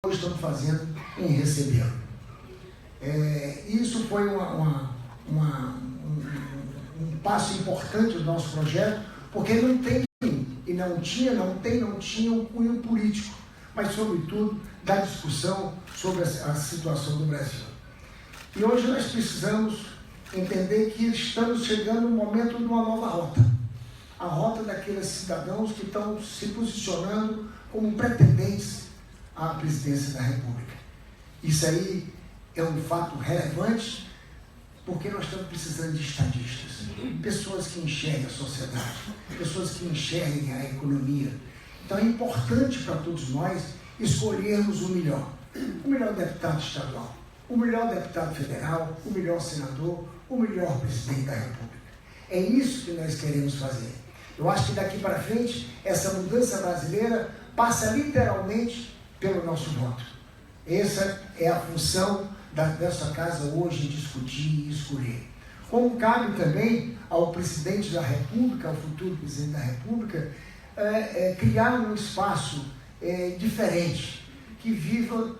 estamos fazendo em recebê-lo. Isso foi um passo importante do nosso projeto, porque não tem e não tinha um cunho político, mas, sobretudo, da discussão sobre a situação do Brasil. E hoje nós precisamos entender que estamos chegando no momento de uma nova rota. A rota daqueles cidadãos que estão se posicionando como pretendentes à presidência da República. Isso aí é um fato relevante, porque nós estamos precisando de estadistas, pessoas que enxerguem a sociedade, pessoas que enxerguem a economia. Então é importante para todos nós escolhermos o melhor deputado estadual, o melhor deputado federal, o melhor senador, o melhor presidente da República. É isso que nós queremos fazer. Eu acho que daqui para frente, essa mudança brasileira passa literalmente pelo nosso voto. Essa é a função dessa casa hoje, discutir e escolher. Como cabe também ao presidente da República, ao futuro presidente da República, criar um espaço diferente, que viva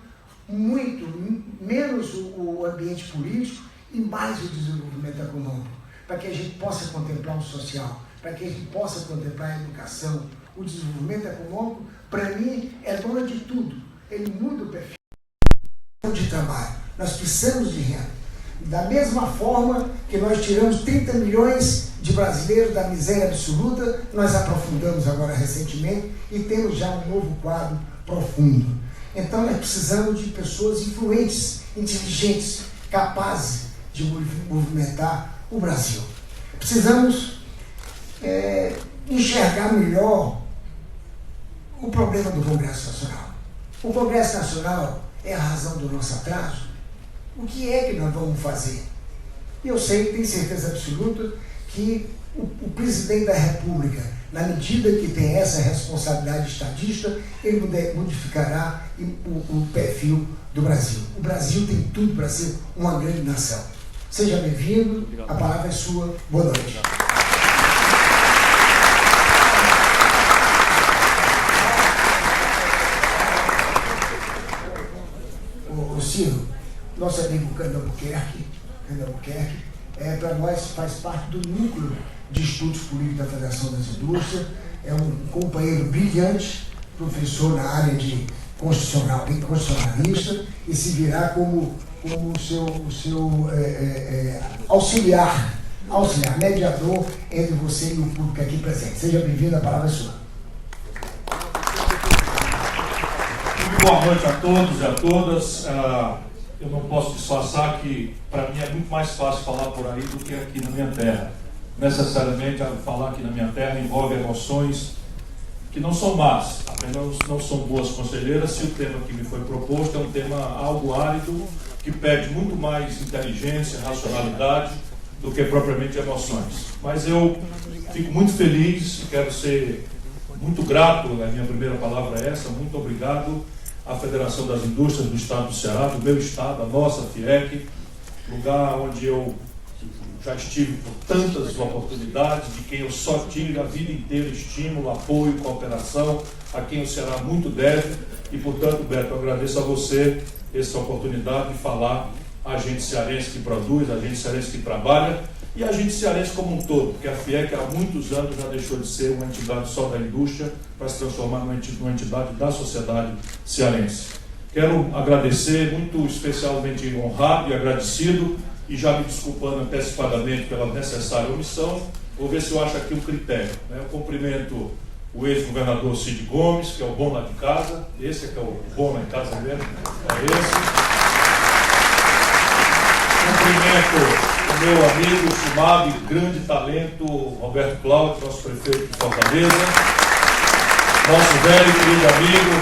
muito menos o ambiente político e mais o desenvolvimento econômico, para que a gente possa contemplar o social, para que a gente possa contemplar a educação. O desenvolvimento econômico, para mim, é dono de tudo. Ele muda o perfil de trabalho. Nós precisamos de renda. Da mesma forma que nós tiramos 30 milhões de brasileiros da miséria absoluta, nós aprofundamos agora recentemente e temos já um novo quadro profundo. Então nós precisamos de pessoas influentes, inteligentes, capazes de movimentar o Brasil. Precisamos enxergar melhor o problema do Congresso Nacional. O Congresso Nacional é a razão do nosso atraso. O que é que nós vamos fazer? Eu sei, tenho certeza absoluta, que o presidente da República, na medida que tem essa responsabilidade estadista, ele modificará o perfil do Brasil. O Brasil tem tudo para ser uma grande nação. Seja bem-vindo, a palavra é sua. Boa noite. O Ciro, nosso amigo Cândido Albuquerque, para nós faz parte do núcleo de estudos políticos da Federação das Indústrias, é um companheiro brilhante, professor na área de constitucionalista, e se virá como o seu auxiliar, mediador entre você e o público aqui presente. Seja bem-vindo, a palavra é sua. Boa noite a todos e a todas. Eu não posso disfarçar que, para mim, é muito mais fácil falar por aí do que aqui na minha terra. Necessariamente, falar aqui na minha terra envolve emoções que não são más, apenas não são boas conselheiras, se o tema que me foi proposto é um tema algo árido, que pede muito mais inteligência, racionalidade, do que propriamente emoções. Mas eu fico muito feliz e quero ser muito grato, a minha primeira palavra é essa, muito obrigado à Federação das Indústrias do Estado do Ceará, do meu estado, a nossa FIEC, lugar onde eu já estive por tantas oportunidades, de quem eu só tive a vida inteira estímulo, apoio, cooperação, a quem o Ceará muito deve, e portanto, Beto, eu agradeço a você essa oportunidade de falar a gente cearense que produz, a gente cearense que trabalha, e a gente cearense como um todo, porque a FIEC há muitos anos já deixou de ser uma entidade só da indústria para se transformar numa entidade da sociedade cearense. Quero agradecer, muito especialmente honrado e agradecido, e já me desculpando antecipadamente pela necessária omissão, vou ver se eu acho aqui um critério. Eu cumprimento o ex-governador Cid Gomes, que é o bom lá de casa, esse é que é o bom lá de casa mesmo, é esse. Cumprimento o meu amigo, estimado e grande talento, Roberto Cláudio, nosso prefeito de Fortaleza, nosso velho e querido amigo,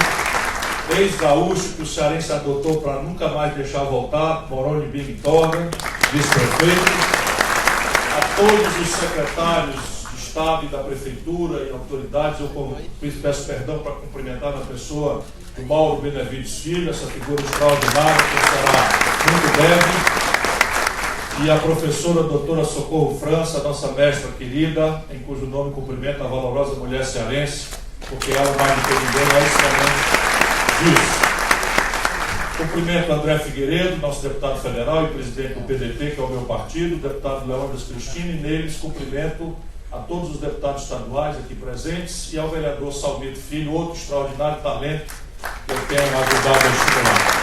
ex-gaúcho, que o cearense adotou para nunca mais deixar voltar, Moroni Bing-Torga, vice-prefeito, a todos os secretários de Estado e da Prefeitura e autoridades, eu peço perdão para cumprimentar a pessoa do Mauro Benevides Filho, essa figura extraordinária que será muito breve, e a professora doutora Socorro França, nossa mestra querida, em cujo nome cumprimento a valorosa mulher cearense, porque ela mais do que ninguém é extremamente disso. Cumprimento André Figueiredo, nosso deputado federal e presidente do PDT, que é o meu partido, o deputado Leônidas Cristino, e neles cumprimento a todos os deputados estaduais aqui presentes e ao vereador Salmito Filho, outro extraordinário talento que eu tenho ajudado a estimular.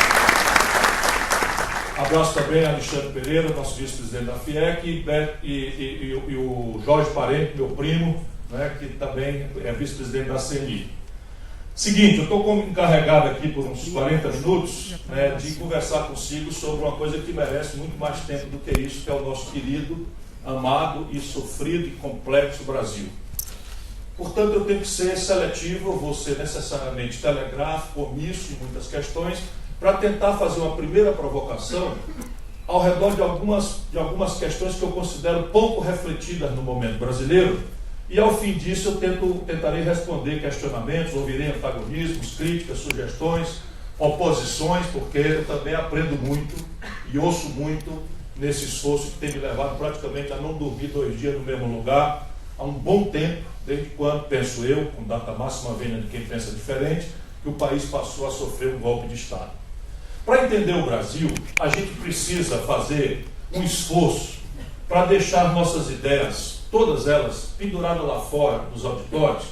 Abraço também a Alexandre Pereira, nosso vice-presidente da FIEC, e o Jorge Parente, meu primo, né, que também é vice-presidente da CNI. Seguinte, eu estou encarregado aqui por uns 40 minutos, né, de conversar consigo sobre uma coisa que merece muito mais tempo do que isso, que é o nosso querido, amado e sofrido e complexo Brasil. Portanto, eu tenho que ser seletivo, eu vou ser necessariamente telegráfico, omisso em muitas questões, para tentar fazer uma primeira provocação ao redor de algumas questões que eu considero pouco refletidas no momento brasileiro, e ao fim disso eu tentarei responder questionamentos, ouvirei antagonismos, críticas, sugestões, oposições, porque eu também aprendo muito e ouço muito nesse esforço que tem me levado praticamente a não dormir 2 dias no mesmo lugar há um bom tempo, desde quando, penso eu, com data máxima vênia de quem pensa diferente, que o país passou a sofrer um golpe de Estado. Para entender o Brasil, a gente precisa fazer um esforço para deixar nossas ideias, todas elas penduradas lá fora, nos auditórios,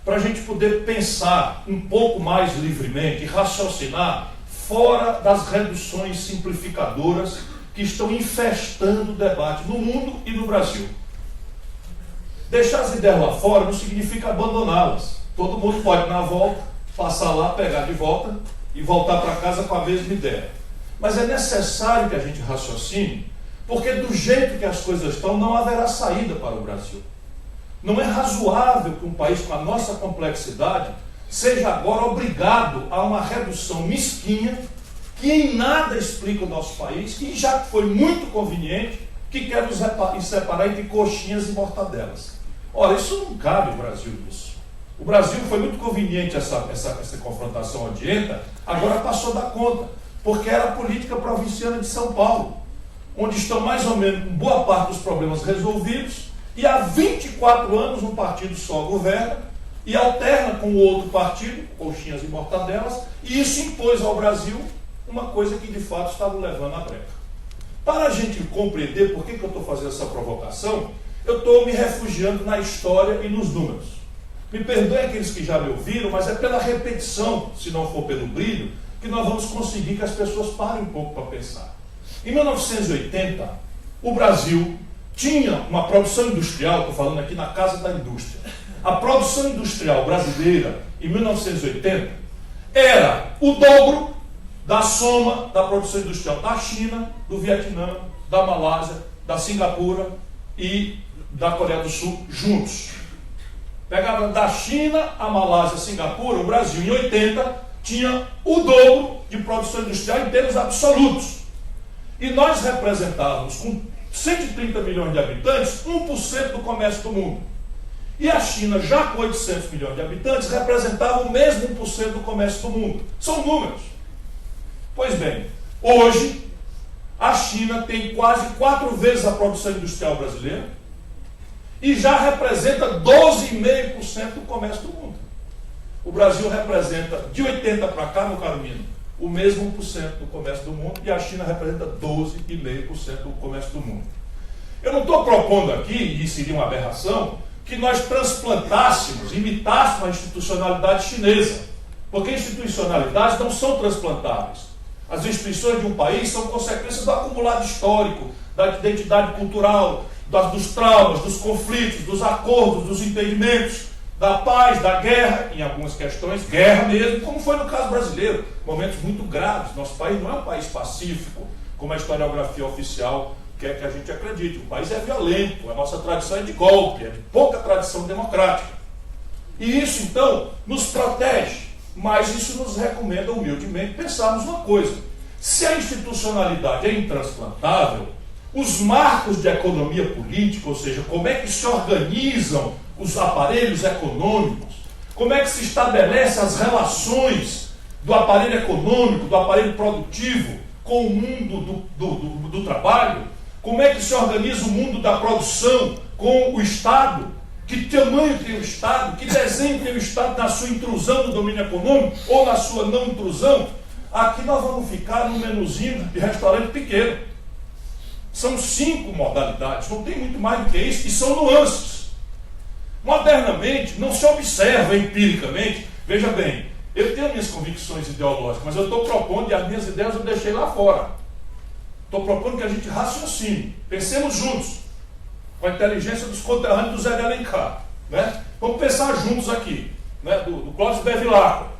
para a gente poder pensar um pouco mais livremente e raciocinar fora das reduções simplificadoras que estão infestando o debate no mundo e no Brasil. Deixar as ideias lá fora não significa abandoná-las. Todo mundo pode, na volta, passar lá, pegar de volta e voltar para casa com a mesma ideia. Mas é necessário que a gente raciocine, porque do jeito que as coisas estão, não haverá saída para o Brasil. Não é razoável que um país com a nossa complexidade seja agora obrigado a uma redução mesquinha que em nada explica o nosso país e já foi muito conveniente que quer nos separar entre coxinhas e mortadelas. Ora, isso não cabe ao Brasil nisso. O Brasil foi muito conveniente essa confrontação odienta, agora passou da conta, porque era a política provinciana de São Paulo, onde estão mais ou menos boa parte dos problemas resolvidos, e há 24 anos um partido só governa, e alterna com o outro partido, coxinhas e mortadelas, e isso impôs ao Brasil uma coisa que de fato estava levando à breca. Para a gente compreender por que eu estou fazendo essa provocação, eu estou me refugiando na história e nos números. Me perdoem aqueles que já me ouviram, mas é pela repetição, se não for pelo brilho, que nós vamos conseguir que as pessoas parem um pouco para pensar. Em 1980, o Brasil tinha uma produção industrial, estou falando aqui na casa da indústria. A produção industrial brasileira, em 1980, era o dobro da soma da produção industrial da China, do Vietnã, da Malásia, da Singapura e da Coreia do Sul juntos. Pegava da China, a Malásia, a Singapura, o Brasil em 80 tinha o dobro de produção industrial em termos absolutos. E nós representávamos, com 130 milhões de habitantes, 1% do comércio do mundo. E a China, já com 800 milhões de habitantes, representava o mesmo 1% do comércio do mundo. São números. Pois bem, hoje, a China tem quase 4 vezes a produção industrial brasileira e já representa 12,5% do comércio do mundo. O Brasil representa, de 80 para cá, meu caro Mino, o mesmo 1% do comércio do mundo, e a China representa 12,5% do comércio do mundo. Eu não estou propondo aqui, e seria uma aberração, que nós transplantássemos, imitássemos a institucionalidade chinesa, porque institucionalidades não são transplantáveis. As instituições de um país são consequências do acumulado histórico, da identidade cultural, dos traumas, dos conflitos, dos acordos, dos entendimentos, da paz, da guerra, em algumas questões, guerra mesmo, como foi no caso brasileiro, momentos muito graves. Nosso país não é um país pacífico, como a historiografia oficial quer que a gente acredite. O país é violento, a nossa tradição é de golpe, é de pouca tradição democrática. E isso, então, nos protege, mas isso nos recomenda humildemente pensarmos uma coisa: se a institucionalidade é intransplantável, os marcos de economia política, ou seja, como é que se organizam os aparelhos econômicos, como é que se estabelecem as relações do aparelho econômico, do aparelho produtivo com o mundo do trabalho, como é que se organiza o mundo da produção com o Estado, que tamanho tem o Estado, que desenho tem o Estado na sua intrusão no domínio econômico ou na sua não intrusão. Aqui nós vamos ficar num menuzinho de restaurante pequeno. São 5 modalidades, não tem muito mais do que isso, e são nuances. Modernamente, não se observa empiricamente. Veja bem, eu tenho minhas convicções ideológicas, mas eu estou propondo, e as minhas ideias eu deixei lá fora. Estou propondo que a gente raciocine, pensemos juntos, com a inteligência dos conterrâneos do Zé de Alencar. Né? Vamos pensar juntos aqui, né? do Clóvis Bevilacqua.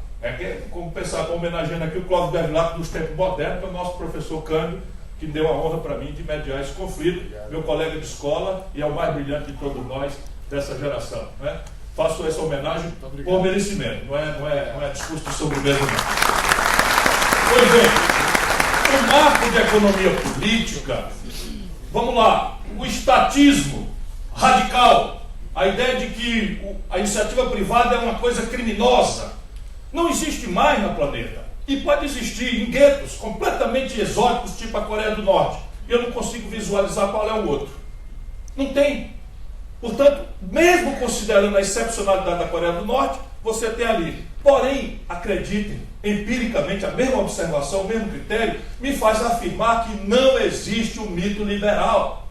Como pensar, homenageando aqui o Clóvis Bevilacqua dos tempos modernos, que é o nosso professor Cândido, que deu a honra para mim de mediar esse conflito, meu colega de escola e é o mais brilhante de todos nós dessa geração. Né? Faço essa homenagem por merecimento, não é discurso de sobremesa, não. Pois bem, o marco de economia política, vamos lá, o estatismo radical, a ideia de que a iniciativa privada é uma coisa criminosa, não existe mais no planeta. E pode existir em guetos completamente exóticos, tipo a Coreia do Norte. Eu não consigo visualizar qual é o outro. Não tem. Portanto, mesmo considerando a excepcionalidade da Coreia do Norte, você tem ali. Porém, acreditem, empiricamente, a mesma observação, o mesmo critério, me faz afirmar que não existe um mito liberal.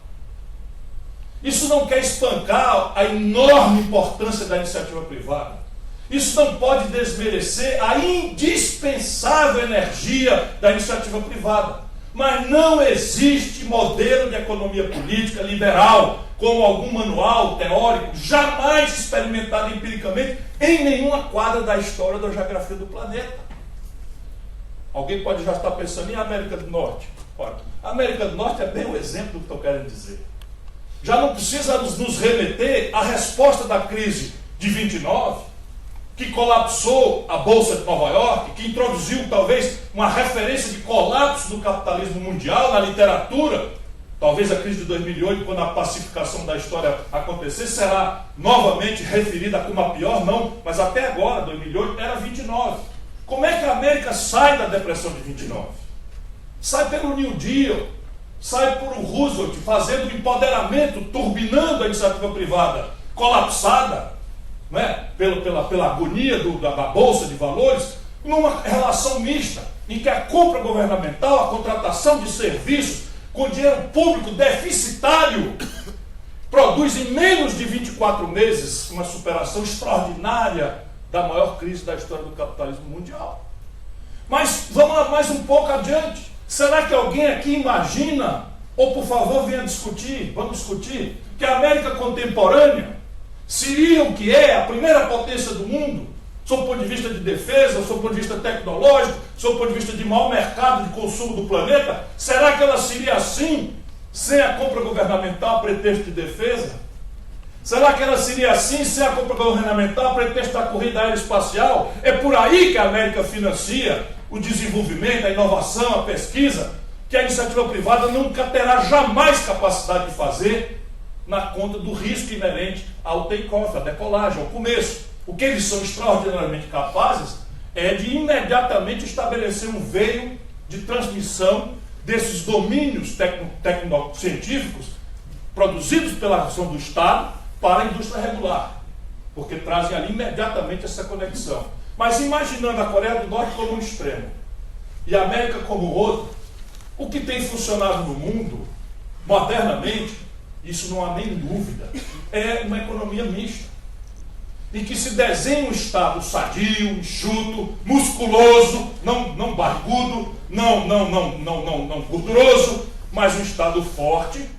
Isso não quer espancar a enorme importância da iniciativa privada. Isso não pode desmerecer a indispensável energia da iniciativa privada. Mas não existe modelo de economia política liberal, como algum manual teórico, jamais experimentado empiricamente em nenhuma quadra da história da geografia do planeta. Alguém pode já estar pensando em América do Norte. Ora, a América do Norte é bem o exemplo do que estou querendo dizer. Já não precisa nos remeter à resposta da crise de 29, que colapsou a Bolsa de Nova York, que introduziu talvez uma referência de colapso do capitalismo mundial na literatura. Talvez a crise de 2008, quando a pacificação da história acontecer, será novamente referida como a pior, não, mas até agora, 2008, era 29. Como é que a América sai da depressão de 29? Sai pelo New Deal, sai por Roosevelt, fazendo o empoderamento, turbinando a iniciativa privada colapsada, né, pela agonia da Bolsa de Valores, numa relação mista, em que a compra governamental, a contratação de serviços com dinheiro público deficitário, produz em menos de 24 meses uma superação extraordinária da maior crise da história do capitalismo mundial. Mas vamos lá mais um pouco adiante. Será que alguém aqui imagina, ou por favor venha discutir, vamos discutir, que a América contemporânea seria o que é a primeira potência do mundo, sob o ponto de vista de defesa, sob o ponto de vista tecnológico, sob o ponto de vista de maior mercado de consumo do planeta? Será que ela seria assim, sem a compra governamental a pretexto de defesa? Será que ela seria assim, sem a compra governamental a pretexto da corrida aeroespacial? É por aí que a América financia o desenvolvimento, a inovação, a pesquisa, que a iniciativa privada nunca terá jamais capacidade de fazer, na conta do risco inerente ao take-off, à decolagem, ao começo. O que eles são extraordinariamente capazes é de imediatamente estabelecer um veio de transmissão desses domínios tecnocientíficos produzidos pela ação do Estado para a indústria regular, porque trazem ali imediatamente essa conexão. Mas imaginando a Coreia do Norte como um extremo e a América como outro, o que tem funcionado no mundo, modernamente, isso não há nem dúvida, é uma economia mista, em que se desenha um Estado sadio, enxuto, musculoso, não barbudo, não gorduroso, mas um Estado forte,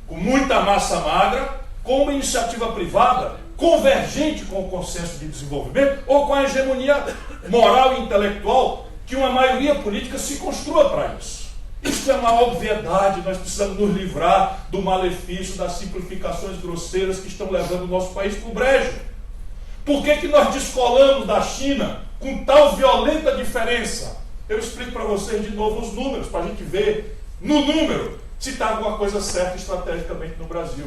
com muita massa magra, com uma iniciativa privada convergente com o consenso de desenvolvimento ou com a hegemonia moral e intelectual que uma maioria política se construa para isso. Isso é uma obviedade, nós precisamos nos livrar do malefício das simplificações grosseiras que estão levando o nosso país para o brejo. Por que nós descolamos da China com tal violenta diferença? Eu explico para vocês de novo os números, para a gente ver no número se está alguma coisa certa estrategicamente no Brasil.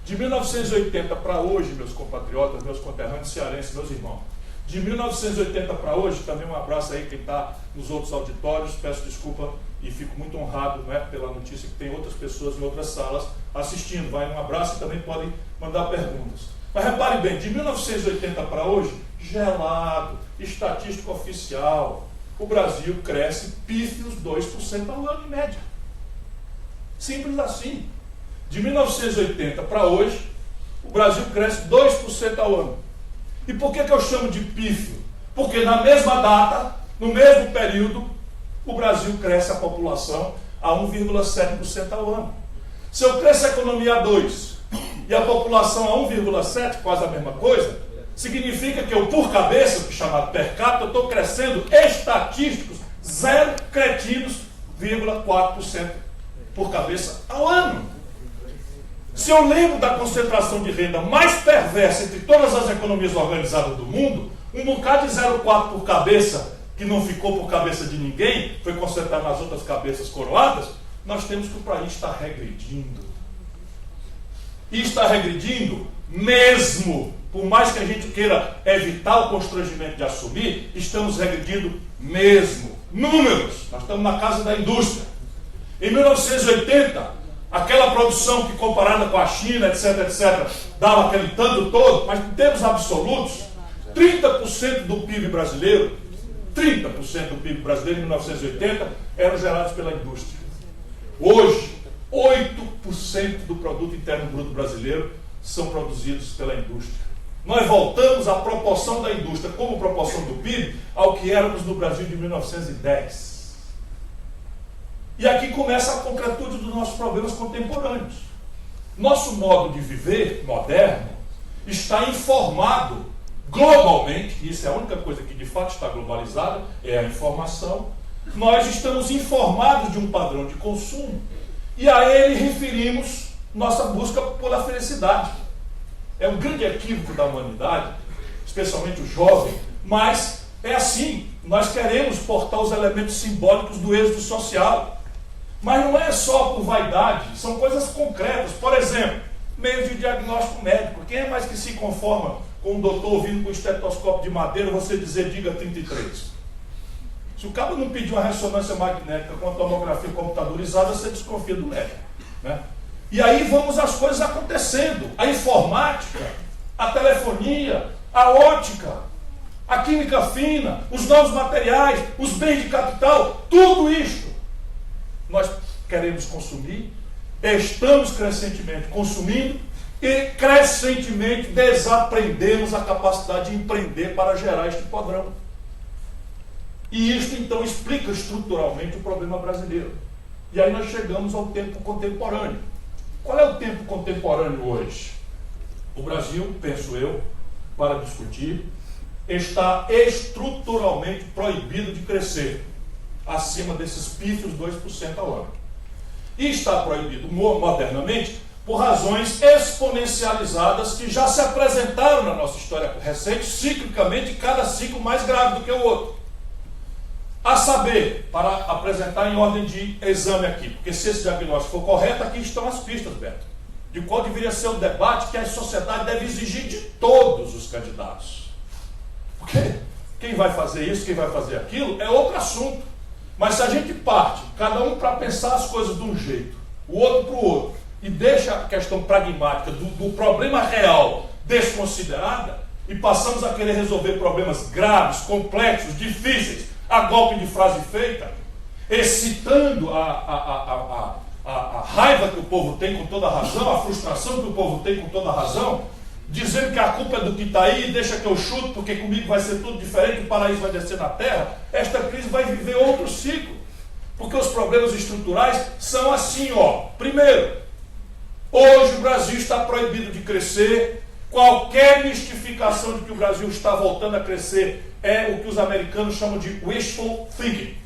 De 1980 para hoje, meus compatriotas, meus conterrâneos cearenses, meus irmãos, de 1980 para hoje, também um abraço aí quem está nos outros auditórios, peço desculpa e fico muito honrado, né, pela notícia que tem outras pessoas em outras salas assistindo. Vai um abraço e também podem mandar perguntas. Mas repare bem, de 1980 para hoje, gelado, estatística oficial, o Brasil cresce pífios 2% ao ano em média. Simples assim. De 1980 para hoje, o Brasil cresce 2% ao ano. E por que eu chamo de pífio? Porque na mesma data, no mesmo período, o Brasil cresce a população a 1,7% ao ano. Se eu cresço a economia a 2% e a população a 1,7%, quase a mesma coisa, significa que eu, por cabeça, que é chamado per capita, eu estou crescendo estatísticos 0,4% por cabeça ao ano. Se eu lembro da concentração de renda mais perversa entre todas as economias organizadas do mundo, um bocado de 0,4 por cabeça, que não ficou por cabeça de ninguém, foi concentrado nas outras cabeças coroadas, nós temos que o país está regredindo. E está regredindo mesmo, por mais que a gente queira evitar o constrangimento de assumir, estamos regredindo mesmo. Números, nós estamos na casa da indústria. Em 1980, aquela produção que comparada com a China, etc., dava aquele tanto todo, mas em termos absolutos, 30% do PIB brasileiro, 30% do PIB brasileiro em 1980 eram gerados pela indústria. Hoje, 8% do produto interno bruto brasileiro são produzidos pela indústria. Nós voltamos à proporção da indústria como proporção do PIB ao que éramos no Brasil de 1910. E aqui começa a concretude dos nossos problemas contemporâneos. Nosso modo de viver moderno está informado globalmente, e isso é a única coisa que de fato está globalizada, é a informação. Nós estamos informados de um padrão de consumo e a ele referimos nossa busca pela felicidade. É um grande equívoco da humanidade, especialmente o jovem, mas é assim, nós queremos portar os elementos simbólicos do êxito social. Mas não é só por vaidade, são coisas concretas. Por exemplo, meios de diagnóstico médico. Quem é mais que se conforma com um doutor ouvindo com um estetoscópio de madeira, você dizer, diga 33? Se o cabo não pedir uma ressonância magnética com a tomografia computadorizada, você desconfia do médico, né? E aí vamos as coisas acontecendo. A informática, a telefonia, a ótica, a química fina, os novos materiais, os bens de capital, tudo isso nós queremos consumir, estamos crescentemente consumindo e crescentemente desaprendemos a capacidade de empreender para gerar este padrão. E isto então explica estruturalmente o problema brasileiro. E aí nós chegamos ao tempo contemporâneo. Qual é o tempo contemporâneo hoje? O Brasil, penso eu, para discutir, está estruturalmente proibido de crescer acima desses pífios 2% ao ano. E está proibido modernamente por razões exponencializadas que já se apresentaram na nossa história recente, ciclicamente, cada ciclo mais grave do que o outro. A saber, para apresentar em ordem de exame aqui, porque se esse diagnóstico for correto, aqui estão as pistas, Beto, de qual deveria ser o debate que a sociedade deve exigir de todos os candidatos. Porque quem vai fazer isso, quem vai fazer aquilo, é outro assunto. Mas se a gente parte, cada um para pensar as coisas de um jeito, o outro para o outro, e deixa a questão pragmática do problema real desconsiderada, e passamos a querer resolver problemas graves, complexos, difíceis, a golpe de frase feita, excitando a raiva que o povo tem com toda razão, a frustração que o povo tem com toda razão, dizendo que a culpa é do que está aí, deixa que eu chuto, porque comigo vai ser tudo diferente, o paraíso vai descer na terra, esta crise vai viver outro ciclo. Porque os problemas estruturais são assim, ó. Primeiro, hoje o Brasil está proibido de crescer. Qualquer mistificação de que o Brasil está voltando a crescer é o que os americanos chamam de wishful thinking.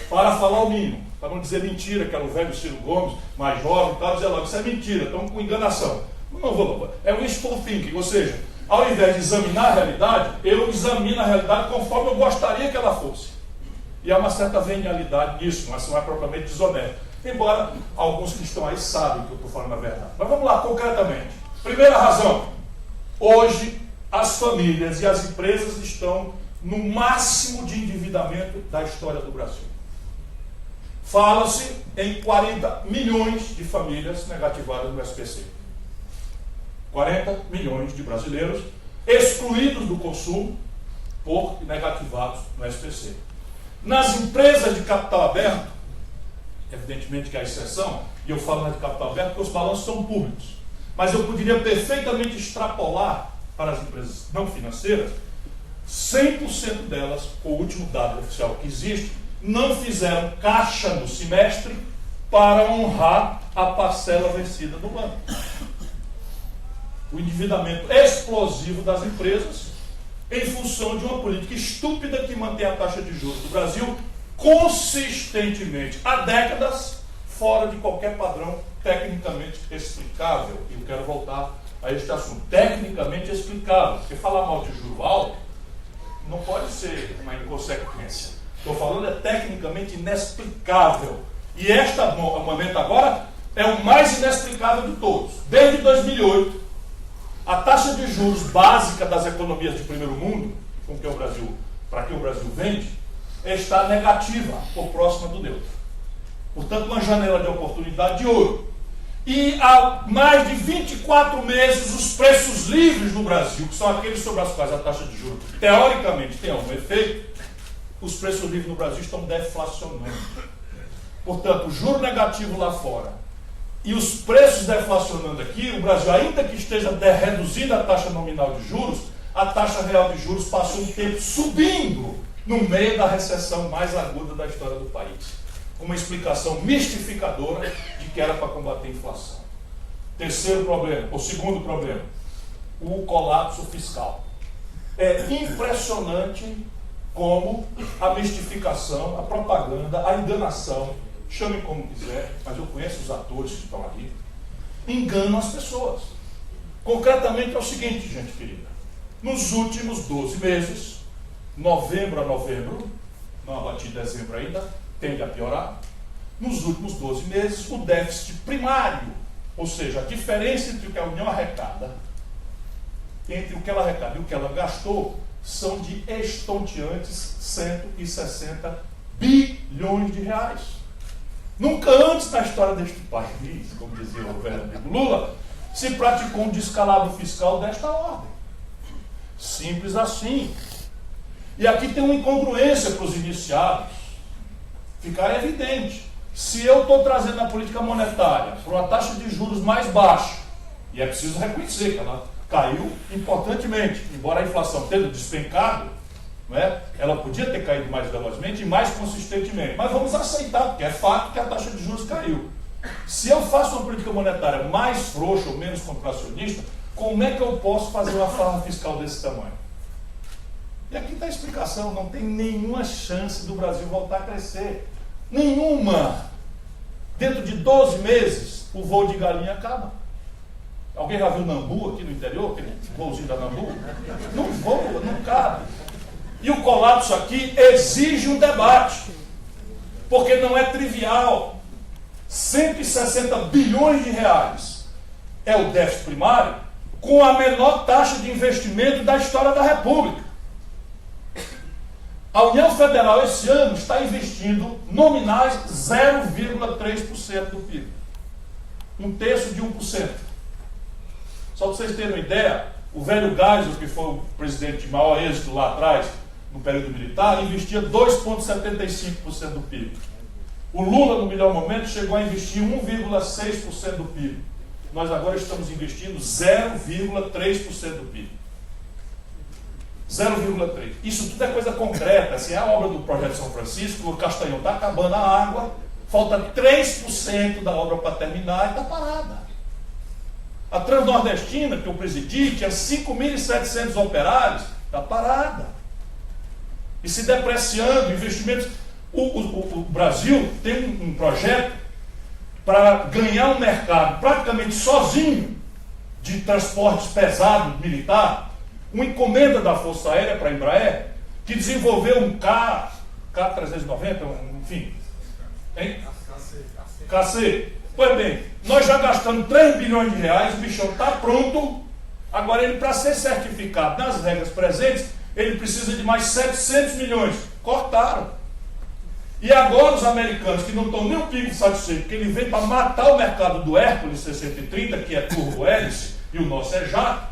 Para falar o mínimo, para não dizer mentira, que era o velho Ciro Gomes, mais jovem, tal, dizer logo, isso é mentira, estamos com enganação. Não, é wishful thinking, ou seja, ao invés de examinar a realidade, eu examino a realidade conforme eu gostaria que ela fosse. E há uma certa venialidade nisso, mas não é propriamente desonesto. Embora alguns que estão aí sabem que eu estou falando a verdade. Mas vamos lá, concretamente. Primeira razão. Hoje, as famílias e as empresas estão no máximo de endividamento da história do Brasil. Fala-se em 40 milhões de famílias negativadas no SPC. 40 milhões de brasileiros excluídos do consumo por negativados no SPC. Nas empresas de capital aberto, evidentemente que há exceção, e eu falo de capital aberto porque os balanços são públicos, mas eu poderia perfeitamente extrapolar para as empresas não financeiras, 100% delas, com o último dado oficial que existe, não fizeram caixa no semestre para honrar a parcela vencida do banco. O endividamento explosivo das empresas em função de uma política estúpida que mantém a taxa de juros do Brasil consistentemente há décadas fora de qualquer padrão tecnicamente explicável. E eu quero voltar a este assunto. Tecnicamente explicável, porque falar mal de juro alto não pode ser uma inconsequência. Estou falando é tecnicamente inexplicável. E este momento agora é o mais inexplicável de todos. Desde 2008, a taxa de juros básica das economias de primeiro mundo, com que o Brasil, para que o Brasil vende, está negativa, ou próxima do neutro. Portanto, uma janela de oportunidade de ouro. E há mais de 24 meses, os preços livres no Brasil, que são aqueles sobre os quais a taxa de juros teoricamente tem algum efeito, os preços livres no Brasil estão deflacionando. Portanto, o juro negativo lá fora e os preços deflacionando aqui, o Brasil, ainda que esteja reduzida a taxa nominal de juros, a taxa real de juros passou um tempo subindo no meio da recessão mais aguda da história do país. Uma explicação mistificadora de que era para combater a inflação. Terceiro problema, ou segundo problema, o colapso fiscal. É impressionante como a mistificação, a propaganda, a enganação, chame como quiser, mas eu conheço os atores que estão ali, enganam as pessoas. Concretamente é o seguinte, gente querida, nos últimos 12 meses, novembro a novembro, não abati dezembro ainda, tende a piorar, nos últimos 12 meses, o déficit primário, ou seja, a diferença entre o que a União arrecada, entre o que ela arrecada e o que ela gastou, são de estonteantes 160 bilhões de reais. Nunca antes na história deste país, como dizia o velho amigo Lula, se praticou um descalabro fiscal desta ordem. Simples assim. E aqui tem uma incongruência para os iniciados. Ficar evidente. Se eu estou trazendo a política monetária para uma taxa de juros mais baixa, e é preciso reconhecer que ela caiu importantemente, embora a inflação tendo despencado, não é? Ela podia ter caído mais velozmente e mais consistentemente, mas vamos aceitar, porque é fato que a taxa de juros caiu. Se eu faço uma política monetária mais frouxa ou menos contracionista, como é que eu posso fazer uma farra fiscal desse tamanho? E aqui está a explicação, não tem nenhuma chance do Brasil voltar a crescer. Nenhuma! Dentro de 12 meses, o voo de galinha acaba. Alguém já viu Nambu aqui no interior? Aquele voozinho da Nambu? Não voa, não cabe. E o colapso aqui exige um debate, porque não é trivial. 160 bilhões de reais é o déficit primário, com a menor taxa de investimento da história da República. A União Federal esse ano está investindo nominais 0,3% do PIB. Um terço de 1%. Só para vocês terem uma ideia, o velho Geisel, que foi o presidente de maior êxito lá atrás, no período militar, investia 2,75% do PIB. O Lula, no melhor momento, chegou a investir 1,6% do PIB. Nós agora estamos investindo 0,3% do PIB. 0,3%. Isso tudo é coisa concreta. Assim, é a obra do Projeto São Francisco, o Castanhão está acabando a água, falta 3% da obra para terminar e está parada. A Transnordestina, que eu presidi, tinha 5.700 operários, está parada. E se depreciando, investimentos. O Brasil tem um projeto para ganhar um mercado praticamente sozinho de transportes pesados militar, uma encomenda da Força Aérea para a Embraer, que desenvolveu um K390, enfim. Hein? KC. Pois bem, nós já gastamos 3 bilhões de reais, o bichão está pronto. Agora, ele, para ser certificado nas regras presentes, ele precisa de mais 700 milhões. Cortaram. E agora os americanos, que não estão nem um pingo satisfeitos, porque ele vem para matar o mercado do Hércules 630, que é turbo hélice, e o nosso é jato,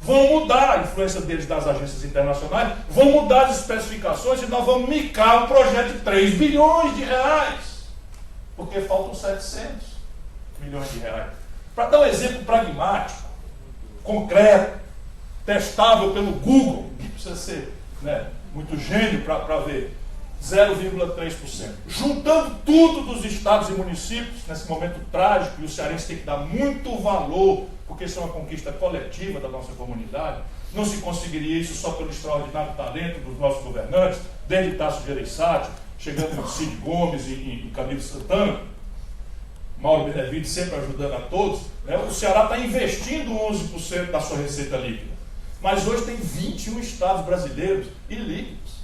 vão mudar a influência deles das agências internacionais, vão mudar as especificações e nós vamos micar um projeto de 3 bilhões de reais, porque faltam 700 milhões de reais. Para dar um exemplo pragmático, concreto, testável pelo Google, não precisa ser, né, muito gênio para ver, 0,3%. Juntando tudo dos estados e municípios, nesse momento trágico, e o cearense tem que dar muito valor, porque isso é uma conquista coletiva da nossa comunidade, não se conseguiria isso só pelo extraordinário talento dos nossos governantes, desde Tasso Gereissati, chegando em Cid Gomes e Camilo Santana, Mauro Benevides sempre ajudando a todos, né? O Ceará está investindo 11% da sua receita líquida, mas hoje tem 21 estados brasileiros ilíquidos.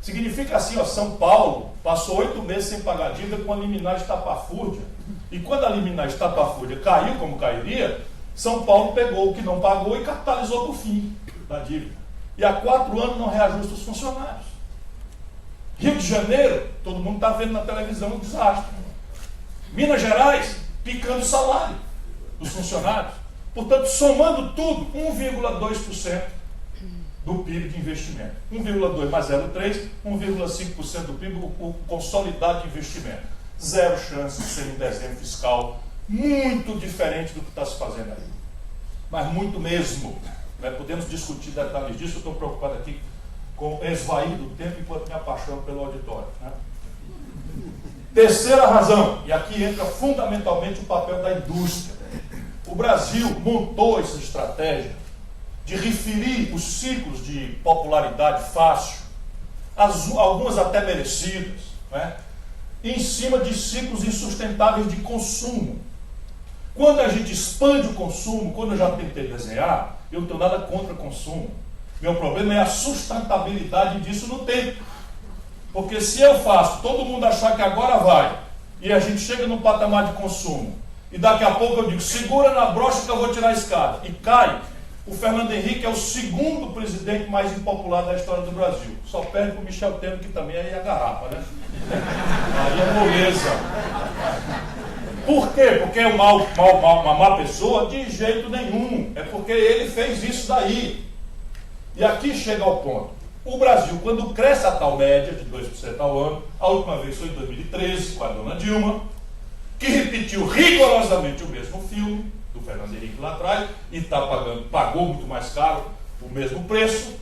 Significa assim, ó, São Paulo passou 8 meses sem pagar dívida com a liminar estapafúrdia. E quando a liminar estapafúrdia caiu como cairia, São Paulo pegou o que não pagou e capitalizou para o fim da dívida. E há 4 anos não reajusta os funcionários. Rio de Janeiro, todo mundo está vendo na televisão um desastre. Minas Gerais, picando o salário dos funcionários. Portanto, somando tudo, 1,2% do PIB de investimento. 1,2 mais 0,3, 1,5% do PIB, o consolidado de investimento. Zero chance de ser um desenho fiscal muito diferente do que está se fazendo aí. Mas muito mesmo. Né? Podemos discutir detalhes disso, eu estou preocupado aqui com esvair do tempo enquanto me apaixono pelo auditório. Né? Terceira razão, e aqui entra fundamentalmente o papel da indústria. O Brasil montou essa estratégia de referir os ciclos de popularidade fácil, algumas até merecidas, né, em cima de ciclos insustentáveis de consumo. Quando a gente expande o consumo, quando eu já tentei desenhar, eu não tenho nada contra consumo. Meu problema é a sustentabilidade disso no tempo. Porque se eu faço todo mundo achar que agora vai, e a gente chega num patamar de consumo, e daqui a pouco eu digo, segura na brocha que eu vou tirar a escada, e cai, o Fernando Henrique é o segundo presidente mais impopular da história do Brasil. Só perde para o Michel Temer, que também aí é a garrafa, né? Aí é moleza. Por quê? Porque é uma má pessoa? De jeito nenhum. É porque ele fez isso daí. E aqui chega ao ponto. O Brasil, quando cresce a tal média de 2% ao ano, a última vez foi em 2013, com a dona Dilma, que repetiu rigorosamente o mesmo filme do Fernando Henrique lá atrás, e pagou muito mais caro o mesmo preço,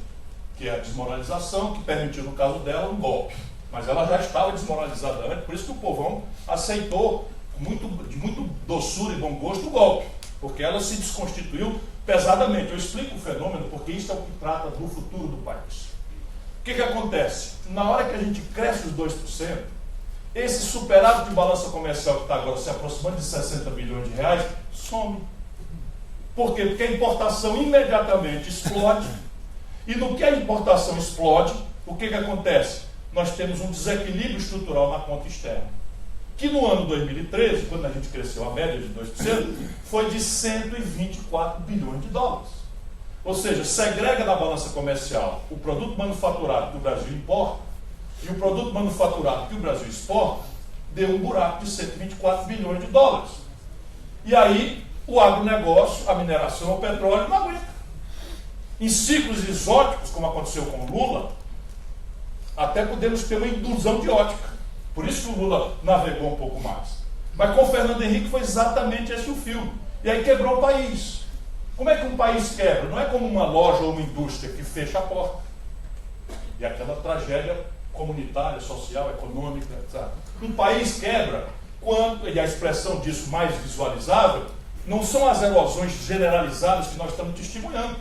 que é a desmoralização, que permitiu, no caso dela, um golpe. Mas ela já estava desmoralizada antes, por isso que o povão aceitou de muito doçura e bom gosto o golpe, porque ela se desconstituiu pesadamente. Eu explico o fenômeno porque isso é o que trata do futuro do país. O que acontece? Na hora que a gente cresce os 2%, esse superávit de balança comercial que está agora se aproximando de 60 bilhões de reais, some. Por quê? Porque a importação imediatamente explode. E no que a importação explode, o que acontece? Nós temos um desequilíbrio estrutural na conta externa. Que no ano 2013, quando a gente cresceu a média de 2%, foi de 124 bilhões de dólares. Ou seja, segrega na balança comercial o produto manufaturado que o Brasil importa e o produto manufaturado que o Brasil exporta, deu um buraco de 124 bilhões de dólares. E aí, o agronegócio, a mineração, o petróleo não aguenta. Em ciclos exóticos, como aconteceu com o Lula, até podemos ter uma ilusão de ótica. Por isso que o Lula navegou um pouco mais. Mas com o Fernando Henrique foi exatamente esse o filme. E aí quebrou o país. Como é que um país quebra? Não é como uma loja ou uma indústria que fecha a porta. E aquela tragédia comunitária, social, econômica, etc. Um país quebra quando, e a expressão disso mais visualizável, não são as erosões generalizadas que nós estamos testemunhando.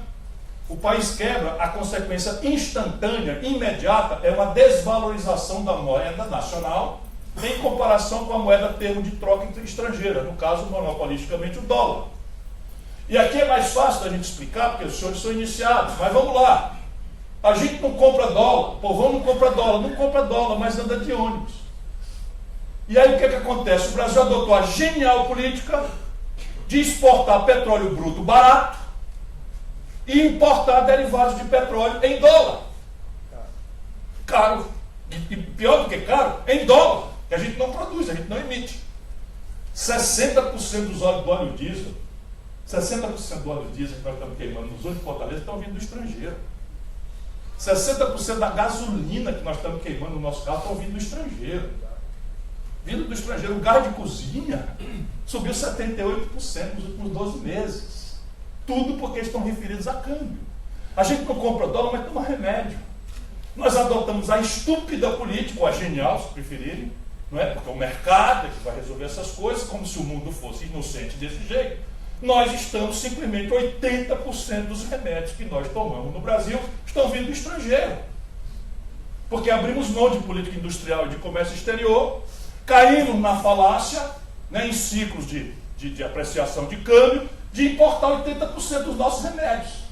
O país quebra, a consequência instantânea, imediata, é uma desvalorização da moeda nacional em comparação com a moeda termo de troca estrangeira, no caso, monopolisticamente, o dólar. E aqui é mais fácil da gente explicar, porque os senhores são iniciados, mas vamos lá. A gente não compra dólar, o povão não compra dólar, mas anda de ônibus. E aí o que acontece? O Brasil adotou a genial política de exportar petróleo bruto barato e importar derivados de petróleo em dólar. Caro. E pior do que caro, em dólar. Que a gente não produz, a gente não emite. 60% dos óleos do óleo diesel 60% do óleo diesel que nós estamos queimando nos outros Fortaleza estão vindo do estrangeiro. 60% da gasolina que nós estamos queimando no nosso carro estão vindo do estrangeiro. Vindo do estrangeiro, o gás de cozinha subiu 78% nos últimos 12 meses. Tudo porque estão referidos a câmbio. A gente não compra dólar, mas toma remédio. Nós adotamos a estúpida política, ou a genial, se preferirem, não é? Porque o mercado é que vai resolver essas coisas, como se o mundo fosse inocente desse jeito. Nós estamos simplesmente 80% dos remédios que nós tomamos no Brasil estão vindo do estrangeiro. Porque abrimos mão de política industrial e de comércio exterior, caímos na falácia, né, em ciclos de apreciação de câmbio, de importar 80% dos nossos remédios.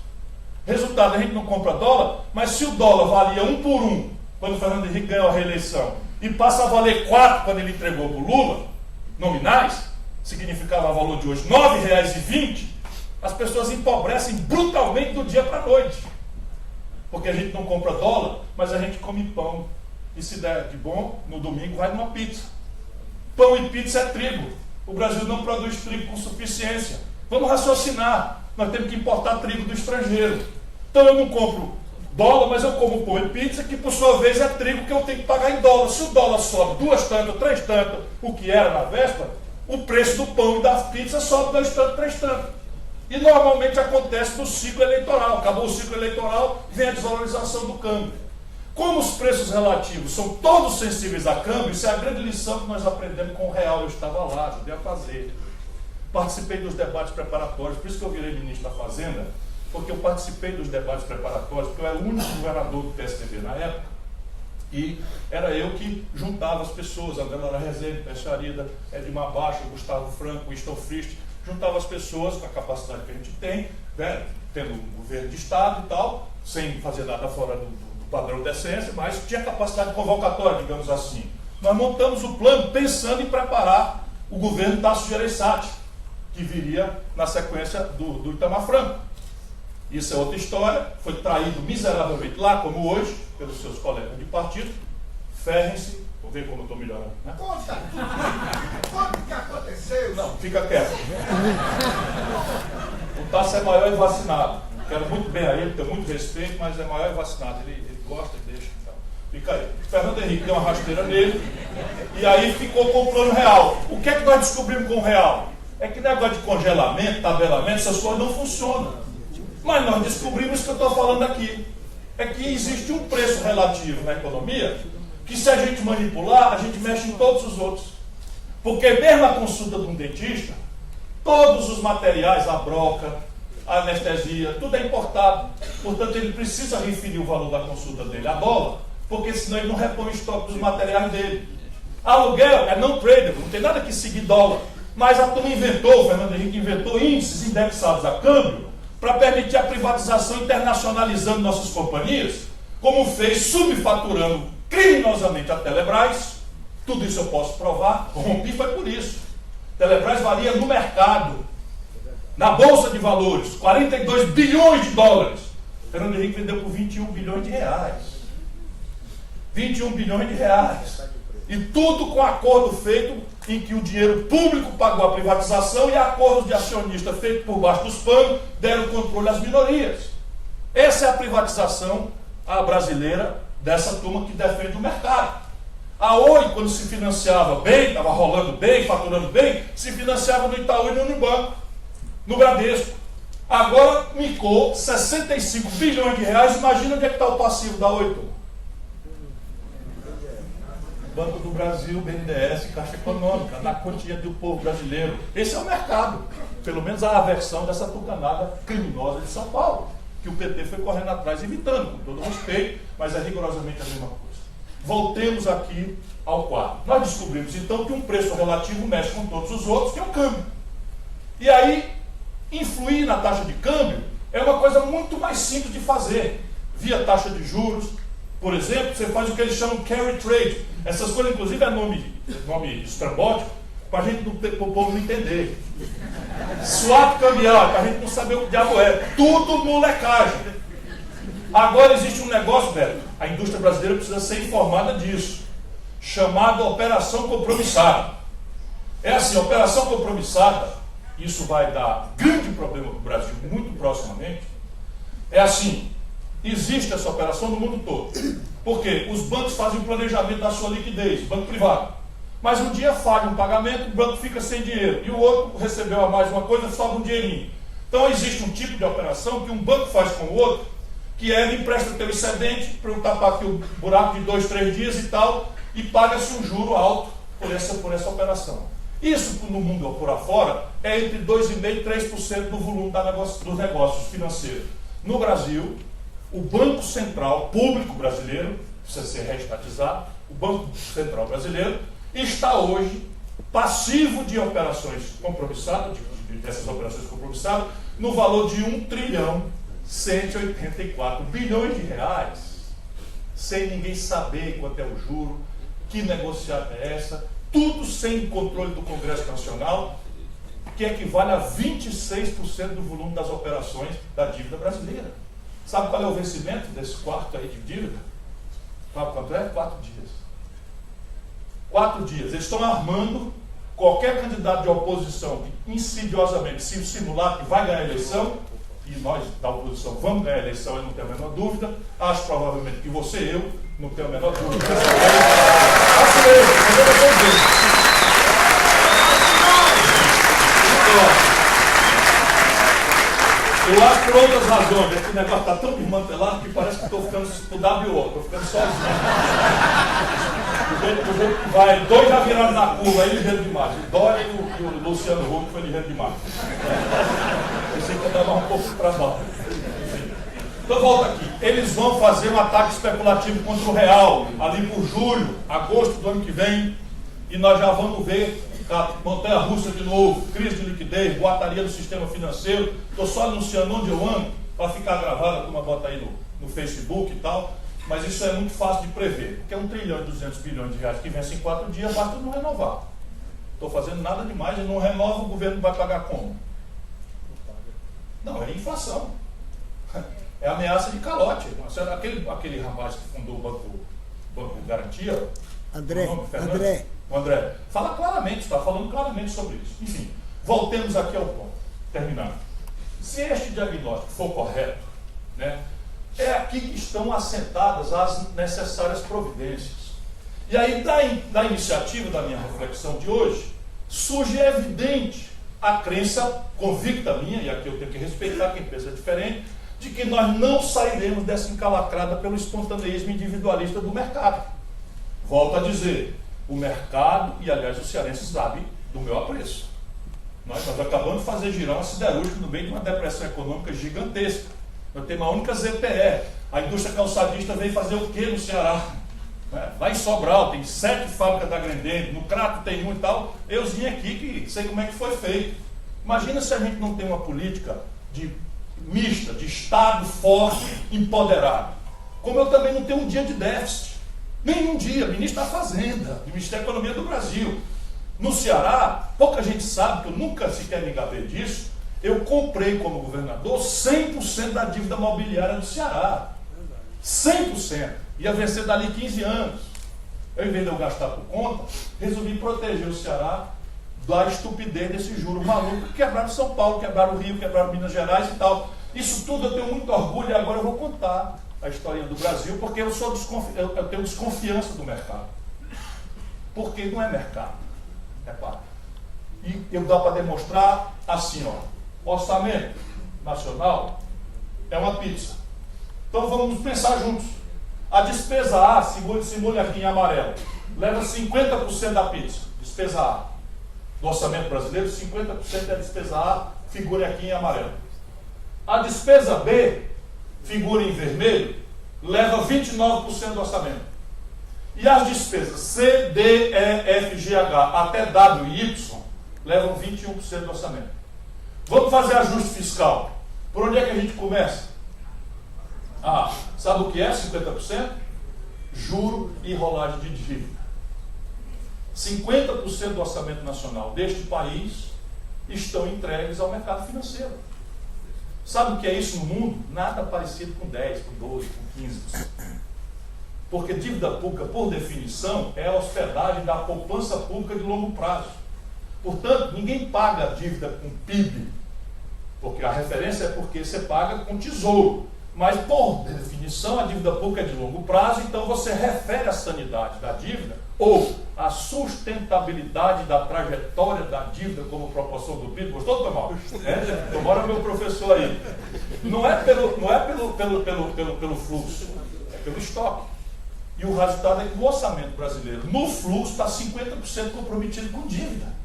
Resultado, a gente não compra dólar, mas se o dólar valia 1 por 1, quando o Fernando Henrique ganhou a reeleição, e passa a valer 4 quando ele entregou para o Lula, nominais, significava o valor de hoje R$ 9,20, as pessoas empobrecem brutalmente do dia para a noite. Porque a gente não compra dólar, mas a gente come pão. E se der de bom, no domingo vai numa pizza. Pão e pizza é trigo. O Brasil não produz trigo com suficiência. Vamos raciocinar. Nós temos que importar trigo do estrangeiro. Então eu não compro dólar, mas eu como pão e pizza, que por sua vez é trigo que eu tenho que pagar em dólar. Se o dólar sobe 2 tantas, 3 tantas, o que era na véspera, o preço do pão e da pizza sobe 2 tantos, 3 tantos. E normalmente acontece no ciclo eleitoral. Acabou o ciclo eleitoral, vem a desvalorização do câmbio. Como os preços relativos são todos sensíveis a câmbio, isso é a grande lição que nós aprendemos com o real. Eu estava lá, ajudei a fazer. Participei dos debates preparatórios, por isso que eu virei ministro da Fazenda, porque eu participei dos debates preparatórios, porque eu era o único governador do PSDB na época, e era eu que juntava as pessoas, a Débora Rezende, Peixarida, Edmar Baixo, Gustavo Franco, Winston Frist, juntava as pessoas com a capacidade que a gente tem, né, tendo um governo de Estado e tal, sem fazer nada fora do padrão de decência, mas tinha capacidade convocatória, digamos assim. Nós montamos o plano pensando em preparar o governo Tasso Gereissati, que viria na sequência do Itamar Franco. Isso é outra história, foi traído miseravelmente lá, como hoje, pelos seus colegas de partido. Ferrem-se, vou ver como eu estou melhorando, né? Conta o que aconteceu. Não, fica quieto. O Tasso é maior e vacinado. Quero muito bem a ele, tenho muito respeito, mas é maior e vacinado. Ele gosta e deixa. Então. Fica aí. Fernando Henrique deu uma rasteira nele, e aí ficou com o plano real. O que é que nós descobrimos com o real? É que negócio de congelamento, tabelamento, essas coisas não funcionam. Mas nós descobrimos isso que eu estou falando aqui. É que existe um preço relativo na economia, que se a gente manipular, a gente mexe em todos os outros. Porque mesmo a consulta de um dentista, todos os materiais, a broca, a anestesia, tudo é importado. Portanto, ele precisa referir o valor da consulta dele a dólar, porque senão ele não repõe o estoque dos materiais dele. Aluguel é não tradable, não tem nada que seguir dólar. Mas a turma inventou, o Fernando Henrique inventou índices indexados a câmbio para permitir a privatização internacionalizando nossas companhias, como fez subfaturando criminosamente a Telebrás. Tudo isso eu posso provar, rompi foi por isso. Telebrás valia no mercado, na Bolsa de Valores, 42 bilhões de dólares. Fernando Henrique vendeu por 21 bilhões de reais. 21 bilhões de reais. E tudo com acordo feito em que o dinheiro público pagou a privatização e acordos de acionista feitos por baixo dos panos deram controle às minorias. Essa é a privatização brasileira dessa turma que defende o mercado. A Oi, quando se financiava bem, estava rolando bem, faturando bem, se financiava no Itaú e no Unibanco, no Bradesco. Agora micou 65 bilhões de reais, imagina onde é que está o passivo da Oi, turma. Banco do Brasil, BNDES, Caixa Econômica, na quantia do povo brasileiro. Esse é o mercado. Pelo menos a aversão dessa tucanada criminosa de São Paulo, que o PT foi correndo atrás, evitando, com todo respeito, mas é rigorosamente a mesma coisa. Voltemos aqui ao quadro. Nós descobrimos, então, que um preço relativo mexe com todos os outros, que é o câmbio. E aí, influir na taxa de câmbio é uma coisa muito mais simples de fazer. Via taxa de juros, por exemplo, você faz o que eles chamam carry trade. Essas coisas, inclusive, é nome estrambótico, para a gente para o povo não entender. Swap cambial, para a gente não saber o que diabo é. Tudo molecagem. Agora existe um negócio, velho, a indústria brasileira precisa ser informada disso, chamado operação compromissada. É assim, operação compromissada isso vai dar grande problema para o Brasil muito proximamente, é assim, existe essa operação no mundo todo. Porque os bancos fazem o planejamento da sua liquidez, banco privado. Mas um dia falha um pagamento, o banco fica sem dinheiro. E o outro recebeu a mais uma coisa, sobra um dinheirinho. Então existe um tipo de operação que um banco faz com o outro, que é, ele empresta o teu excedente para eu tapar aqui o buraco de 2, 3 dias e tal, e paga-se um juro alto por essa operação. Isso no mundo por afora é entre 2,5% e 3% do volume dos negócios financeiros. No Brasil, o Banco Central Público Brasileiro, precisa ser reestatizado, o Banco Central Brasileiro está hoje passivo de operações compromissadas, dessas operações compromissadas, no valor de 1 trilhão 184 bilhões de reais, sem ninguém saber quanto é o juro, que negociata é essa, tudo sem controle do Congresso Nacional, que equivale a 26% do volume das operações da dívida brasileira. Sabe qual é o vencimento desse quarto aí de dívida? Sabe quanto é? 4 dias. 4 dias. Eles estão armando qualquer candidato de oposição que insidiosamente se simular que vai ganhar a eleição, e nós da oposição vamos ganhar a eleição, eu não tenho a menor dúvida, acho provavelmente que você e eu não tenho a menor dúvida. Acho eu acho por outras razões, esse negócio está tão desmantelado que parece que estou ficando pro WO, estou ficando sozinho. Do jeito que vai, 2 já viraram na curva, aí ligeiro demais. O Dória e o Luciano Huck foi ligeiro demais. Pensei que eu estava um pouco para baixo. Então volta aqui. Eles vão fazer um ataque especulativo contra o real, ali por julho, agosto do ano que vem, e nós já vamos ver a montanha-russa de novo, crise de liquidez, boataria do sistema financeiro. Estou só anunciando onde eu ando, para ficar gravado, a turma bota aí no Facebook e tal, mas isso é muito fácil de prever, porque 1 trilhão e 200 bilhões de reais que vence em 4 dias, basta não renovar. Estou fazendo nada demais, e não renova, o governo vai pagar como? Não, é inflação. É ameaça de calote. Aquele rapaz que fundou o Banco Garantia, o André, fala claramente, está falando claramente sobre isso. Enfim, voltemos aqui ao ponto, terminando. Se este diagnóstico for correto, né, é aqui que estão assentadas as necessárias providências. E aí, da iniciativa da minha reflexão de hoje, surge evidente a crença convicta minha, e aqui eu tenho que respeitar quem pensa diferente, de que nós não sairemos dessa encalacrada pelo espontaneísmo individualista do mercado. Volto a dizer, o mercado, e aliás os cearenses sabem do meu apreço. Nós acabamos de fazer girar uma siderúrgica no meio de uma depressão econômica gigantesca. Nós temos a única ZPE. A indústria calçadista veio fazer o quê no Ceará? Lá em Sobral tem 7 fábricas da Grendene, no Crato tem 1 e tal. Eu vim aqui que sei como é que foi feito. Imagina se a gente não tem uma política mista, de Estado forte, empoderado. Como eu também não tenho um dia de déficit. Nenhum dia, ministro da Fazenda, Ministério da Economia do Brasil. No Ceará, pouca gente sabe, que eu nunca sequer me gabei disso, eu comprei como governador 100% da dívida mobiliária do Ceará. 100%. Ia vencer dali 15 anos. Eu, em vez de eu gastar por conta, resolvi proteger o Ceará da estupidez desse juro maluco que quebraram São Paulo, quebraram o Rio, quebraram Minas Gerais e tal. Isso tudo eu tenho muito orgulho, e agora eu vou contar a história do Brasil, porque eu tenho desconfiança do mercado. Porque não é mercado, é pá. E eu dá para demonstrar assim, ó, orçamento nacional é uma pizza. Então vamos pensar juntos. A despesa A, simule aqui em amarelo, leva 50% da pizza, despesa A. Do orçamento brasileiro, 50% é a despesa A, figure aqui em amarelo. A despesa B, figura em vermelho, leva 29% do orçamento. E as despesas C, D, E, F, G, H, até W e Y, levam 21% do orçamento. Vamos fazer ajuste fiscal. Por onde é que a gente começa? Sabe o que é 50%? Juro e rolagem de dívida. 50% do orçamento nacional deste país estão entregues ao mercado financeiro. Sabe o que é isso no mundo? Nada parecido com 10%, com 12%, com 15%. Porque dívida pública, por definição, é a hospedagem da poupança pública de longo prazo. Portanto, ninguém paga a dívida com PIB, porque a referência é porque você paga com tesouro. Mas, por definição, a dívida pública é de longo prazo, então você refere a sanidade da dívida ou a sustentabilidade da trajetória da dívida como proporção do PIB. Gostou, Tomás? Tomara o meu professor aí. Não é pelo fluxo, é pelo estoque. E o resultado é que o orçamento brasileiro, no fluxo, está 50% comprometido com dívida.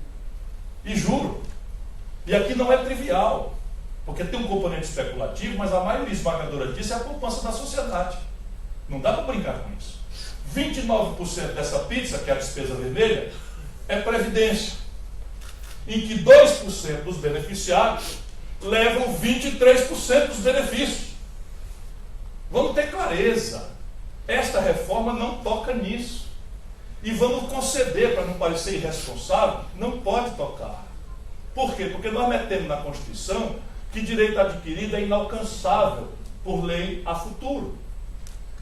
E juro. E aqui não é trivial. Porque tem um componente especulativo, mas a maioria esmagadora disso é a poupança da sociedade. Não dá para brincar com isso. 29% dessa pizza, que é a despesa vermelha, é previdência. Em que 2% dos beneficiados levam 23% dos benefícios. Vamos ter clareza. Esta reforma não toca nisso. E vamos conceder, para não parecer irresponsável, não pode tocar. Por quê? Porque nós metemos na Constituição que direito adquirido é inalcançável por lei a futuro.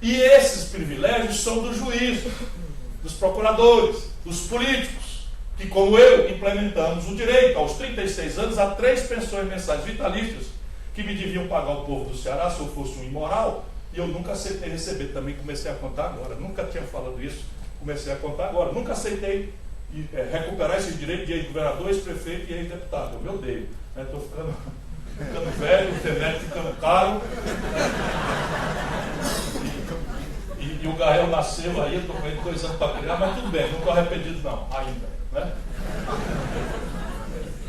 E esses privilégios são do juiz, dos procuradores, dos políticos, que, como eu, implementamos o direito, aos 36 anos, a 3 pensões mensais vitalícias, que me deviam pagar o povo do Ceará se eu fosse um imoral, e eu nunca aceitei receber. Também comecei a contar agora. Nunca tinha falado isso, comecei a contar agora. Nunca aceitei recuperar esse direito de ex-governador, ex-prefeito e ex-deputado. Eu me odeio. Estou ficando velho, internet ficando caro. E o Gael nasceu aí, eu estou com ele 2 anos para criar, mas tudo bem, não estou arrependido não, ainda. Né?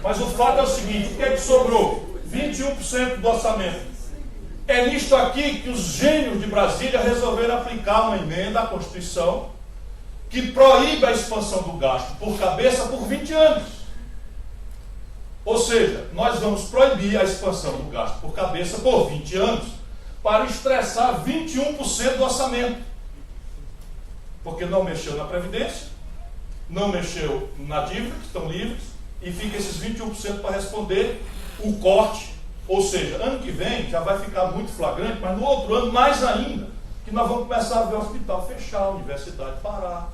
Mas o fato é o seguinte, o que é que sobrou? 21% do orçamento. É nisto aqui que os gênios de Brasília resolveram aplicar uma emenda à Constituição que proíbe a expansão do gasto por cabeça por 20 anos. Ou seja, nós vamos proibir a expansão do gasto por cabeça por 20 anos para estressar 21% do orçamento. Porque não mexeu na Previdência, não mexeu na dívida, que estão livres, e fica esses 21% para responder o corte. Ou seja, ano que vem já vai ficar muito flagrante, mas no outro ano mais ainda, que nós vamos começar a ver o hospital fechar, a universidade parar,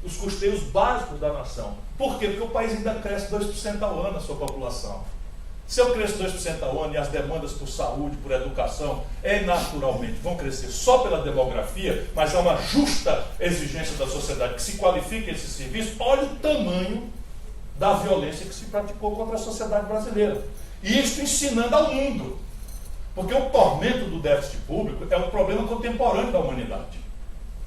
os custeios básicos da nação. Por quê? Porque o país ainda cresce 2% ao ano a sua população. Se eu cresço 2% ao ano e as demandas por saúde, por educação, naturalmente vão crescer só pela demografia, mas há uma justa exigência da sociedade que se qualifique esse serviço, olha o tamanho da violência que se praticou contra a sociedade brasileira. E isso ensinando ao mundo. Porque o tormento do déficit público é um problema contemporâneo da humanidade.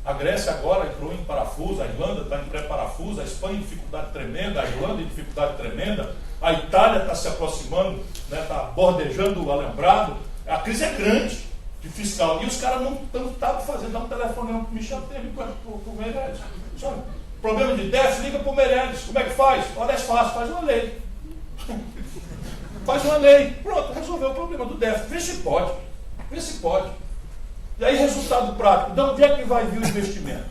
A Grécia agora entrou em parafuso, a Irlanda está em pré-parafuso, a Espanha em dificuldade tremenda, a Irlanda em dificuldade tremenda, a Itália está se aproximando, está bordejando o alambrado. A crise é grande de fiscal. E os caras não estavam fazendo, dá um telefonema para o Michel Temer, para o Meirelles. Problema de déficit, liga para o Meirelles. Como é que faz? Olha, é fácil, faz uma lei. Faz uma lei. Pronto, resolveu o problema do déficit. Vê se pode. Vê se pode. E aí, resultado prático, de onde é que vai vir o investimento?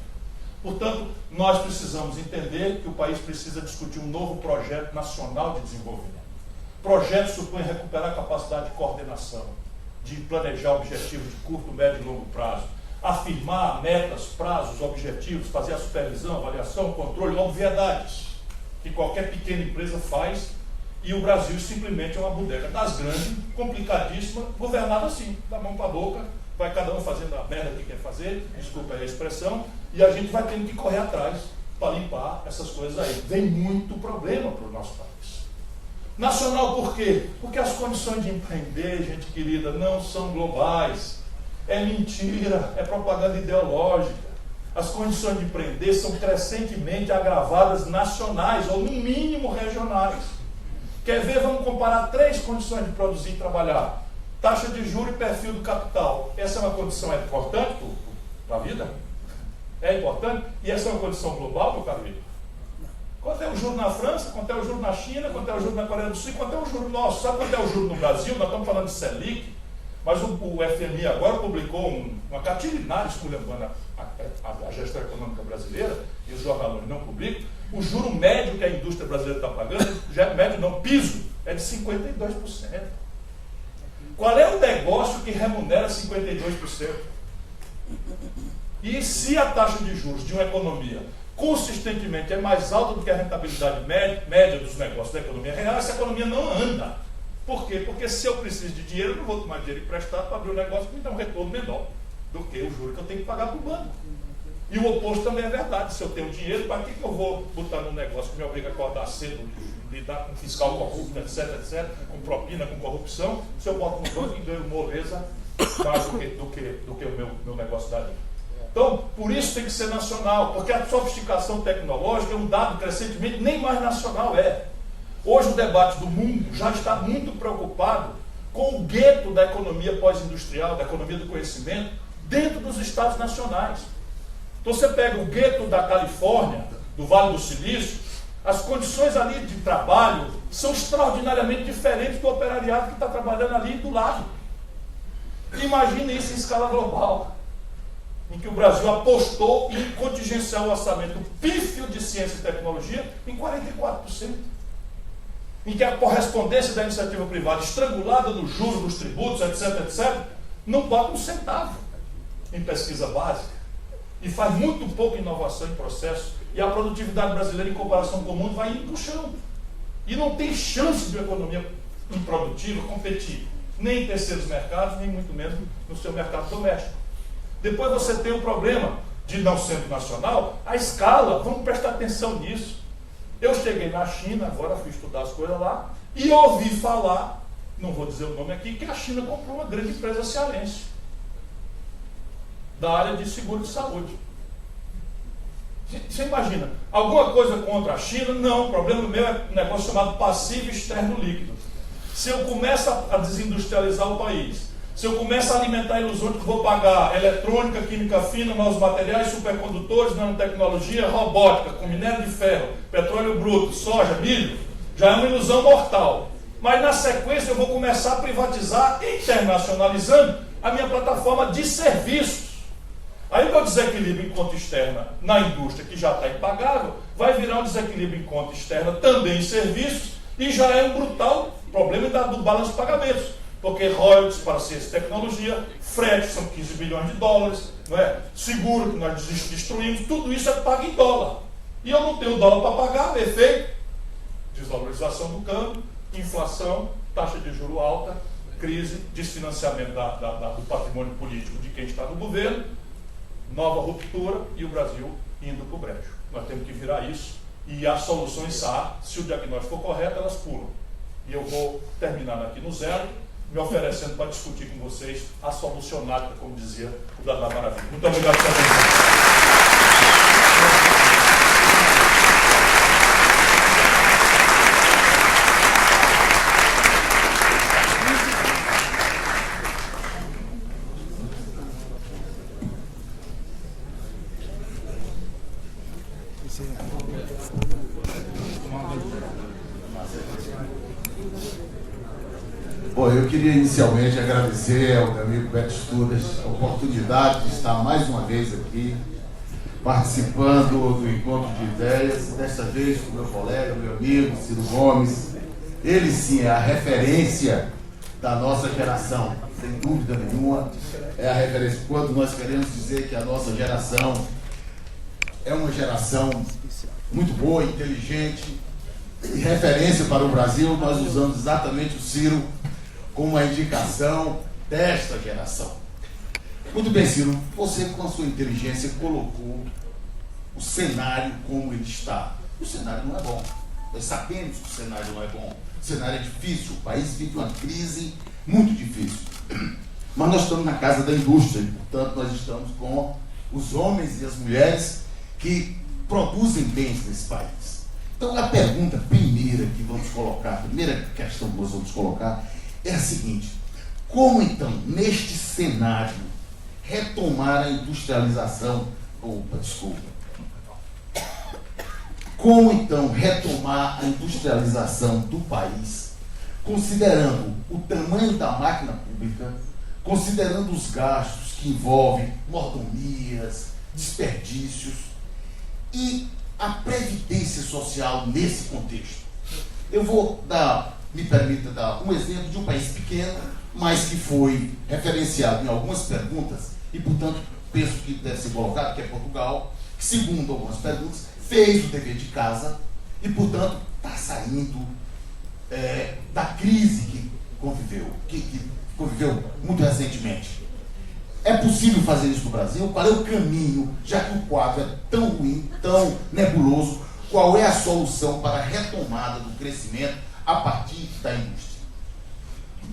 Portanto, nós precisamos entender que o país precisa discutir um novo projeto nacional de desenvolvimento. O projeto supõe recuperar a capacidade de coordenação, de planejar objetivos de curto, médio e longo prazo, afirmar metas, prazos, objetivos, fazer a supervisão, avaliação, controle, obviedades, que qualquer pequena empresa faz, e o Brasil simplesmente é uma bodega das grandes, complicadíssima, governada assim, da mão para a boca, vai cada um fazendo a merda que quer fazer, desculpa aí a expressão, e a gente vai tendo que correr atrás para limpar essas coisas aí. Vem muito problema para o nosso país. Nacional por quê? Porque as condições de empreender, gente querida, não são globais. É mentira, é propaganda ideológica. As condições de empreender são crescentemente agravadas nacionais, ou no mínimo regionais. Quer ver? Vamos comparar 3 condições de produzir e trabalhar. Taxa de juros e perfil do capital. Essa é uma condição importante para a vida? É importante? E essa é uma condição global, meu caro amigo? Quanto é o juro na França? Quanto é o juro na China? Quanto é o juro na Coreia do Sul? Quanto é o juro nosso? Sabe quanto é o juro no Brasil? Nós estamos falando de Selic, mas o FMI agora publicou uma catilinaria esculhambando a gestão econômica brasileira, e os jornalões não publicam. O juro médio que a indústria brasileira está pagando, médio não, piso, é de 52%. Qual é o negócio que remunera 52%? E se a taxa de juros de uma economia consistentemente é mais alta do que a rentabilidade média dos negócios da economia real, essa economia não anda. Por quê? Porque se eu preciso de dinheiro, eu não vou tomar dinheiro emprestado para abrir um negócio que me dá um retorno menor do que o juro que eu tenho que pagar para o banco. E o oposto também é verdade. Se eu tenho dinheiro, para que eu vou botar num negócio que me obriga a acordar cedo, lidar com fiscal corrupto, etc, com propina, com corrupção, se eu boto no banco e ganho moleza mais do que o meu negócio dali. Então, por isso tem que ser nacional, porque a sofisticação tecnológica é um dado crescentemente nem mais nacional é. Hoje o debate do mundo já está muito preocupado com o gueto da economia pós-industrial, da economia do conhecimento, dentro dos estados nacionais. Então você pega o gueto da Califórnia, do Vale do Silício, as condições ali de trabalho são extraordinariamente diferentes do operariado que está trabalhando ali do lado. Imagine isso em escala global, em que o Brasil apostou em contingenciar o orçamento pífio de ciência e tecnologia em 44%. Em que a correspondência da iniciativa privada, estrangulada no juro, nos tributos, etc., não bota um centavo em pesquisa básica. E faz muito pouca inovação em processo. E a produtividade brasileira, em comparação com o mundo, vai indo para o chão. E não tem chance de uma economia improdutiva competir, nem em terceiros mercados, nem muito menos no seu mercado doméstico. Depois você tem o problema de não sendo nacional, a escala, vamos prestar atenção nisso. Eu cheguei na China, agora fui estudar as coisas lá, e ouvi falar, não vou dizer o nome aqui, que a China comprou uma grande empresa cearense, da área de seguro de saúde. Você imagina, alguma coisa contra a China? Não, o problema meu é um negócio chamado passivo externo líquido. Se eu começo a desindustrializar o país, se eu começo a alimentar a ilusão de que vou pagar eletrônica, química fina, novos materiais, supercondutores, nanotecnologia, robótica, com minério de ferro, petróleo bruto, soja, milho, já é uma ilusão mortal. Mas na sequência eu vou começar a privatizar, internacionalizando a minha plataforma de serviços. Aí o meu desequilíbrio em conta externa na indústria, que já está impagável, vai virar um desequilíbrio em conta externa também em serviços, e já é um brutal problema do balanço de pagamentos. Porque royalties para ciência e tecnologia, frete são 15 bilhões de dólares, não é? Seguro que nós destruímos, tudo isso é pago em dólar. E eu não tenho dólar para pagar, efeito, desvalorização do câmbio, inflação, taxa de juro alta, crise, desfinanciamento do patrimônio político de quem está no governo, nova ruptura e o Brasil indo para o brejo. Nós temos que virar isso e as soluções se o diagnóstico for correto, elas pulam. E eu vou terminar aqui no zero, me oferecendo para discutir com vocês a solucionária, como dizia o Dada Maravilha. Muito obrigado pela atenção. Bom, eu queria inicialmente agradecer ao meu amigo Beto Studas a oportunidade de estar mais uma vez aqui, participando do encontro de ideias, desta vez com meu colega, meu amigo Ciro Gomes. Ele sim é a referência da nossa geração, sem dúvida nenhuma, é a referência. Quando nós queremos dizer que a nossa geração é uma geração muito boa, inteligente e referência para o Brasil, nós usamos exatamente o Ciro como uma indicação desta geração. Muito bem, Ciro, você com a sua inteligência colocou o cenário como ele está. O cenário não é bom. Nós sabemos que o cenário não é bom. O cenário é difícil, o país vive uma crise muito difícil. Mas nós estamos na casa da indústria, e, portanto, nós estamos com os homens e as mulheres que produzem bens nesse país. Então, a pergunta primeira que vamos colocar, a primeira questão que nós vamos colocar é a seguinte: como então, neste cenário, retomar a industrialização? Como então retomar a industrialização do país, considerando o tamanho da máquina pública, considerando os gastos que envolvem mordomias, desperdícios e a previdência social nesse contexto? Eu vou me permita dar um exemplo de um país pequeno, mas que foi referenciado em algumas perguntas e, portanto, penso que deve ser colocado, que é Portugal. que, segundo algumas perguntas, fez o dever de casa e, portanto, está saindo da crise que conviveu muito recentemente. É possível fazer isso no Brasil? Qual é o caminho, já que o quadro é tão ruim, tão nebuloso? Qual é a solução para a retomada do crescimento a partir da indústria?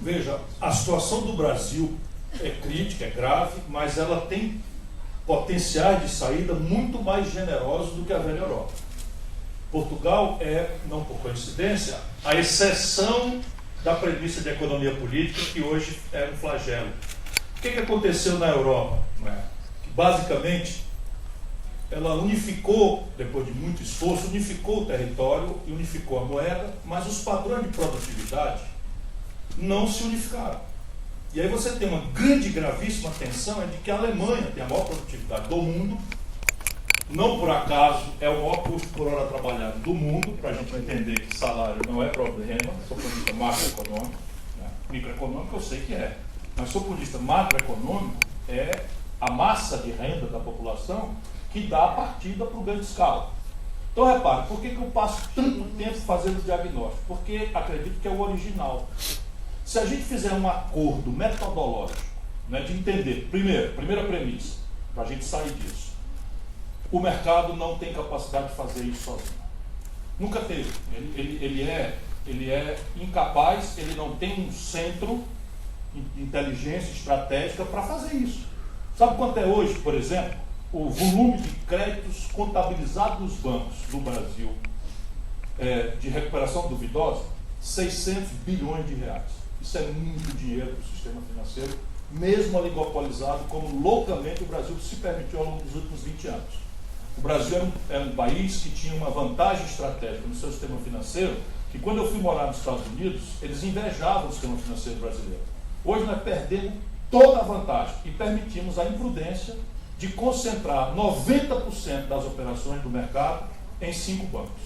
Veja, a situação do Brasil é crítica, é grave, mas ela tem potenciais de saída muito mais generosos do que a velha Europa. Portugal é, não por coincidência, a exceção da premissa de economia política, que hoje é um flagelo. O que aconteceu na Europa? Que basicamente ela unificou, depois de muito esforço, unificou o território e unificou a moeda, mas os padrões de produtividade não se unificaram. E aí você tem uma grande, gravíssima tensão de que a Alemanha tem a maior produtividade do mundo, não por acaso é o maior custo por hora trabalhado do mundo, para a gente entender que salário não é problema, sou ponto de vista macroeconômico, microeconômico eu sei que é, mas do ponto de vista macroeconômico é a massa de renda da população que dá a partida para o ganho de escala. Então repare, por que eu passo tanto tempo fazendo o diagnóstico? Porque acredito que é o original. Se a gente fizer um acordo metodológico, de entender, primeira premissa, para a gente sair disso, o mercado não tem capacidade de fazer isso sozinho. Nunca teve. Ele é incapaz, ele não tem um centro de inteligência estratégica para fazer isso. Sabe quanto é hoje, por exemplo, o volume de créditos contabilizados nos bancos do Brasil de recuperação duvidosa? 600 bilhões de reais. Isso é muito dinheiro para o sistema financeiro, mesmo oligopolizado, como loucamente o Brasil se permitiu ao longo dos últimos 20 anos. O Brasil era um país que tinha uma vantagem estratégica no seu sistema financeiro, que quando eu fui morar nos Estados Unidos, eles invejavam o sistema financeiro brasileiro. Hoje nós perdemos toda a vantagem e permitimos a imprudência de concentrar 90% das operações do mercado em 5 bancos.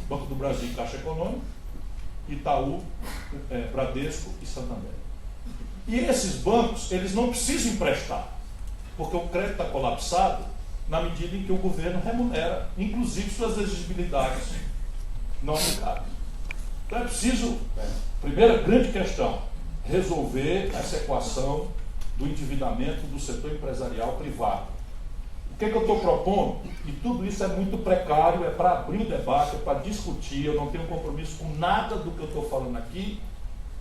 O Banco do Brasil e Caixa Econômica, Itaú, Bradesco e Santander. E esses bancos, eles não precisam emprestar, porque o crédito está colapsado na medida em que o governo remunera, inclusive suas exigibilidades não aplicadas. Então é preciso, primeira grande questão, resolver essa equação do endividamento do setor empresarial privado. O que eu estou propondo? E tudo isso é muito precário, é para abrir o debate, é para discutir, eu não tenho compromisso com nada do que eu estou falando aqui,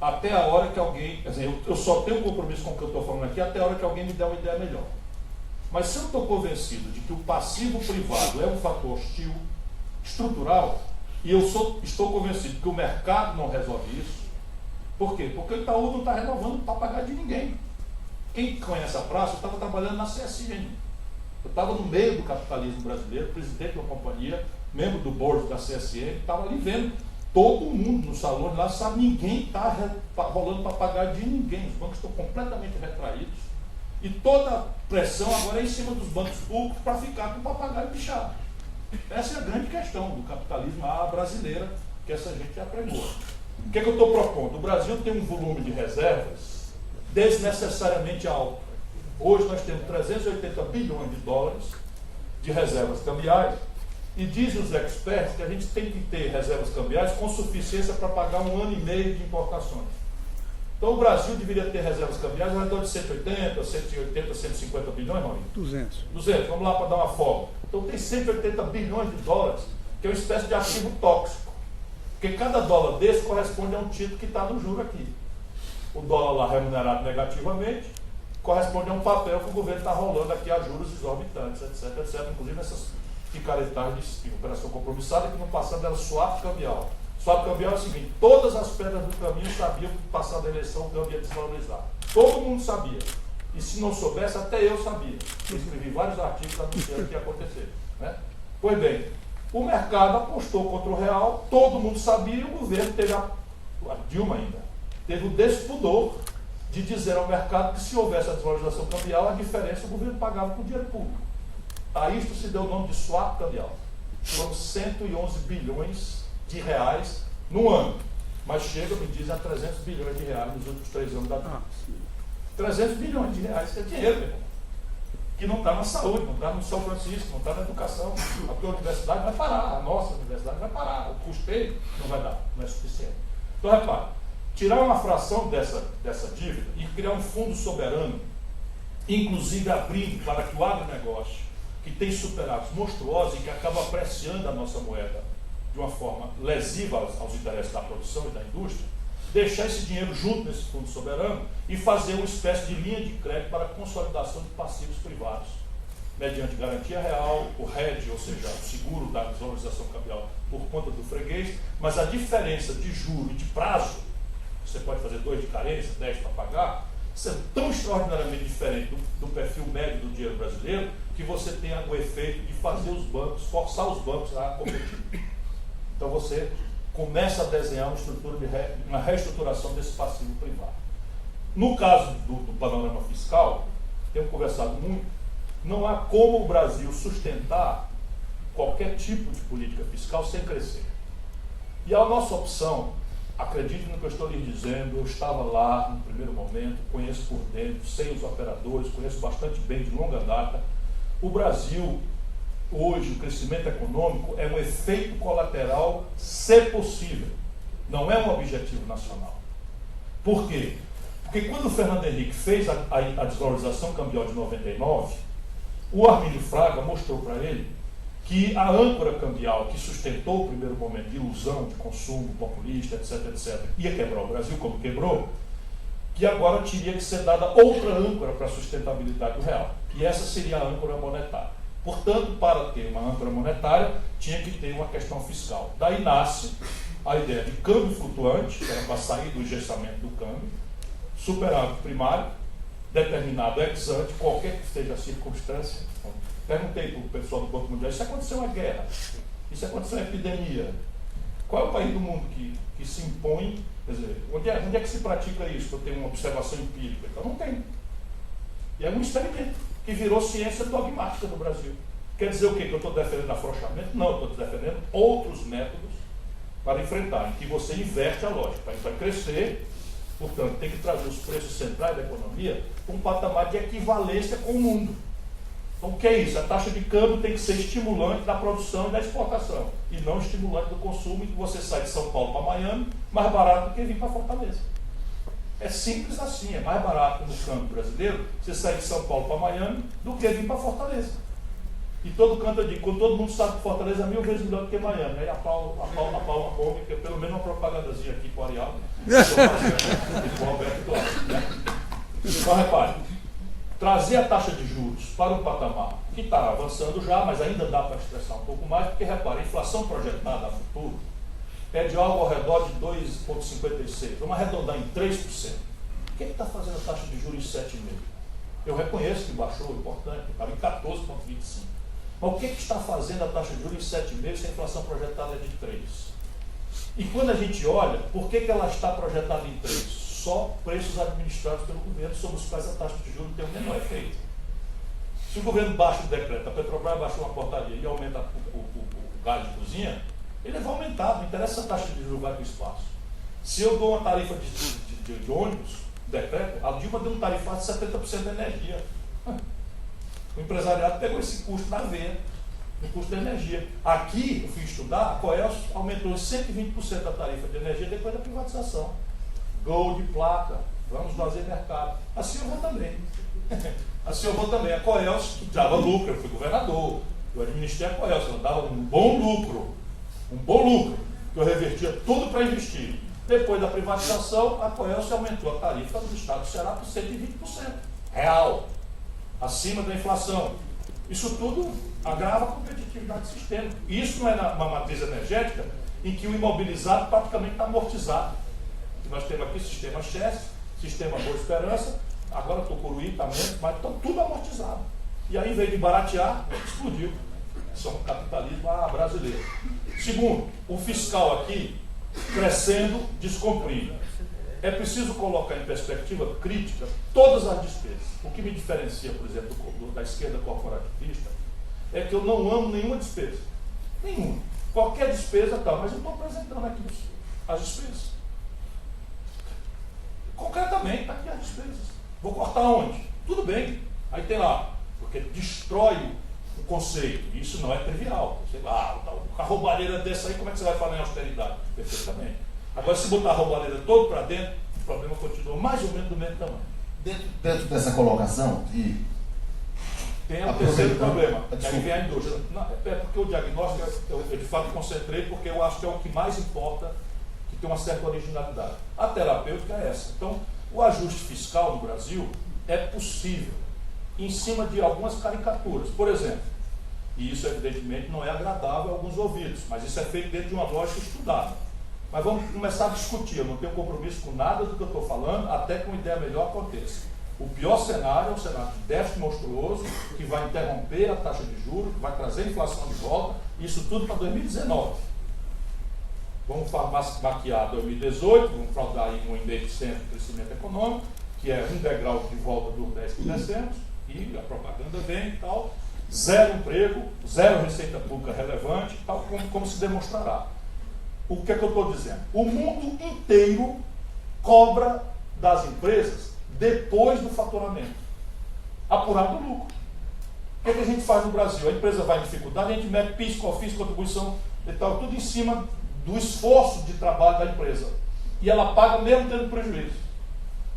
até a hora que alguém, quer dizer, eu só tenho compromisso com o que eu estou falando aqui até a hora que alguém me der uma ideia melhor. Mas se eu estou convencido de que o passivo privado é um fator hostil, estrutural, e eu estou convencido que o mercado não resolve isso, por quê? Porque o Itaú não está renovando para pagar de ninguém. Quem conhece a praça, eu estava trabalhando na CSN. Eu estava no meio do capitalismo brasileiro, presidente de uma companhia, membro do board da CSN, estava ali vendo. Todo mundo no salão lá sabe, ninguém está rolando para pagar de ninguém. Os bancos estão completamente retraídos. E toda a pressão agora é em cima dos bancos públicos para ficar com o papagaio bichado. Essa é a grande questão do capitalismo brasileira que essa gente aprendeu. O que eu estou propondo? O Brasil tem um volume de reservas desnecessariamente alto. Hoje nós temos 380 bilhões de dólares de reservas cambiais e dizem os experts que a gente tem que ter reservas cambiais com suficiência para pagar 1 ano e meio de importações. Então o Brasil deveria ter reservas cambiais ao redor de 180, 180, 150 bilhões, Maurício? 200, vamos lá para dar uma folga. Então tem 180 bilhões de dólares, que é uma espécie de ativo tóxico. Porque cada dólar desse corresponde a um título que está no juro aqui. O dólar lá remunerado negativamente corresponde a um papel que o governo está rolando aqui a juros exorbitantes, etc, etc. Inclusive essas picaretagens de operação compromissada, que no passado era swap cambial. Swap cambial é o seguinte: todas as pedras do caminho sabiam que passada a eleição o câmbio ia desvalorizar. Todo mundo sabia. E se não soubesse, até eu sabia. Eu escrevi vários artigos anunciando o que ia acontecer. Pois bem, o mercado apostou contra o real, todo mundo sabia, e o governo teve, a Dilma ainda, teve o despudor de dizer ao mercado que se houvesse a desvalorização cambial, a diferença o governo pagava com dinheiro público. A isto se deu o nome de swap cambial. Foram 111 bilhões de reais no ano. Mas chega, me dizem, a 300 bilhões de reais nos últimos 3 anos da vida. 300 bilhões de reais, isso é dinheiro, meu irmão. que não está na saúde, não está no São Francisco, não está na educação. A tua universidade vai parar, a nossa universidade vai parar, o custeio não vai dar, não é suficiente. Então, repare, tirar uma fração dessa dívida e criar um fundo soberano, inclusive abrindo para que o agronegócio, que tem superados monstruosos e que acaba apreciando a nossa moeda de uma forma lesiva aos interesses da produção e da indústria, deixar esse dinheiro junto nesse fundo soberano e fazer uma espécie de linha de crédito para a consolidação de passivos privados, mediante garantia real, o hedge, ou seja, o seguro da desvalorização cambial por conta do freguês, mas a diferença de juro e de prazo, você pode fazer 2 de carência, 10 para pagar, isso é tão extraordinariamente diferente do perfil médio do dinheiro brasileiro, que você tem o efeito de fazer os bancos, forçar os bancos a competir. Então você começa a desenhar uma estrutura uma reestruturação desse passivo privado. No caso do panorama fiscal, tenho conversado muito, não há como o Brasil sustentar qualquer tipo de política fiscal sem crescer. E a nossa opção, acredite no que eu estou lhe dizendo, eu estava lá no primeiro momento, conheço por dentro, sei os operadores, conheço bastante bem de longa data. O Brasil, hoje, o crescimento econômico é um efeito colateral, se possível. Não é um objetivo nacional. Por quê? Porque quando o Fernando Henrique fez a desvalorização cambial de 99, o Armínio Fraga mostrou para ele que a âncora cambial que sustentou o primeiro momento de ilusão, de consumo populista, etc., ia quebrar o Brasil como quebrou, que agora teria que ser dada outra âncora para a sustentabilidade do real. E essa seria a âncora monetária. Portanto, para ter uma âncora monetária, tinha que ter uma questão fiscal. Daí nasce a ideia de câmbio flutuante, que era para sair do engessamento do câmbio, superávit primário, determinado ex ante, qualquer que seja a circunstância. Perguntei para o pessoal do Banco Mundial, isso aconteceu uma guerra, isso aconteceu uma epidemia. Qual é o país do mundo que se impõe, quer dizer, onde é que se pratica isso? Eu tenho uma observação empírica. Então não tem. E é um experimento que virou ciência dogmática do Brasil. Quer dizer o quê? Que eu estou defendendo afrouxamento? Não, eu estou defendendo outros métodos para enfrentar, em que você inverte a lógica. Para crescer, portanto, tem que trazer os preços centrais da economia para um patamar de equivalência com o mundo. Então, o que é isso? A taxa de câmbio tem que ser estimulante da produção e da exportação, e não estimulante do consumo, em que você sai de São Paulo para Miami, mais barato do que vir para Fortaleza. É simples assim, é mais barato no câmbio brasileiro você sair de São Paulo para Miami do que vir para Fortaleza. E todo canto eu digo, quando todo mundo sabe que Fortaleza é 1000 vezes melhor do que Miami. Aí a palma come, que é pelo menos uma propagandazinha aqui para o Arial, com o Alberto Cláudio, né? Então, repare, trazer a taxa de juros para um patamar que está avançando já, mas ainda dá para estressar um pouco mais, porque, repare, a inflação projetada a futuro é de algo ao redor de 2,56, vamos arredondar em 3%. O que está fazendo a taxa de juros em 7,5%? Eu reconheço que baixou, importante, estava em 14,25%. Mas o que está fazendo a taxa de juros em 7,5% se a inflação projetada é de 3%? E quando a gente olha, por que ela está projetada em 3%? Só preços administrados pelo governo, sobre os quais a taxa de juros tem o menor efeito. Se o governo baixa o decreto, a Petrobras baixou uma portaria e aumenta o gás de cozinha, ele vai aumentar, não interessa se a taxa de juros vai para o espaço. Se eu dou uma tarifa de ônibus, decreto, a Dilma deu um tarifado de 70% da energia. O empresariado pegou esse custo na veia, no custo da energia. Aqui, eu fui estudar, a Coelce aumentou 120% da tarifa de energia depois da privatização. Gol de placa, vamos fazer mercado. Assim eu vou também. Assim eu vou também. A Coelce dava lucro, eu fui governador, eu administrei a Coelce, ela dava um bom lucro, que eu revertia tudo para investir. Depois da privatização, a Coelce aumentou a tarifa do Estado do Ceará por 120%, real, acima da inflação. Isso tudo agrava a competitividade do sistema. Isso não é uma matriz energética em que o imobilizado praticamente está amortizado. Nós temos aqui sistema Chess, sistema Boa Esperança, agora Tucuruí também, mas estão tudo amortizado. E aí, em vez de baratear, explodiu. Isso é um capitalismo brasileiro. Segundo, o fiscal aqui crescendo, descumprindo. É preciso colocar em perspectiva crítica todas as despesas. O que me diferencia, por exemplo, da esquerda corporativista é que eu não amo nenhuma despesa. Nenhuma. Qualquer despesa tá, mas eu estou apresentando aqui as despesas. Concretamente, está aqui as despesas. Vou cortar onde? Tudo bem. Aí tem lá porque destrói o conceito. Isso não é trivial. Você, a roubalheira dessa aí, como é que você vai falar em austeridade? Perfeitamente. Agora, se botar a roubalheira todo para dentro, o problema continua mais ou menos do mesmo tamanho. Dentro dessa colocação, e tem o terceiro problema, aí vem a indústria. Não, é porque o diagnóstico, eu de fato concentrei, porque eu acho que é o que mais importa, que tem uma certa originalidade. A terapêutica é essa. Então, o ajuste fiscal no Brasil é possível, em cima de algumas caricaturas. Por exemplo, e isso evidentemente não é agradável a alguns ouvidos, mas isso é feito dentro de uma lógica estudada. Mas vamos começar a discutir, eu não tenho compromisso com nada do que eu estou falando, até que uma ideia melhor aconteça. O pior cenário é um cenário de déficit monstruoso, que vai interromper a taxa de juros, que vai trazer a inflação de volta, isso tudo para 2019. Vamos maquiar 2018, vamos fraudar aí um índice de crescimento econômico, que é um degrau de volta dos 10 que descemos, e a propaganda vem e tal, zero emprego, zero receita pública relevante, tal como se demonstrará. O que é que eu estou dizendo? O mundo inteiro cobra das empresas depois do faturamento, apurado o lucro. O que é que a gente faz no Brasil? A empresa vai em dificuldade, a gente mete PIS, COFINS, contribuição e tal, tudo em cima do esforço de trabalho da empresa. E ela paga mesmo tendo prejuízo.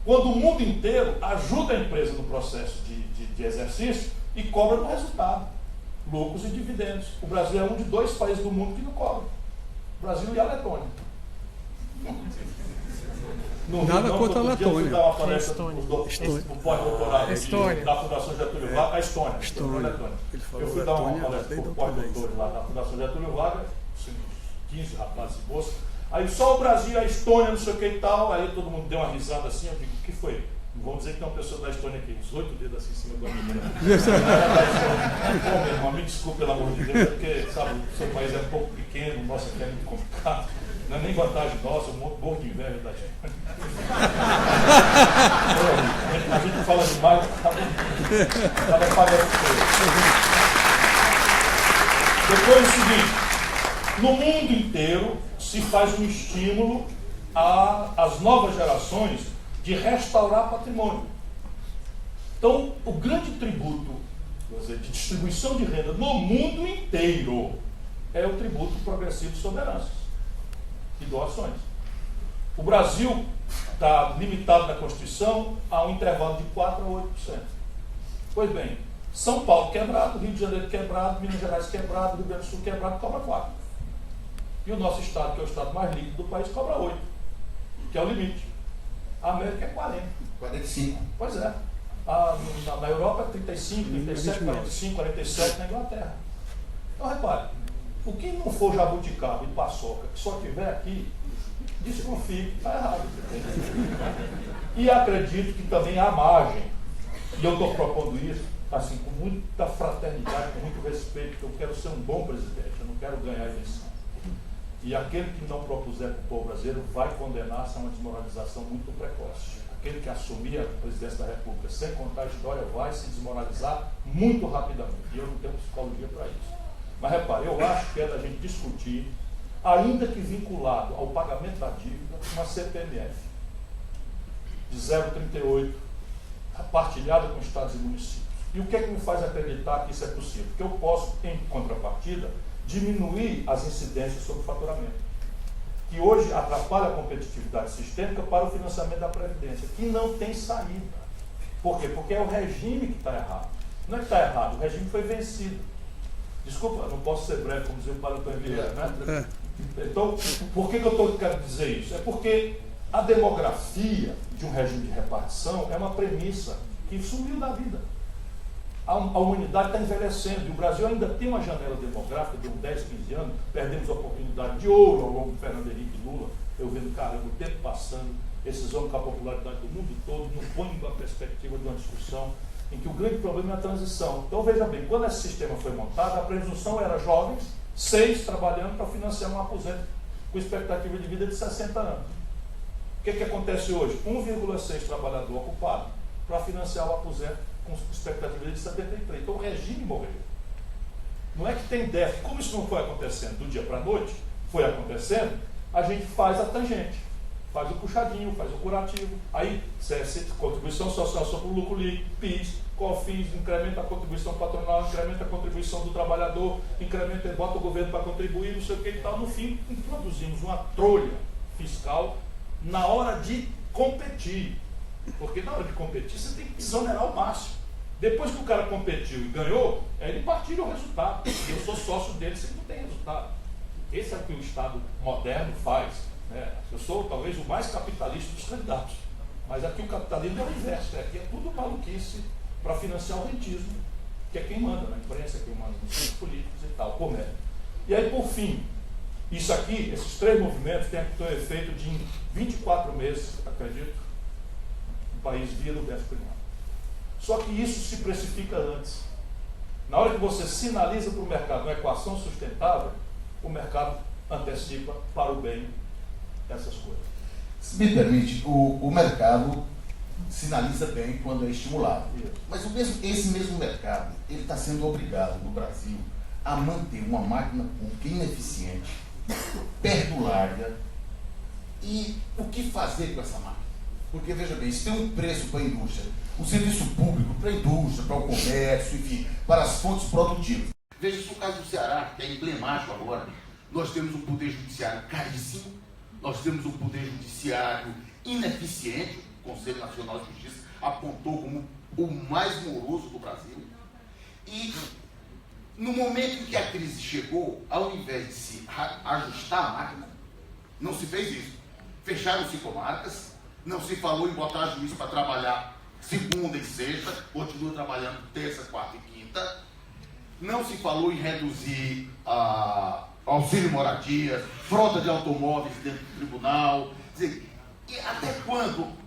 Quando o mundo inteiro ajuda a empresa no processo de exercício e cobra no resultado, lucros e dividendos. O Brasil é um de 2 países do mundo que não cobra. O Brasil e a Letônia. Nada contra a Letônia. Eu dar uma palestra no pós-doutorado da Fundação Getúlio Vargas, a Estônia. Eu fui dar uma palestra para o pós-doutor lá da Fundação Getúlio Vargas, 15 rapazes e moças. Aí só o Brasil e a Estônia, não sei o que e tal. Aí todo mundo deu uma risada assim. Eu digo, o que foi? Não vamos dizer que tem uma pessoa da Estônia aqui, uns 8 dedos assim em cima da menina. Pô, meu irmão, me desculpe pelo amor de Deus, porque, sabe, o seu país é um pouco pequeno, o nosso aqui é muito complicado. Não é nem vantagem nossa, um morro de inveja da gente. A gente fala demais, estava pagando depois é o seguinte, no mundo inteiro se faz um estímulo às novas gerações de restaurar patrimônio. Então, o grande tributo, quer dizer, de distribuição de renda no mundo inteiro é o tributo progressivo sobre heranças e doações. O Brasil está limitado na Constituição a um intervalo de 4% a 8%. Pois bem, São Paulo quebrado, Rio de Janeiro quebrado, Minas Gerais quebrado, Rio Grande do Sul quebrado, cobra 4%. E o nosso estado, que é o estado mais líquido do país, cobra 8%, que é o limite. A América é 40%. 45%. Pois é. Na Europa é 35%, 37%, 45%, 47% na Inglaterra. Então, repare, o que não for jabuticaba e paçoca, que só tiver aqui, desconfie que está errado. E acredito que também há margem, e eu estou propondo isso, assim, com muita fraternidade, com muito respeito, porque eu quero ser um bom presidente, eu não quero ganhar a eleição. E aquele que não propuser para o povo brasileiro vai condenar-se a uma desmoralização muito precoce. Aquele que assumir a presidência da República sem contar a história vai se desmoralizar muito rapidamente. E eu não tenho psicologia para isso. Mas repare, eu acho que é da gente discutir, ainda que vinculado ao pagamento da dívida, uma CPMF de 0,38, partilhada com estados e municípios. E o que é que me faz acreditar que isso é possível? Porque eu posso, em contrapartida, diminuir as incidências sobre o faturamento, que hoje atrapalha a competitividade sistêmica para o financiamento da Previdência, que não tem saída. Por quê? Porque é o regime que está errado. Não é que está errado, o regime foi vencido. Desculpa, não posso ser breve, como dizia o Padre Antônio Vieira, né? Então, por que eu quero dizer isso? É porque a demografia de um regime de repartição é uma premissa que sumiu da vida. A humanidade está envelhecendo e o Brasil ainda tem uma janela demográfica de uns 10, 15 anos. Perdemos a oportunidade de ouro ao longo de Fernando Henrique e Lula. Eu vendo, caramba, o tempo passando, esses homens com a popularidade do mundo todo não põem a perspectiva de uma discussão em que o grande problema é a transição. Então veja bem, quando esse sistema foi montado, a presunção era jovens, 6 trabalhando para financiar um aposento com expectativa de vida de 60 anos. O que acontece hoje? 1,6 trabalhador ocupado para financiar o aposento com expectativa de 73. Então o regime morreu. Não é que tem déficit. Como isso não foi acontecendo do dia para a noite, foi acontecendo, a gente faz a tangente. faz o puxadinho, faz o curativo, aí contribuição social sobre o lucro líquido, PIS, COFINS, incrementa a contribuição patronal, incrementa a contribuição do trabalhador, bota o governo para contribuir, não sei o que e tal. No fim, introduzimos uma trolha fiscal na hora de competir. Porque na hora de competir, você tem que exonerar o máximo. Depois que o cara competiu e ganhou, ele partilha o resultado. Eu sou sócio dele se ele não tem resultado. Esse é o que o Estado moderno faz. Né? Eu sou talvez o mais capitalista dos candidatos. Mas aqui o capitalismo é o inverso. Aqui é tudo maluquice para financiar o rentismo, que é quem manda na imprensa, quem manda nos centros políticos e tal, comércio. E aí, por fim, isso aqui, esses 3 movimentos têm um efeito de em 24 meses, acredito, o país vira o déficit primário. Só que isso se precifica antes. Na hora que você sinaliza para o mercado uma equação sustentável, o mercado antecipa para o bem essas coisas. Se me permite, o mercado sinaliza bem quando é estimulado. Mas esse mesmo mercado, ele está sendo obrigado no Brasil a manter uma máquina pública ineficiente, perdulária. E o que fazer com essa máquina? Porque, veja bem, isso tem um preço para a indústria. O serviço público para a indústria, para o comércio, enfim, para as fontes produtivas. Veja o caso do Ceará, que é emblemático agora. Nós temos um poder judiciário caríssimo, nós temos um poder judiciário ineficiente. O Conselho Nacional de Justiça apontou como o mais moroso do Brasil. E no momento em que a crise chegou, ao invés de se ajustar a máquina, não se fez isso. Fecharam-se comarcas, não se falou em botar juiz para trabalhar segunda e sexta, continua trabalhando terça, quarta e quinta. Não se falou em reduzir auxílio moradia, frota de automóveis dentro do tribunal. Quer dizer, e até quando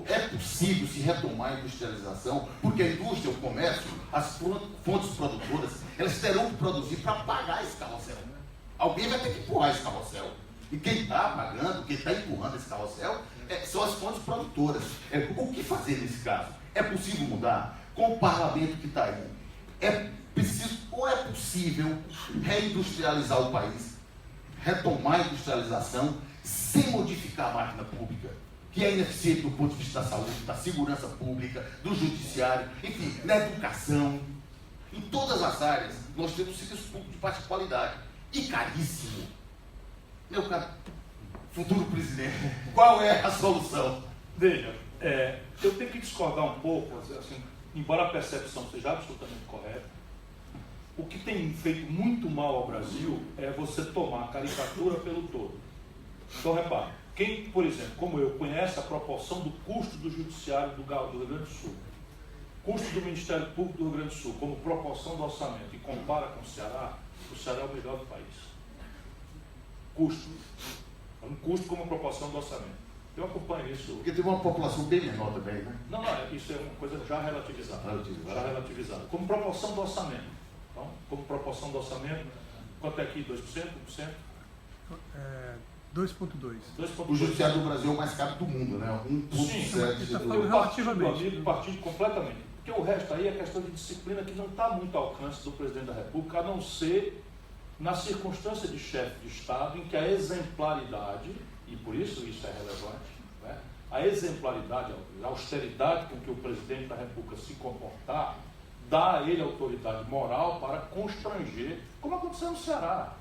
é possível se retomar a industrialização? Porque a indústria, o comércio, as fontes produtoras, elas terão que produzir para pagar esse carrossel. Alguém vai ter que empurrar esse carrossel. E quem está pagando, quem está empurrando esse carrossel, são as fontes produtoras. O que fazer nesse caso? É possível mudar? Com o parlamento que está aí, é possível reindustrializar o país, retomar a industrialização, sem modificar a máquina pública, que é ineficiente do ponto de vista da saúde, da segurança pública, do judiciário, enfim, na educação. Em todas as áreas, nós temos serviço público de baixa qualidade e caríssimo. Meu caro futuro presidente, qual é a solução? Veja, eu tenho que discordar um pouco, assim, embora a percepção seja absolutamente correta. O que tem feito muito mal ao Brasil é você tomar a caricatura pelo todo. Então, repare, quem, por exemplo, como eu, conhece a proporção do custo do judiciário do Rio Grande do Sul, custo do Ministério Público do Rio Grande do Sul, como proporção do orçamento, e compara com o Ceará é o melhor do país. Custo. Um custo como proporção do orçamento. Eu acompanho isso. Porque tem uma população bem menor também, né? Não, isso é uma coisa já relativizada. Já relativizada. Como proporção do orçamento. Então, como proporção do orçamento, quanto é aqui? 2%? 1%? 2,2%. O judiciário do Brasil é o mais caro do mundo, né? 1,7%. Eu partilho completamente. Porque o resto aí é questão de disciplina que não está muito ao alcance do presidente da República, a não ser na circunstância de chefe de Estado, em que a exemplaridade, e por isso é relevante, né? A exemplaridade, a austeridade com que o presidente da República se comportar, dá a ele autoridade moral para constranger, como aconteceu no Ceará.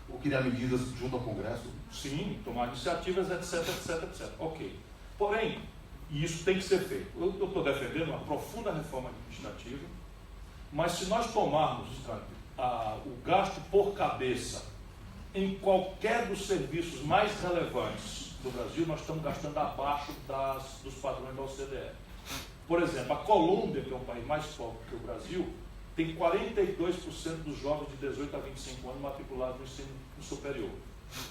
Ou criar medidas junto ao Congresso. Sim, tomar iniciativas, etc, etc, etc. Ok. Porém, isso tem que ser feito. Eu estou defendendo uma profunda reforma administrativa, mas se nós tomarmos o gasto por cabeça em qualquer dos serviços mais relevantes do Brasil, nós estamos gastando abaixo dos padrões da OCDE. Por exemplo, a Colômbia, que é um país mais pobre que o Brasil, tem 42% dos jovens de 18 a 25 anos matriculados no ensino superior.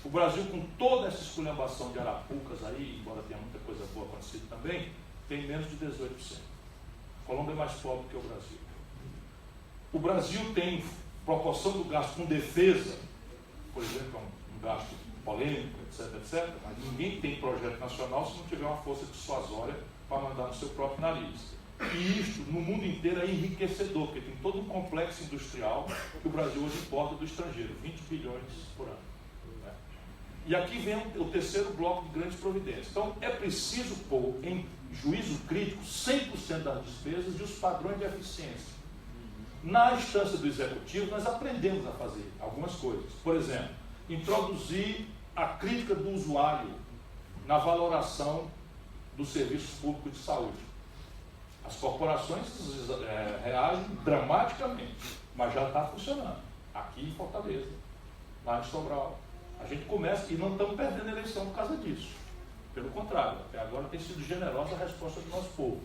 O Brasil, com toda essa esculhambação de arapucas aí, embora tenha muita coisa boa acontecida também, tem menos de 18%. A Colômbia é mais pobre que o Brasil. O Brasil tem proporção do gasto com defesa, por exemplo, um gasto polêmico, etc, etc, mas ninguém tem projeto nacional se não tiver uma força dissuasória para mandar no seu próprio nariz. E isto, no mundo inteiro, é enriquecedor, porque tem todo um complexo industrial que o Brasil hoje importa do estrangeiro, 20 bilhões por ano. Né? E aqui vem o terceiro bloco de grandes providências. Então, é preciso pôr em juízo crítico 100% das despesas e os padrões de eficiência. Na instância do Executivo, nós aprendemos a fazer algumas coisas. Por exemplo, introduzir a crítica do usuário na valoração dos serviços públicos de saúde. As corporações reagem dramaticamente, mas já está funcionando. Aqui em Fortaleza, lá em Sobral. A gente começa e não estamos perdendo a eleição por causa disso. Pelo contrário, até agora tem sido generosa a resposta do nosso povo.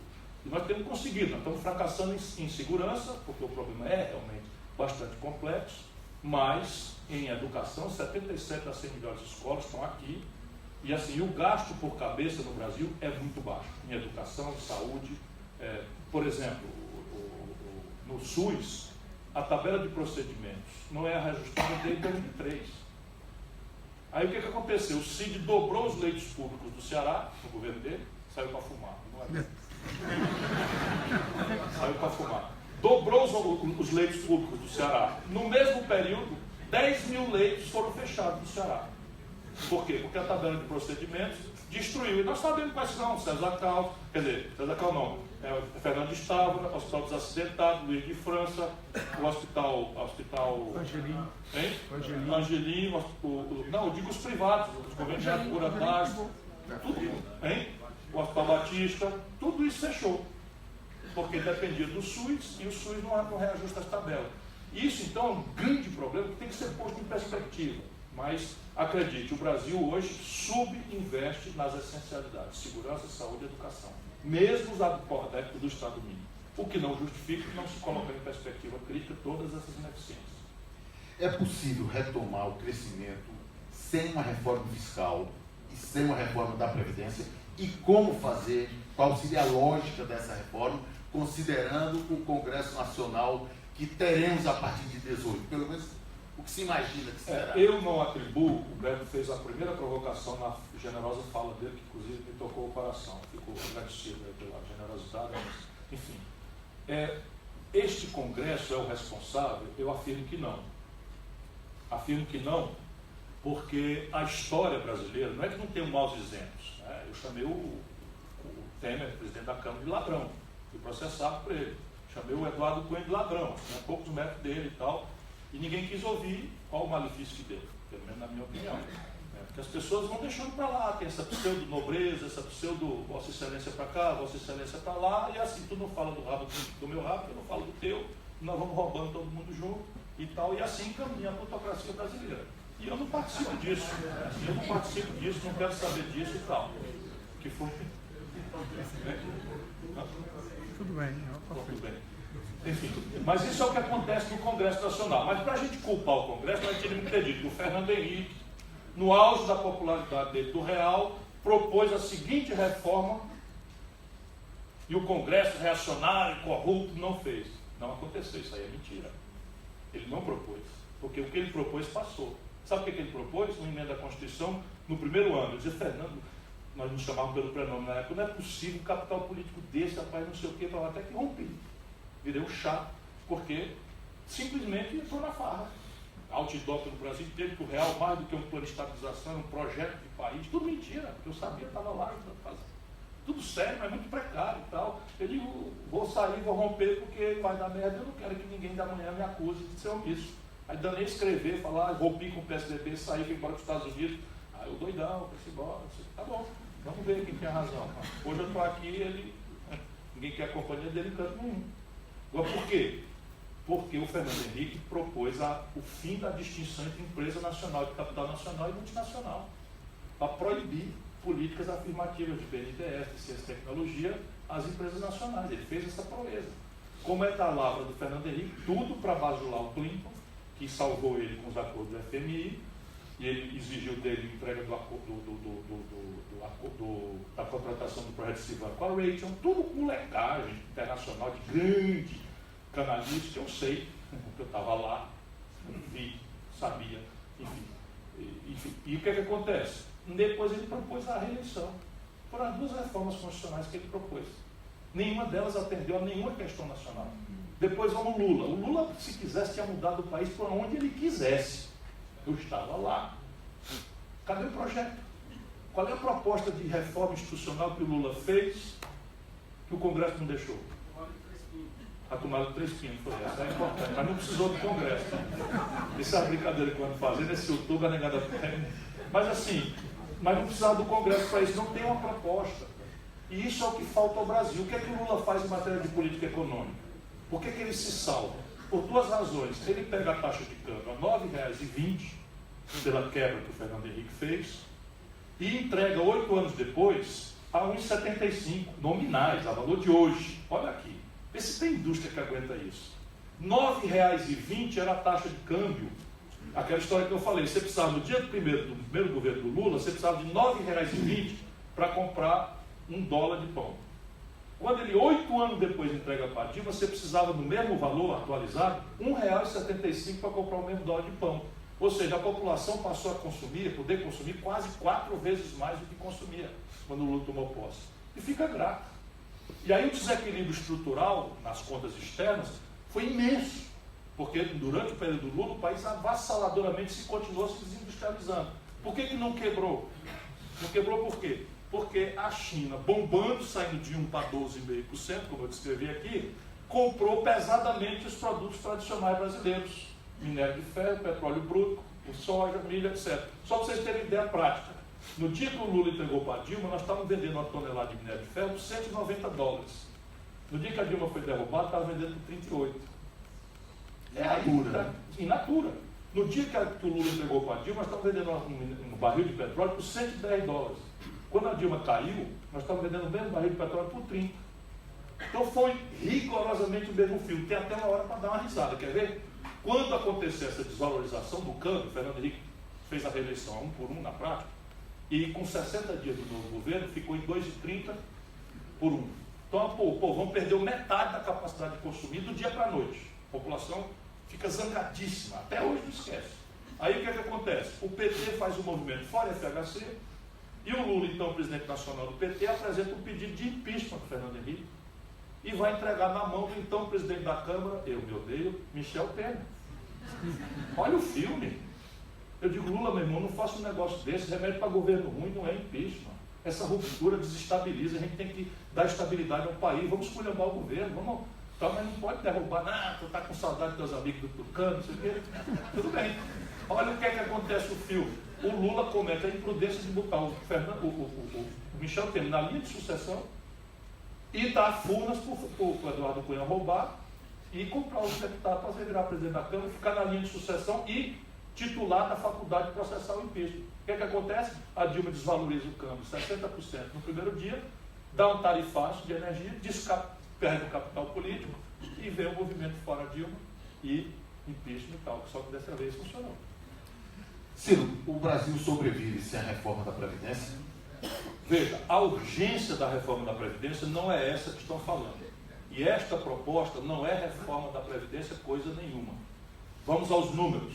E nós temos conseguido, nós estamos fracassando em segurança, porque o problema é realmente bastante complexo, mas em educação, 77 das 100 melhores escolas estão aqui, e assim, o gasto por cabeça no Brasil é muito baixo, em educação, saúde. Por exemplo, no SUS, a tabela de procedimentos não é reajustada desde 2003. Aí o que aconteceu? O Cid dobrou os leitos públicos do Ceará, no governo dele, saiu para fumar. Não é? Saiu para fumar. Dobrou os leitos públicos do Ceará. No mesmo período, 10 mil leitos foram fechados no Ceará. Por quê? Porque a tabela de procedimentos destruiu. E nós sabemos quais são: César Cal, quer dizer, César Cal não, Fernando Estávora, Hospital dos Acidentados, Luiz de França, o Hospital Angelim, não, eu digo os privados, os governos de Arcura Das, tudo, o Hospital Batista, tudo isso fechou, porque dependia do SUS e o SUS não reajusta as tabelas. Isso, então, é um grande problema que tem que ser posto em perspectiva. Mas, acredite, o Brasil hoje subinveste nas essencialidades: segurança, saúde e educação. Mesmo os adeptos do Estado mínimo. O que não justifica que não se coloque em perspectiva crítica todas essas ineficiências. É possível retomar o crescimento sem uma reforma fiscal e sem uma reforma da Previdência? E como fazer? Qual seria a lógica dessa reforma, considerando o Congresso Nacional que teremos a partir de 18? Pelo menos o que se imagina que será. Eu não atribuo, o Beto fez a primeira provocação na generosa fala dele, que inclusive me tocou o coração. Fico agradecido pela generosidade, mas, enfim. Este Congresso é o responsável? Eu afirmo que não. Afirmo que não, porque a história brasileira, não é que não tem maus exemplos. Né? Eu chamei o Temer, presidente da Câmara, de ladrão. Fui processado por ele. Chamei o Eduardo Cunha de ladrão. Tinha poucos méritos dele e tal. E ninguém quis ouvir qual o malefício que deu, pelo menos na minha opinião. Porque as pessoas vão deixando para lá, tem essa pseudo-nobreza, essa pseudo-Vossa Excelência para cá, Vossa Excelência para lá, e assim, tu não fala do meu rabo, eu não falo do teu, nós vamos roubando todo mundo junto e tal, e assim caminha a plutocracia brasileira. E eu não participo disso, não quero saber disso e tal. Que foi... Tudo bem. Tudo bem. Enfim, mas isso é o que acontece no Congresso Nacional. Mas para a gente culpar o Congresso, nós temos que acreditar que o Fernando Henrique, no auge da popularidade dele do Real, propôs a seguinte reforma e o Congresso reacionário, corrupto, não fez. Não aconteceu, isso aí é mentira. Ele não propôs, porque o que ele propôs passou. Sabe o que ele propôs? Uma emenda à Constituição no primeiro ano. Ele dizia: Fernando, nós nos chamávamos pelo prenome na época, não é possível um capital político desse, rapaz, não sei o que, até que rompi. Virei um chato, porque simplesmente entrou na farra. Outdoor no Brasil inteiro, que o Real, mais do que um plano de estabilização, um projeto de país, tudo mentira, porque eu sabia, estava lá, tudo sério, mas muito precário e tal. Eu digo: vou sair, vou romper, porque vai dar merda, eu não quero que ninguém da manhã me acuse de ser omisso. Aí danei escrever, falar, rompi com o PSDB, saí, fui embora para os Estados Unidos. Aí eu doidão, fui embora, tá bom, vamos ver quem tem a razão. Hoje eu estou aqui, ninguém quer a companhia dele em canto nenhum. Agora, por quê? Porque o Fernando Henrique propôs o fim da distinção entre empresa nacional de capital nacional e multinacional, para proibir políticas afirmativas de BNDES, de ciência e tecnologia, às empresas nacionais. Ele fez essa proeza. Como é da palavra do Fernando Henrique, tudo para bajular o Clinton, que salvou ele com os acordos do FMI, e ele exigiu dele entrega da contratação do projeto Civan com a Rachel, tudo com molecagem internacional de grande canalista, que eu sei, porque eu estava lá, vi, sabia, enfim. E o que acontece? Depois ele propôs a reeleição. Foram as duas reformas constitucionais que ele propôs. Nenhuma delas atendeu a nenhuma questão nacional. Depois vamos o Lula. O Lula, se quisesse, tinha mudado o país para onde ele quisesse. Eu estava lá. Cadê o projeto? Qual é a proposta de reforma institucional que o Lula fez que o Congresso não deixou? A tomada de 3 pinos foi essa, é importante, mas não precisou do Congresso. Essa é a brincadeira que eu ando fazendo, esse outubro a negada pega. Mas assim, mas não precisava do Congresso para isso, não tem uma proposta. E isso é o que falta ao Brasil. O que é que o Lula faz em matéria de política econômica? Por que ele se salva? Por 2 razões. Ele pega a taxa de câmbio a R$ 9,20, pela quebra que o Fernando Henrique fez, e entrega 8 anos depois a R$ 1,75, nominais, a valor de hoje. Olha aqui. Vê se tem indústria que aguenta isso. R$ 9,20 era a taxa de câmbio. Aquela história que eu falei, você precisava, no dia do primeiro governo do Lula, você precisava de R$ 9,20 para comprar $1 de pão. Quando ele, 8 anos depois, entrega para a Dilma, você precisava, no mesmo valor atualizado, R$ 1,75 para comprar o mesmo $1 de pão. Ou seja, a população passou a consumir, poder consumir quase 4 vezes mais do que consumia quando o Lula tomou posse. E fica grata. E aí o desequilíbrio estrutural nas contas externas foi imenso, porque durante o período do Lula o país avassaladoramente continuou se desindustrializando. Por que não quebrou? Não quebrou por quê? Porque a China, bombando, saindo de 1 para 12,5%, como eu descrevi aqui, comprou pesadamente os produtos tradicionais brasileiros. Minério de ferro, petróleo bruto, soja, milho, etc. Só para vocês terem ideia prática. No dia que o Lula entregou para a Dilma, nós estávamos vendendo uma tonelada de minério de ferro por $190. No dia que a Dilma foi derrubada, estava vendendo por 38. In natura. No dia que o Lula entregou para a Dilma, nós estávamos vendendo um barril de petróleo por $110. Quando a Dilma caiu, nós estávamos vendendo o mesmo barril de petróleo por 30. Então foi rigorosamente o mesmo filme. Tem até uma hora para dar uma risada, quer ver? Quando aconteceu essa desvalorização do câmbio, Fernando Henrique fez a reeleição a 1 por 1 na prática, e com 60 dias do novo governo, ficou em 2,30 por 1. Então, vamos perder metade da capacidade de consumir do dia para a noite. A população fica zangadíssima, até hoje não esquece. Aí o que é que acontece? O PT faz um movimento fora FHC, e o Lula, então, presidente nacional do PT, apresenta um pedido de impeachment do Fernando Henrique, e vai entregar na mão do então presidente da Câmara, eu me odeio, Michel Temer. Olha o filme. Eu digo, Lula, meu irmão, não faça um negócio desse, remédio para governo ruim não é impeachment. Essa ruptura desestabiliza, a gente tem que dar estabilidade ao país, vamos esculhambar o governo, vamos, tá, mas não pode derrubar, tu está com saudade dos teus amigos do Tucano, não sei o quê. Tudo bem. Olha o que é que acontece no filme. O Lula comete a imprudência de botar o Michel Temer na linha de sucessão e dar furnas para o Eduardo Cunha roubar e comprar os deputados para virar presidente da Câmara, ficar na linha de sucessão e titular da faculdade de processar o impeachment. O que é que acontece? A Dilma desvaloriza o câmbio 60% no primeiro dia, dá um tarifaço de energia, perde o capital político e vem o movimento fora Dilma e impeachment e tal, só que dessa vez funcionou. Ciro, o Brasil sobrevive sem a reforma da Previdência? Veja, a urgência da reforma da Previdência não é essa que estão falando. E esta proposta não é reforma da Previdência coisa nenhuma. Vamos aos números.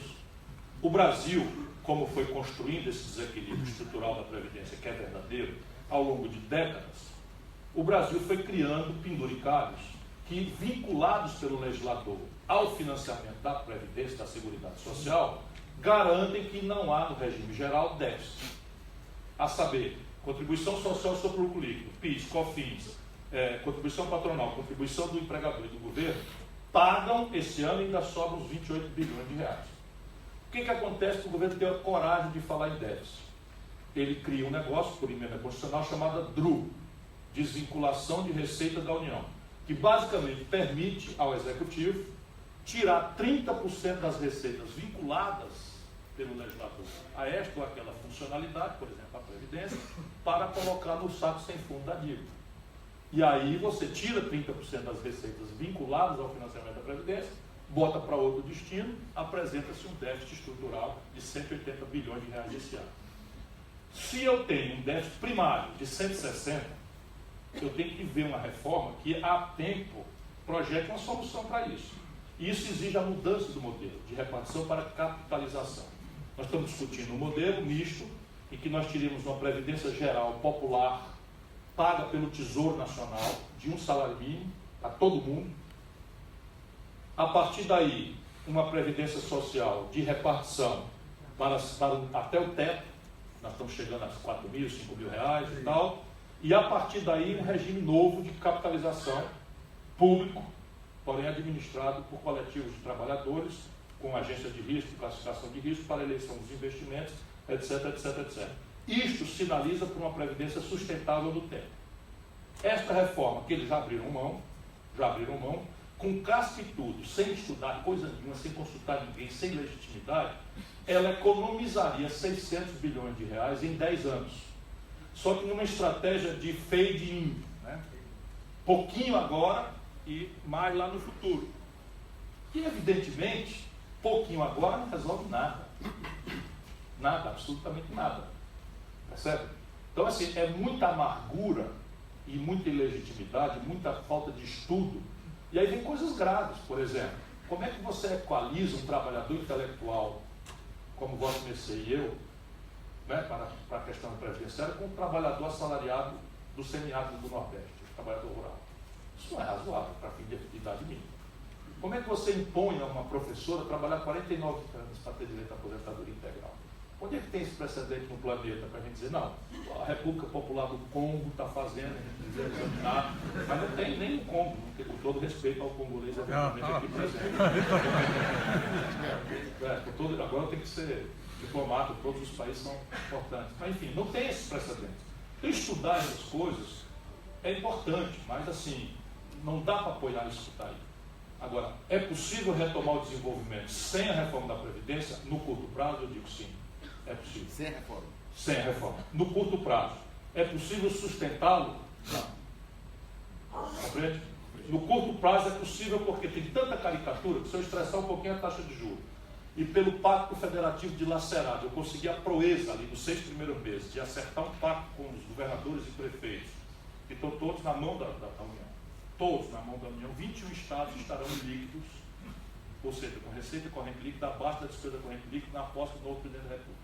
O Brasil, como foi construindo esse desequilíbrio estrutural da Previdência, que é verdadeiro, ao longo de décadas, o Brasil foi criando penduricalhos que, vinculados pelo legislador ao financiamento da Previdência, da Seguridade Social, garantem que não há no regime geral déficit. A saber, contribuição social sobre o lucro líquido, PIS, COFINS, contribuição patronal, contribuição do empregador e do governo, pagam esse ano e ainda sobram uns 28 bilhões de reais. O que acontece que o governo tem a coragem de falar em déficit? Ele cria um negócio, por emenda constitucional, chamada DRU, Desvinculação de Receita da União, que basicamente permite ao Executivo tirar 30% das receitas vinculadas pelo legislador a esta ou aquela funcionalidade, por exemplo, a Previdência, para colocar no saco sem fundo da dívida. E aí você tira 30% das receitas vinculadas ao financiamento da Previdência, bota para outro destino, apresenta-se um déficit estrutural de 180 bilhões de reais esse ano. Se eu tenho um déficit primário de 160, eu tenho que ver uma reforma que há tempo projete uma solução para isso. E isso exige a mudança do modelo de repartição para capitalização. Nós estamos discutindo um modelo misto, em que nós teríamos uma previdência geral popular, paga pelo Tesouro Nacional, de um salário mínimo a todo mundo. A partir daí, uma previdência social de repartição até o teto, nós estamos chegando a 4 mil, 5 mil reais e tal, e a partir daí um regime novo de capitalização público, porém administrado por coletivos de trabalhadores, com agência de risco, classificação de risco para a eleição dos investimentos, etc, etc, etc. Isto sinaliza para uma previdência sustentável no tempo. Esta reforma que eles já abriram mão, com casca e tudo, sem estudar coisa nenhuma, sem consultar ninguém, sem legitimidade, ela economizaria 600 bilhões de reais em 10 anos. Só que numa estratégia de fade-in, né? Pouquinho agora e mais lá no futuro. E, evidentemente, pouquinho agora não resolve nada. Nada, absolutamente nada. Percebe? Então, assim, é muita amargura e muita ilegitimidade, muita falta de estudo. E aí vem coisas graves, por exemplo. Como é que você equaliza um trabalhador intelectual, como Vossa Mercê e eu, né, para a questão previdenciária, com um trabalhador assalariado do semiárido do Nordeste, trabalhador rural? Isso não é razoável para fim de idade mínima. Como é que você impõe a uma professora trabalhar 49 anos para ter direito à aposentadoria integral? Onde é que tem esse precedente no planeta para a gente dizer, não, a República Popular do Congo está fazendo, a gente precisa examinar, mas não tem nem o Congo, com todo respeito ao congolês eventualmente aqui presente. Agora tem que ser diplomata, todos os países são importantes. Mas enfim, não tem esses precedentes. Então, estudar essas coisas é importante, mas assim, não dá para apoiar isso que está aí. Agora, é possível retomar o desenvolvimento sem a reforma da Previdência? No curto prazo, eu digo sim. É possível. Sem reforma. Sem a reforma. No curto prazo. É possível sustentá-lo? Não. Compreende? No curto prazo é possível porque tem tanta caricatura que se eu estressar um pouquinho a taxa de juros e pelo pacto federativo dilacerado eu consegui a proeza ali nos 6 primeiros meses de acertar um pacto com os governadores e prefeitos que estão todos na mão da União. Todos na mão da União. 21 estados estarão líquidos, ou seja, com receita corrente líquida abaixo da despesa corrente líquida na posse do novo presidente da República.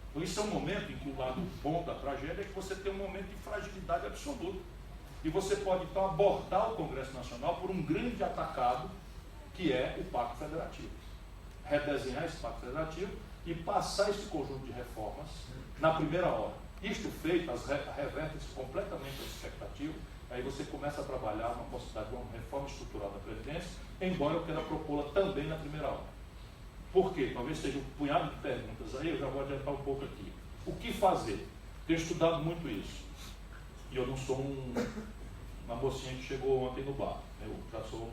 Então, isso é um momento em que o lado bom da tragédia é que você tem um momento de fragilidade absoluta. E você pode, então, abordar o Congresso Nacional por um grande atacado, que é o Pacto Federativo. Redesenhar esse Pacto Federativo e passar esse conjunto de reformas na primeira hora. Isto feito, as revertem-se completamente as expectativas, aí você começa a trabalhar uma possibilidade de uma reforma estrutural da Previdência, embora eu queira propô-la também na primeira hora. Por quê? Talvez seja um punhado de perguntas aí, eu já vou adiantar um pouco aqui. O que fazer? Tenho estudado muito isso. E eu não sou uma mocinha que chegou ontem no bar. Eu já sou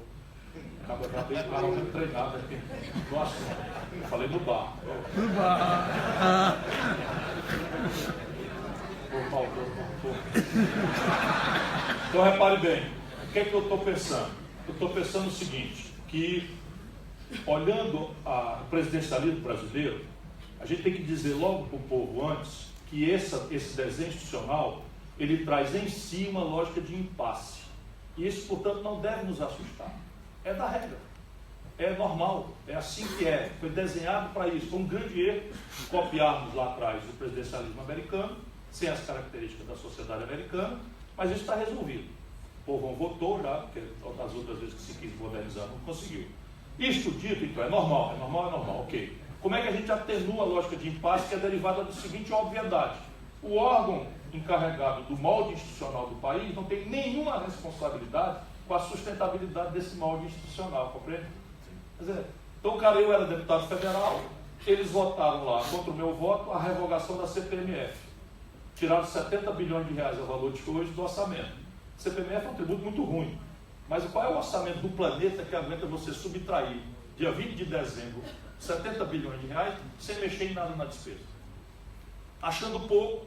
acaba já bem treinado aqui. Nossa, eu falei no bar. No bar. Então repare bem, o que é que eu estou pensando? Eu estou pensando o seguinte, que olhando o presidencialismo brasileiro, a gente tem que dizer logo para o povo antes que esse desenho institucional, ele traz em si uma lógica de impasse. E isso, portanto, não deve nos assustar. É da regra. É normal. É assim que é. Foi desenhado para isso. Foi um grande erro copiarmos lá atrás o presidencialismo americano, sem as características da sociedade americana, mas isso está resolvido. O povo votou já, porque das outras vezes que se quis modernizar não conseguiu. Isto dito, então, é normal, ok. Como é que a gente atenua a lógica de impasse que é derivada da seguinte obviedade? O órgão encarregado do molde institucional do país não tem nenhuma responsabilidade com a sustentabilidade desse molde institucional, compreende? Quer dizer, então, cara, eu era deputado federal, eles votaram lá, contra o meu voto, a revogação da CPMF. Tiraram 70 bilhões de reais a valor de hoje do orçamento. CPMF é um tributo muito ruim. Mas qual é o orçamento do planeta que aguenta você subtrair, dia 20 de dezembro, 70 bilhões de reais, sem mexer em nada na despesa? Achando pouco,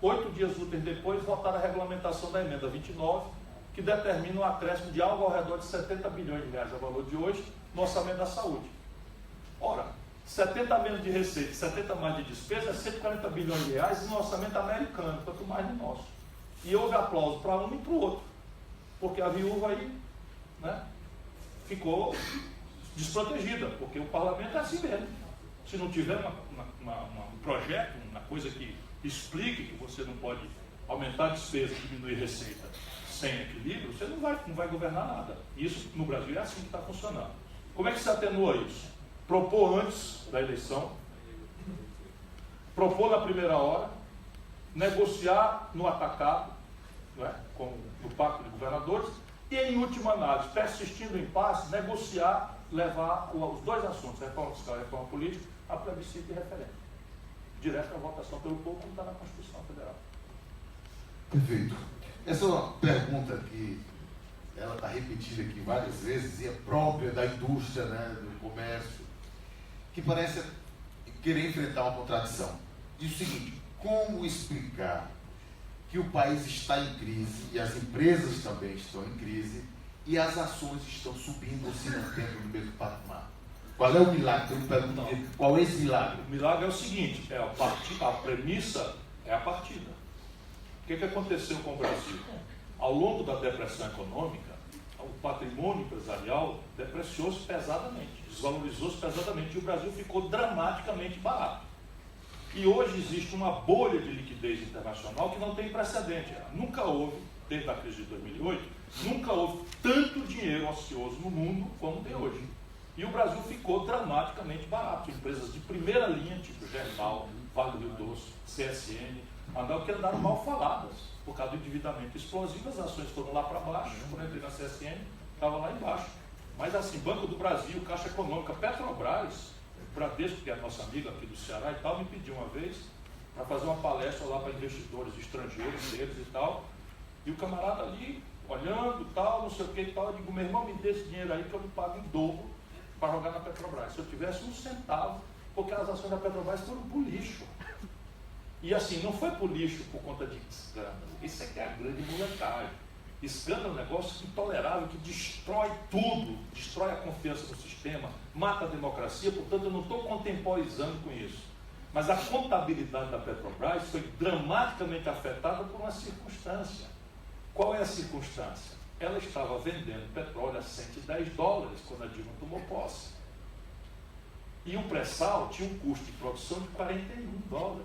8 dias úteis depois, votaram a regulamentação da emenda 29, que determina um acréscimo de algo ao redor de 70 bilhões de reais a valor de hoje no orçamento da saúde. Ora, 70 menos de receita, 70 mais de despesa, é 140 bilhões de reais no orçamento americano, quanto mais no nosso. E houve aplauso para um e para o outro, porque a viúva aí, né, ficou desprotegida, porque o parlamento é assim mesmo. Se não tiver um projeto, uma coisa que explique que você não pode aumentar a despesa e diminuir a receita sem equilíbrio, você não vai governar nada. Isso no Brasil é assim que está funcionando. Como é que se atenua isso? Propor antes da eleição propor na primeira hora, negociar no atacado, não é? No pacto de governadores, e, em última análise, persistindo em impasse, negociar, levar os dois assuntos, reforma fiscal e reforma política, a plebiscito e referendo. Direto à votação pelo povo, como está na Constituição Federal. Perfeito. Essa é uma pergunta que ela está repetida aqui várias vezes e é própria da indústria, né, do comércio, que parece querer enfrentar uma contradição. Diz o seguinte: como explicar que o país está em crise e as empresas também estão em crise e as ações estão subindo ou se mantendo no mesmo patamar? Qual é o milagre? Eu pergunto, qual é esse milagre? O milagre é o seguinte: a premissa é a partida. O que aconteceu com o Brasil? Ao longo da depressão econômica, o patrimônio empresarial depreciou-se pesadamente, desvalorizou-se pesadamente, e o Brasil ficou dramaticamente barato. E hoje existe uma bolha de liquidez internacional que não tem precedente. Nunca houve, desde a crise de 2008, nunca houve tanto dinheiro ocioso no mundo como tem hoje. E o Brasil ficou dramaticamente barato. Empresas de primeira linha, tipo Gerdau, Vale do Rio Doce, CSN, andaram mal faladas por causa do endividamento explosivo. As ações foram lá para baixo. Quando eu entrei na CSN, estava lá embaixo. Mas assim, Banco do Brasil, Caixa Econômica, Petrobras, Bradesco, que é a nossa amiga aqui do Ceará e tal, me pediu uma vez para fazer uma palestra lá para investidores estrangeiros deles e tal. E o camarada ali, olhando tal, não sei o que e tal, eu digo: meu irmão, me dê esse dinheiro aí que eu me pago em dobro para jogar na Petrobras. Se eu tivesse um centavo, porque as ações da Petrobras foram por lixo. E assim, não foi por lixo por conta de escândalo. Isso é que é a grande molecagem. Escândalo é um negócio intolerável, que destrói tudo, destrói a confiança no sistema, mata a democracia. Portanto, eu não estou contemporizando com isso. Mas a contabilidade da Petrobras foi dramaticamente afetada por uma circunstância. Qual é a circunstância? Ela estava vendendo petróleo a $110 quando a Dilma tomou posse. E o pré-sal tinha um custo de produção de $41.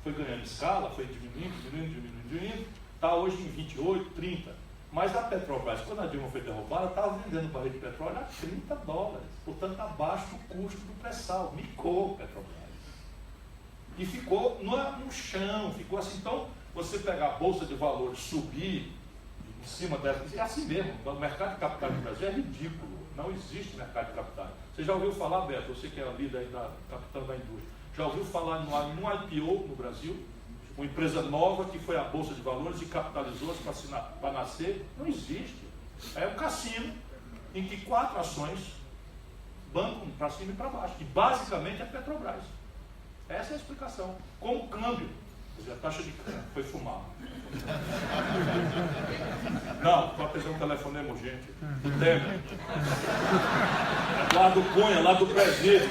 Foi ganhando escala, foi diminuindo, está hoje em 28, 30. Mas a Petrobras, quando a Dilma foi derrubada, estava vendendo barril de petróleo a $30. Portanto, abaixo do custo do pré-sal. Micou a Petrobras. E ficou no chão, ficou assim. Então, você pegar a Bolsa de Valores, subir em cima dessa, é assim mesmo. O mercado de capitais do Brasil é ridículo. Não existe mercado de capitais. Você já ouviu falar, Beto, você que é a líder aí da capitã da indústria, já ouviu falar num IPO no Brasil? Uma empresa nova que foi à Bolsa de Valores e capitalizou-se para nascer? Não existe. É um cassino em que 4 ações bancam para cima e para baixo. E basicamente é Petrobras. Essa é a explicação. Com o câmbio. Quer dizer, a taxa de câmbio foi fumar. Não, para fazer um telefonema urgente. Do Temer. Lá do Cunha, lá do presídio.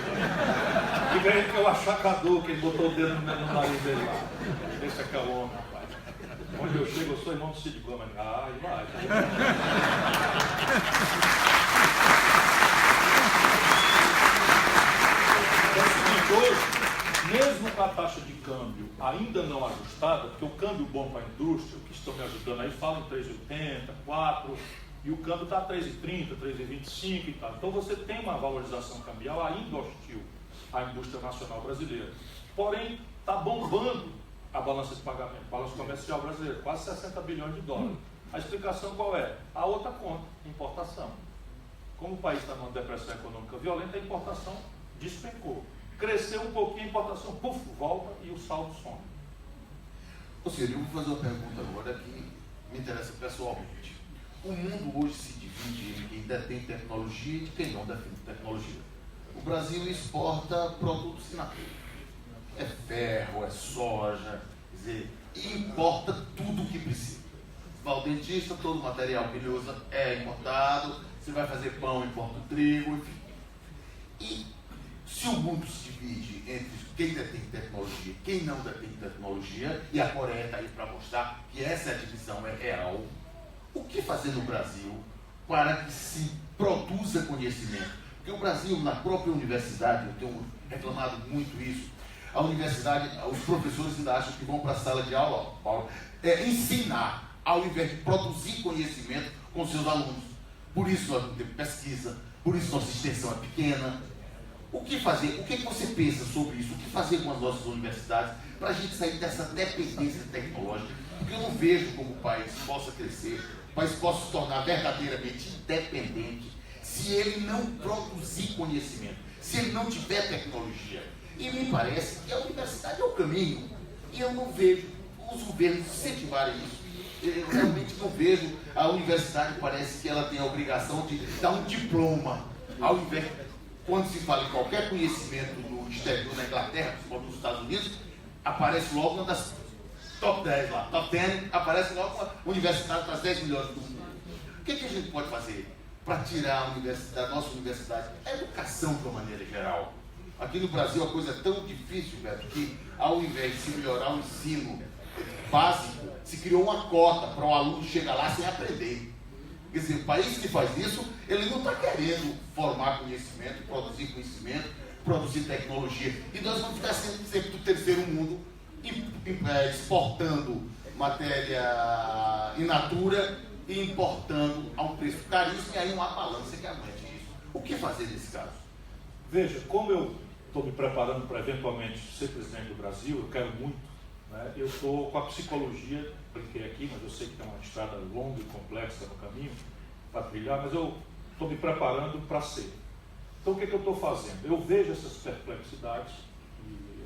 Diga aí que é o achacador que ele botou o dedo no nariz dele lá. Deixa que é o homem, rapaz. Onde eu chego, eu sou irmão do Cid Gomes. Ah, e vai. É o seguinte, hoje, mesmo com a taxa de câmbio ainda não ajustada, porque o câmbio bom para a indústria, o que estão me ajudando aí, falam 3,80, 4, e o câmbio está 3,30, 3,25 e tal. Então você tem uma valorização cambial ainda hostil à indústria nacional brasileira. Porém, está bombando a balança de pagamento, balança comercial brasileira, quase $60 bilhões. A explicação qual é? A outra conta, importação. Como o país está numa depressão econômica violenta, a importação despencou. Cresceu um pouquinho a importação, puf, volta e o saldo some. Ou seja, eu vou fazer uma pergunta agora que me interessa pessoalmente. O mundo hoje se divide em quem detém tecnologia e quem não detém tecnologia. O Brasil exporta produtos in natura. É ferro, é soja, quer dizer, importa tudo o que precisa. Vai ao dentista, todo o material que ele usa é importado. Você vai fazer pão, importa o trigo, enfim. E se o mundo se divide entre quem detém tecnologia e quem não detém tecnologia, e a Coreia está aí para mostrar que essa divisão é real, o que fazer no Brasil para que se produza conhecimento? Porque o Brasil, na própria universidade, eu tenho reclamado muito isso, a universidade, os professores ainda acham que vão para a sala de aula, ensinar, ao invés de produzir conhecimento com seus alunos. Por isso nós não temos pesquisa, por isso nossa extensão é pequena. O que fazer? O que você pensa sobre isso? O que fazer com as nossas universidades para a gente sair dessa dependência tecnológica? Porque eu não vejo como o país possa crescer, o país possa se tornar verdadeiramente independente se ele não produzir conhecimento, se ele não tiver tecnologia. E me parece que a universidade é o caminho. E eu não vejo os governos incentivarem isso. Eu realmente não vejo a universidade, parece que ela tem a obrigação de dar um diploma ao invés. Quando se fala em qualquer conhecimento no exterior, na Inglaterra, principalmente nos Estados Unidos, aparece logo uma das top 10 lá, top 10, aparece logo uma universidade das 10 melhores do mundo. O que a gente pode fazer para tirar a universidade, a nossa universidade? A educação, de uma maneira geral. Aqui no Brasil a coisa é tão difícil, Beto, que ao invés de se melhorar o ensino básico, se criou uma cota para o aluno chegar lá sem aprender. Quer dizer, o país que faz isso, ele não está querendo formar conhecimento, produzir tecnologia. E nós vamos ficar sempre do terceiro mundo, exportando matéria in natura e importando a um preço caríssimo, e aí uma balança que aguente isso. O que fazer nesse caso? Veja, como eu estou me preparando para eventualmente ser presidente do Brasil, eu quero muito, né? Eu estou com a psicologia, brinquei aqui, mas eu sei que tem uma estrada longa e complexa no caminho para trilhar, mas eu estou me preparando para ser. Então o que eu estou fazendo? Eu vejo essas perplexidades, e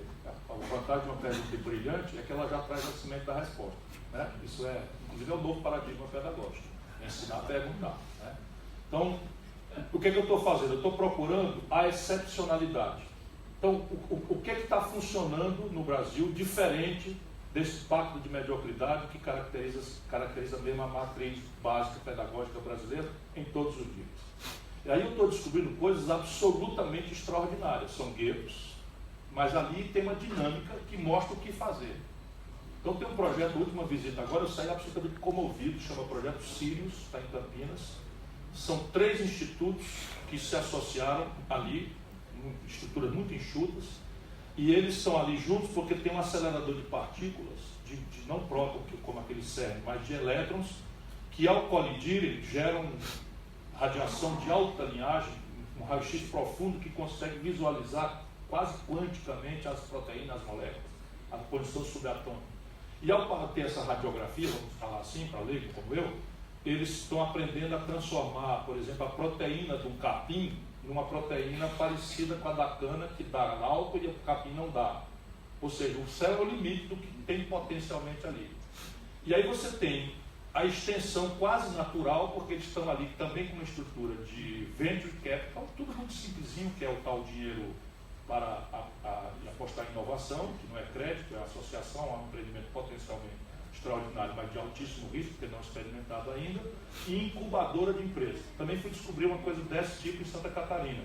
a vantagem de uma pergunta brilhante é que ela já traz a semente da resposta, né? Isso é, inclusive, é um novo paradigma pedagógico, ensinar a perguntar, né? Então, o que eu estou fazendo? Eu estou procurando a excepcionalidade. Então, o que está funcionando no Brasil diferente desse pacto de mediocridade que caracteriza mesmo a matriz básica pedagógica brasileira em todos os níveis. E aí eu estou descobrindo coisas absolutamente extraordinárias. São guetos, mas ali tem uma dinâmica que mostra o que fazer. Então tem um projeto, a última visita agora, eu saí absolutamente comovido, chama Projeto Sirius, está em Campinas. São 3 institutos que se associaram ali, estruturas muito enxutas, e eles estão ali juntos porque tem um acelerador de partículas, de não próton, como aquele CERN, mas de elétrons, que ao colidirem geram radiação de alta linhagem, um raio-x profundo que consegue visualizar quase quanticamente as proteínas, as moléculas, a condição subatômica. E ao ter essa radiografia, vamos falar assim, para leigo como eu, eles estão aprendendo a transformar, por exemplo, a proteína de um capim numa proteína parecida com a da cana, que dá álcool e o capim não dá. Ou seja, o céu é o limite do que tem potencialmente ali. E aí você tem a extensão quase natural, porque eles estão ali também com uma estrutura de venture capital, tudo muito simplesinho, que é o tal dinheiro para apostar em inovação, que não é crédito, é associação a um empreendimento potencialmente extraordinário, mas de altíssimo risco, porque não experimentado ainda, e incubadora de empresas. Também fui descobrir uma coisa desse tipo em Santa Catarina.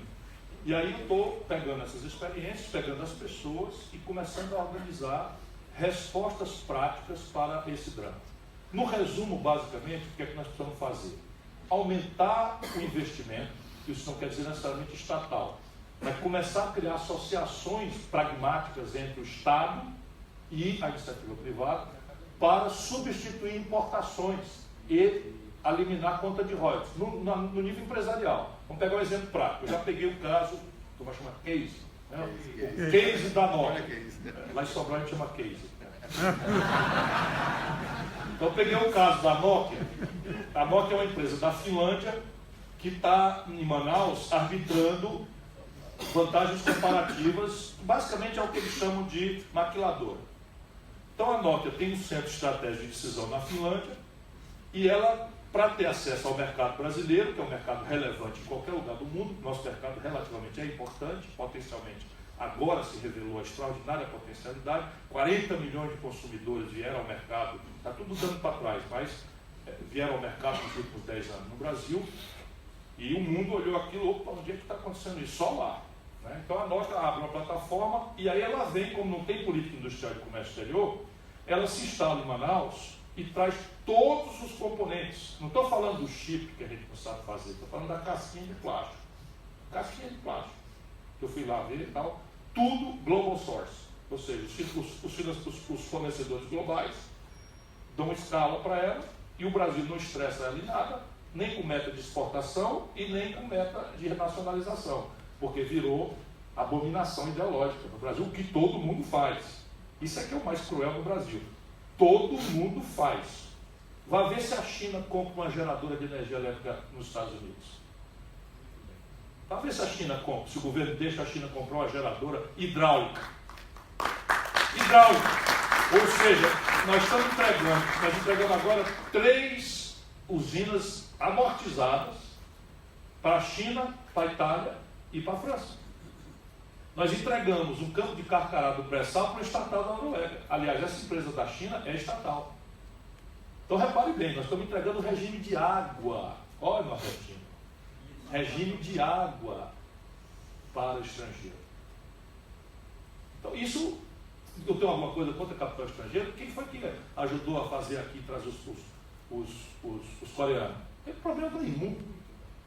E aí eu estou pegando essas experiências, pegando as pessoas e começando a organizar respostas práticas para esse drama. No resumo, basicamente, o que é que nós precisamos fazer? Aumentar o investimento, isso não quer dizer necessariamente estatal, mas começar a criar associações pragmáticas entre o Estado e a iniciativa privada, para substituir importações e eliminar a conta de royalties, no nível empresarial. Vamos pegar um exemplo prático. Eu já peguei o caso, que eu chamo case, né? O case da Nokia. Lá em Sobral a gente chama case. Então eu peguei o caso da Nokia. A Nokia é uma empresa da Finlândia que está em Manaus arbitrando vantagens comparativas, basicamente é o que eles chamam de maquiladora. Então a Nokia tem um centro estratégico de decisão na Finlândia e ela, para ter acesso ao mercado brasileiro, que é um mercado relevante em qualquer lugar do mundo, nosso mercado relativamente é importante, potencialmente agora se revelou a extraordinária potencialidade, 40 milhões de consumidores vieram ao mercado, está tudo dando para trás, mas vieram ao mercado nos últimos 10 anos no Brasil, e o mundo olhou aquilo, opa, onde é que está acontecendo isso? Só lá. Né? Então a Nokia abre uma plataforma e aí ela vem, como não tem política industrial de comércio exterior, ela se instala em Manaus e traz todos os componentes. Não estou falando do chip que a gente não sabe fazer, estou falando da casquinha de plástico. Casquinha de plástico. Eu fui lá ver e tal, tudo global source. Ou seja, os fornecedores globais dão escala para ela e o Brasil não estressa ela em nada, nem com meta de exportação e nem com meta de renacionalização, porque virou abominação ideológica no Brasil, o que todo mundo faz. Isso é que é o mais cruel no Brasil. Todo mundo faz. Vá ver se a China compra uma geradora de energia elétrica nos Estados Unidos. Vá ver se a China compra, se o governo deixa a China comprar uma geradora hidráulica. Hidráulica. Ou seja, nós entregamos agora 3 usinas amortizadas para a China, para a Itália e para a França. Nós entregamos um campo de Carcará do pré-sal para o estatal da Noruega. Aliás, essa empresa da China é estatal. Então repare bem, nós estamos entregando o regime de água. Olha, nordestino. Regime de água para o estrangeiro. Então isso, eu tenho alguma coisa contra capital estrangeiro? Quem foi que ajudou a fazer aqui, trazer os coreanos? Não tem problema nenhum.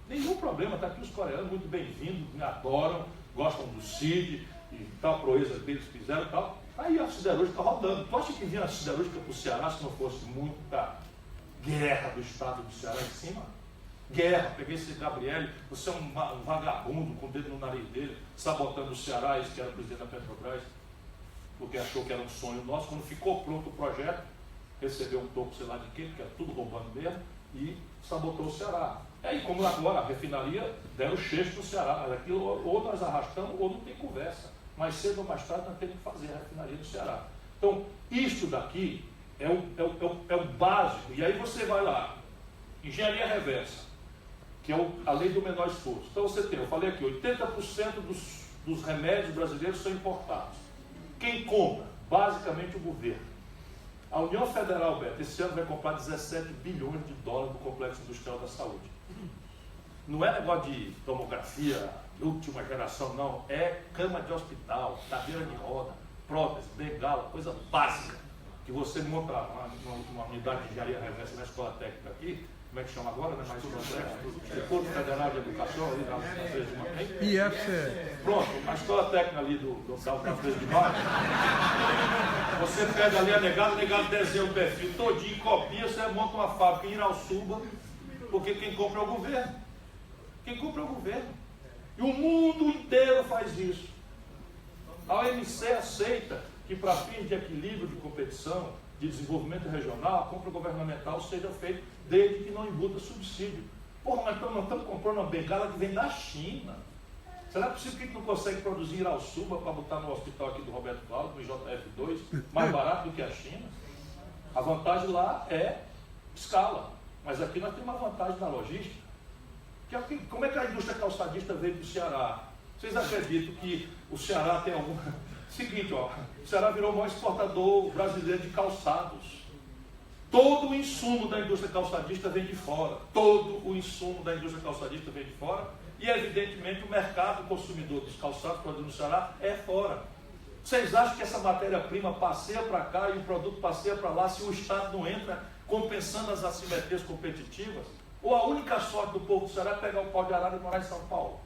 Nenhum problema, está aqui os coreanos, muito bem-vindos, me adoram, gostam do CID e tal, proeza que eles fizeram e tal. Aí a siderúrgica rodando. Tu acha que vinha a siderúrgica para o Ceará se não fosse muita guerra do estado do Ceará em cima? Guerra, peguei esse Gabriel, você é um vagabundo com o dedo no nariz dele, sabotando o Ceará, esse que era o presidente da Petrobras, porque achou que era um sonho nosso. Quando ficou pronto o projeto, recebeu um topo, sei lá de quê, porque era tudo roubando mesmo, e sabotou o Ceará. E aí, como agora a refinaria deram cheiro no Ceará, mas aquilo ou nós arrastamos ou não tem conversa. Mais cedo ou mais tarde nós temos que fazer a refinaria do Ceará. Então, isto daqui é o básico. E aí você vai lá, engenharia reversa, que é a lei do menor esforço. Então você tem, eu falei aqui, 80% dos remédios brasileiros são importados. Quem compra? Basicamente o governo. A União Federal, Beto, esse ano vai comprar 17 bilhões de dólares do Complexo Industrial da Saúde. Não é negócio de tomografia, última geração, não. É cama de hospital, cadeira de roda, prótese, bengala, coisa básica. Que você monta uma unidade de engenharia reversa na escola técnica aqui, como é que chama agora, né? Mais uma Instituto Federal de Educação, ali na Frei de Maio. IFCE. Pronto, a escola técnica ali da Frei de Maio. Você pega ali a negada desenha o perfil todinho, copia, você monta uma fábrica em Irauçuba, porque quem compra é o governo. Quem compra é o governo. E o mundo inteiro faz isso. A OMC aceita que para fins de equilíbrio de competição, de desenvolvimento regional, a compra governamental seja feita desde que não embuta subsídio. Porra, mas nós estamos comprando uma bengala que vem da China. Será possível que a gente não consegue produzir Irauçuba para botar no hospital aqui do Roberto Cláudio, no IJF2, mais barato do que a China? A vantagem lá é escala. Mas aqui nós temos uma vantagem na logística. Como é que a indústria calçadista veio para o Ceará? Vocês acreditam que o Ceará tem algum... Seguinte, ó, o Ceará virou o maior exportador brasileiro de calçados. Todo o insumo da indústria calçadista vem de fora. Todo o insumo da indústria calçadista vem de fora. E, evidentemente, o mercado consumidor dos calçados produzidos no Ceará é fora. Vocês acham que essa matéria-prima passeia para cá e o produto passeia para lá se o Estado não entra compensando as assimetrias competitivas? Ou a única sorte do povo do Ceará é pegar o pau de arara e morar em São Paulo?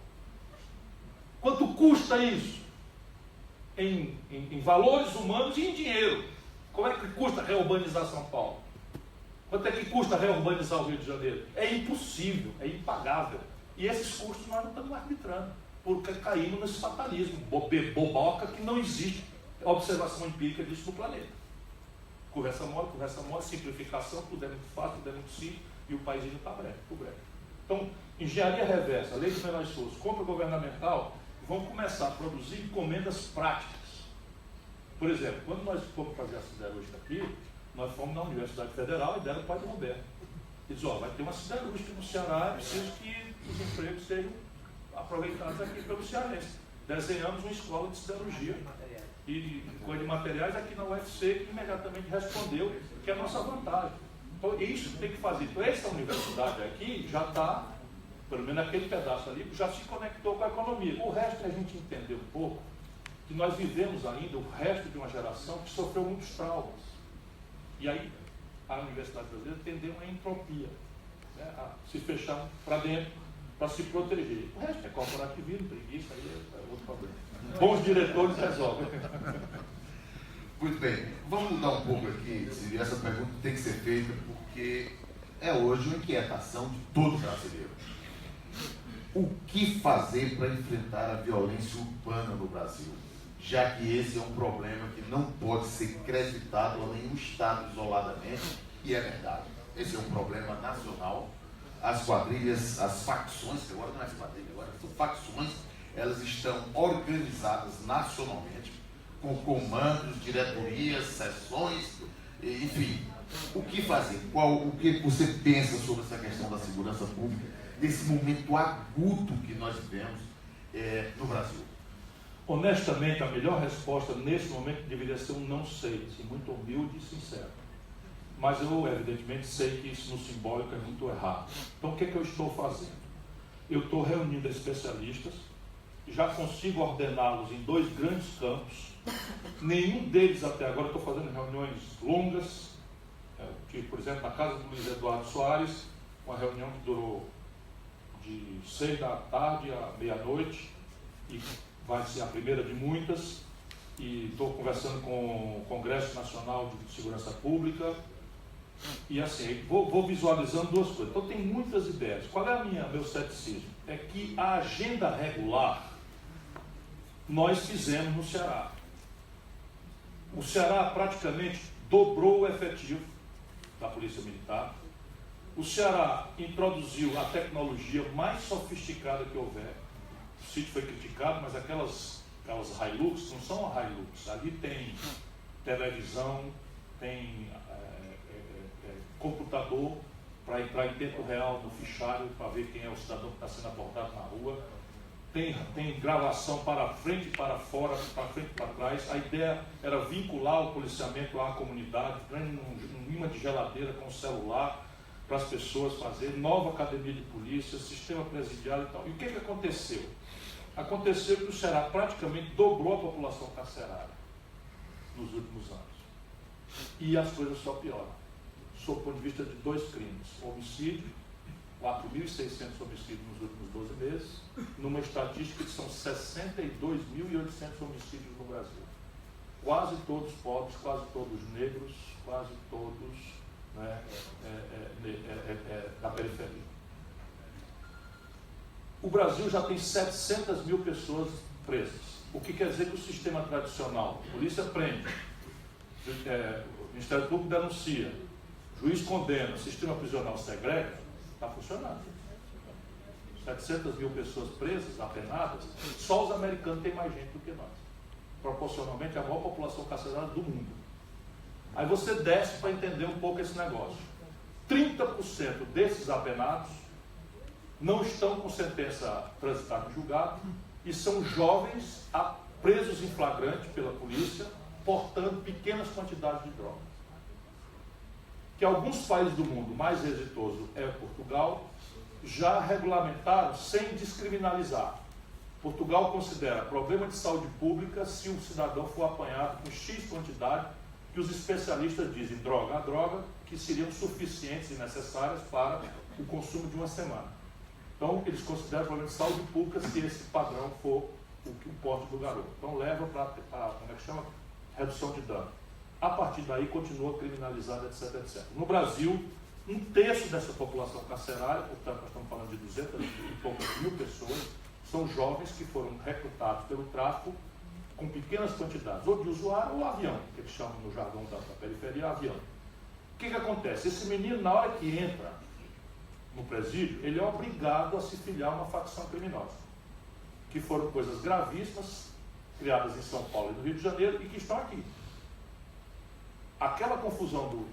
Quanto custa isso? Em valores humanos e em dinheiro. Como é que custa reurbanizar São Paulo? Quanto é que custa reurbanizar o Rio de Janeiro? É impossível, é impagável. E esses custos nós não estamos arbitrando, porque caímos nesse fatalismo, boboca que não existe observação empírica disso no planeta. Conversa mole, simplificação, tudo é muito fácil, tudo é muito simples, e o país ainda está breve. Então, engenharia reversa, lei do menor esforço, compra governamental, vão começar a produzir encomendas práticas. Por exemplo, quando nós fomos fazer a siderúrgica aqui, nós fomos na Universidade Federal e deram para o Padre Roberto. E disse, vai ter uma siderúrgica no Ceará, é preciso que os empregos sejam aproveitados aqui pelo cearense. Desenhamos uma escola de siderurgia e coisa de materiais aqui na UFC, que imediatamente respondeu que é a nossa vantagem. Então, isso tem que fazer. Então, essa universidade aqui já está, pelo menos aquele pedaço ali, já se conectou com a economia. O resto a gente entendeu um pouco, que nós vivemos ainda o resto de uma geração que sofreu muitos traumas. E aí, a Universidade Brasileira tendeu a entropia, né, a se fechar para dentro, para se proteger. O resto é corporativismo, preguiça, aí é outro problema. Bons diretores resolvem. Muito bem, vamos mudar um pouco aqui, Círio. Essa pergunta tem que ser feita porque é hoje uma inquietação de todo brasileiro. O que fazer para enfrentar a violência urbana no Brasil? Já que esse é um problema que não pode ser creditado a nenhum Estado isoladamente, e é verdade. Esse é um problema nacional. As quadrilhas, as facções, que agora não é quadrilha, agora são facções, elas estão organizadas nacionalmente, com comandos, diretorias, seções, enfim. O que fazer? O que você pensa sobre essa questão da segurança pública, desse momento agudo que nós vivemos no Brasil? Honestamente, a melhor resposta nesse momento deveria ser um não sei, assim, muito humilde e sincero. Mas eu, evidentemente, sei que isso no simbólico é muito errado. Então, o que é que eu estou fazendo? Eu estou reunindo especialistas, já consigo ordená-los em 2 grandes campos. Nenhum deles até agora, estou fazendo reuniões longas, tipo, por exemplo, na casa do Luiz Eduardo Soares, uma reunião que durou de 6 da tarde à meia-noite, e vai ser a primeira de muitas, e estou conversando com o Congresso Nacional de Segurança Pública, e assim, vou visualizando 2 coisas. Então tem muitas ideias. Qual é meu ceticismo? É que a agenda regular nós fizemos no Ceará. O Ceará praticamente dobrou o efetivo da Polícia Militar. O Ceará introduziu a tecnologia mais sofisticada que houver. O sítio foi criticado, mas aquelas Hilux não são a Hilux. Ali tem televisão, tem computador para entrar em tempo real no fichário, para ver quem é o cidadão que está sendo abordado na rua. Tem gravação para frente e para fora, para frente e para trás. A ideia era vincular o policiamento à comunidade, um imã de geladeira com celular, para as pessoas fazerem, nova academia de polícia, sistema presidiário e tal. E o que aconteceu? Aconteceu que o Ceará praticamente dobrou a população carcerária nos últimos anos. E as coisas só pioram. Sob o ponto de vista de 2 crimes. Homicídio, 4.600 homicídios nos últimos 12 meses, numa estatística que são 62.800 homicídios no Brasil. Quase todos pobres, quase todos negros, quase todos da periferia. O Brasil já tem 700 mil pessoas presas. O que quer dizer que o sistema tradicional, a polícia prende, o Ministério Público denuncia, juiz condena, o sistema prisional segrega, está funcionando. 700 mil pessoas presas, apenadas, só os americanos têm mais gente do que nós. Proporcionalmente a maior população carcerária do mundo. Aí você desce para entender um pouco esse negócio. 30% desses apenados não estão com sentença transitada em julgado e são jovens presos em flagrante pela polícia, portando pequenas quantidades de droga. Que alguns países do mundo, mais exitoso é Portugal, já regulamentaram sem descriminalizar. Portugal considera problema de saúde pública se o cidadão for apanhado com X quantidade, que os especialistas dizem droga a droga, que seriam suficientes e necessárias para o consumo de uma semana. Então, eles consideram problema de saúde pública se esse padrão for o porte do garoto. Então, leva para, como é que chama? Redução de dano. A partir daí, continua criminalizado, etc, etc. No Brasil, 1/3 dessa população carcerária, portanto, nós estamos falando de 200 e poucas mil pessoas, são jovens que foram recrutados pelo tráfico com pequenas quantidades, ou de usuário ou avião, que eles chamam no jargão da periferia, avião. O que acontece? Esse menino, na hora que entra no presídio, ele é obrigado a se filiar a uma facção criminosa, que foram coisas gravíssimas, criadas em São Paulo e no Rio de Janeiro, e que estão aqui. Aquela confusão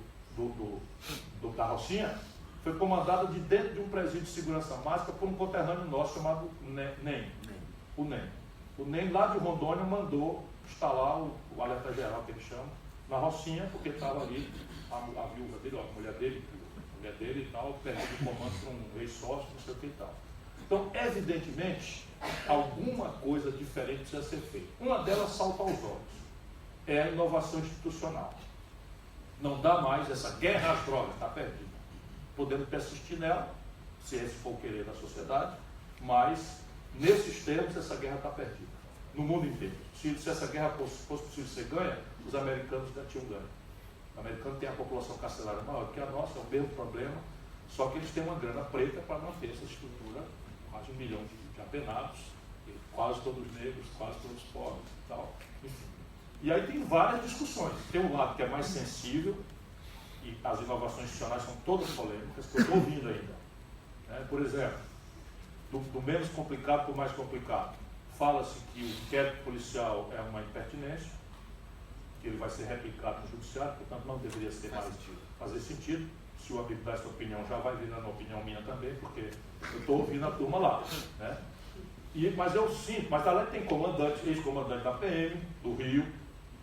da Rocinha foi comandada de dentro de um presídio de segurança máxima por um conterrâneo nosso chamado NEM. O NEM. O NEM lá de Rondônia mandou instalar o alerta geral, que eles chamam, na Rocinha, porque estava ali a viúva dele, a mulher dele e tal, perdendo o comando para um ex-sócio, não sei o que e tal. Então, evidentemente, alguma coisa diferente precisa ser feita. Uma delas salta aos olhos. É a inovação institucional. Não dá mais essa guerra às drogas, está perdida. Podemos persistir nela, se esse for o querer da sociedade, mas, nesses termos, essa guerra está perdida. No mundo inteiro. Se essa guerra fosse possível ser ganha, os americanos já tinham ganho. O americano tem a população carcerária maior que a nossa, é o mesmo problema, só que eles têm uma grana preta para manter essa estrutura mais de 1 milhão de apenados, quase todos negros, quase todos pobres e tal. Enfim. E aí tem várias discussões. Tem um lado que é mais sensível, e as inovações institucionais são todas polêmicas, que eu estou ouvindo ainda. Por exemplo, do menos complicado para o mais complicado. Fala-se que o inquérito policial é uma impertinência, que ele vai ser replicado no judiciário, portanto não deveria ser mais fazer sentido. Se o amigo dá essa opinião, já vai virando opinião minha também, porque eu estou ouvindo a turma lá. Né? Mas eu sinto, mas lá tem comandante, ex-comandante da PM, do Rio,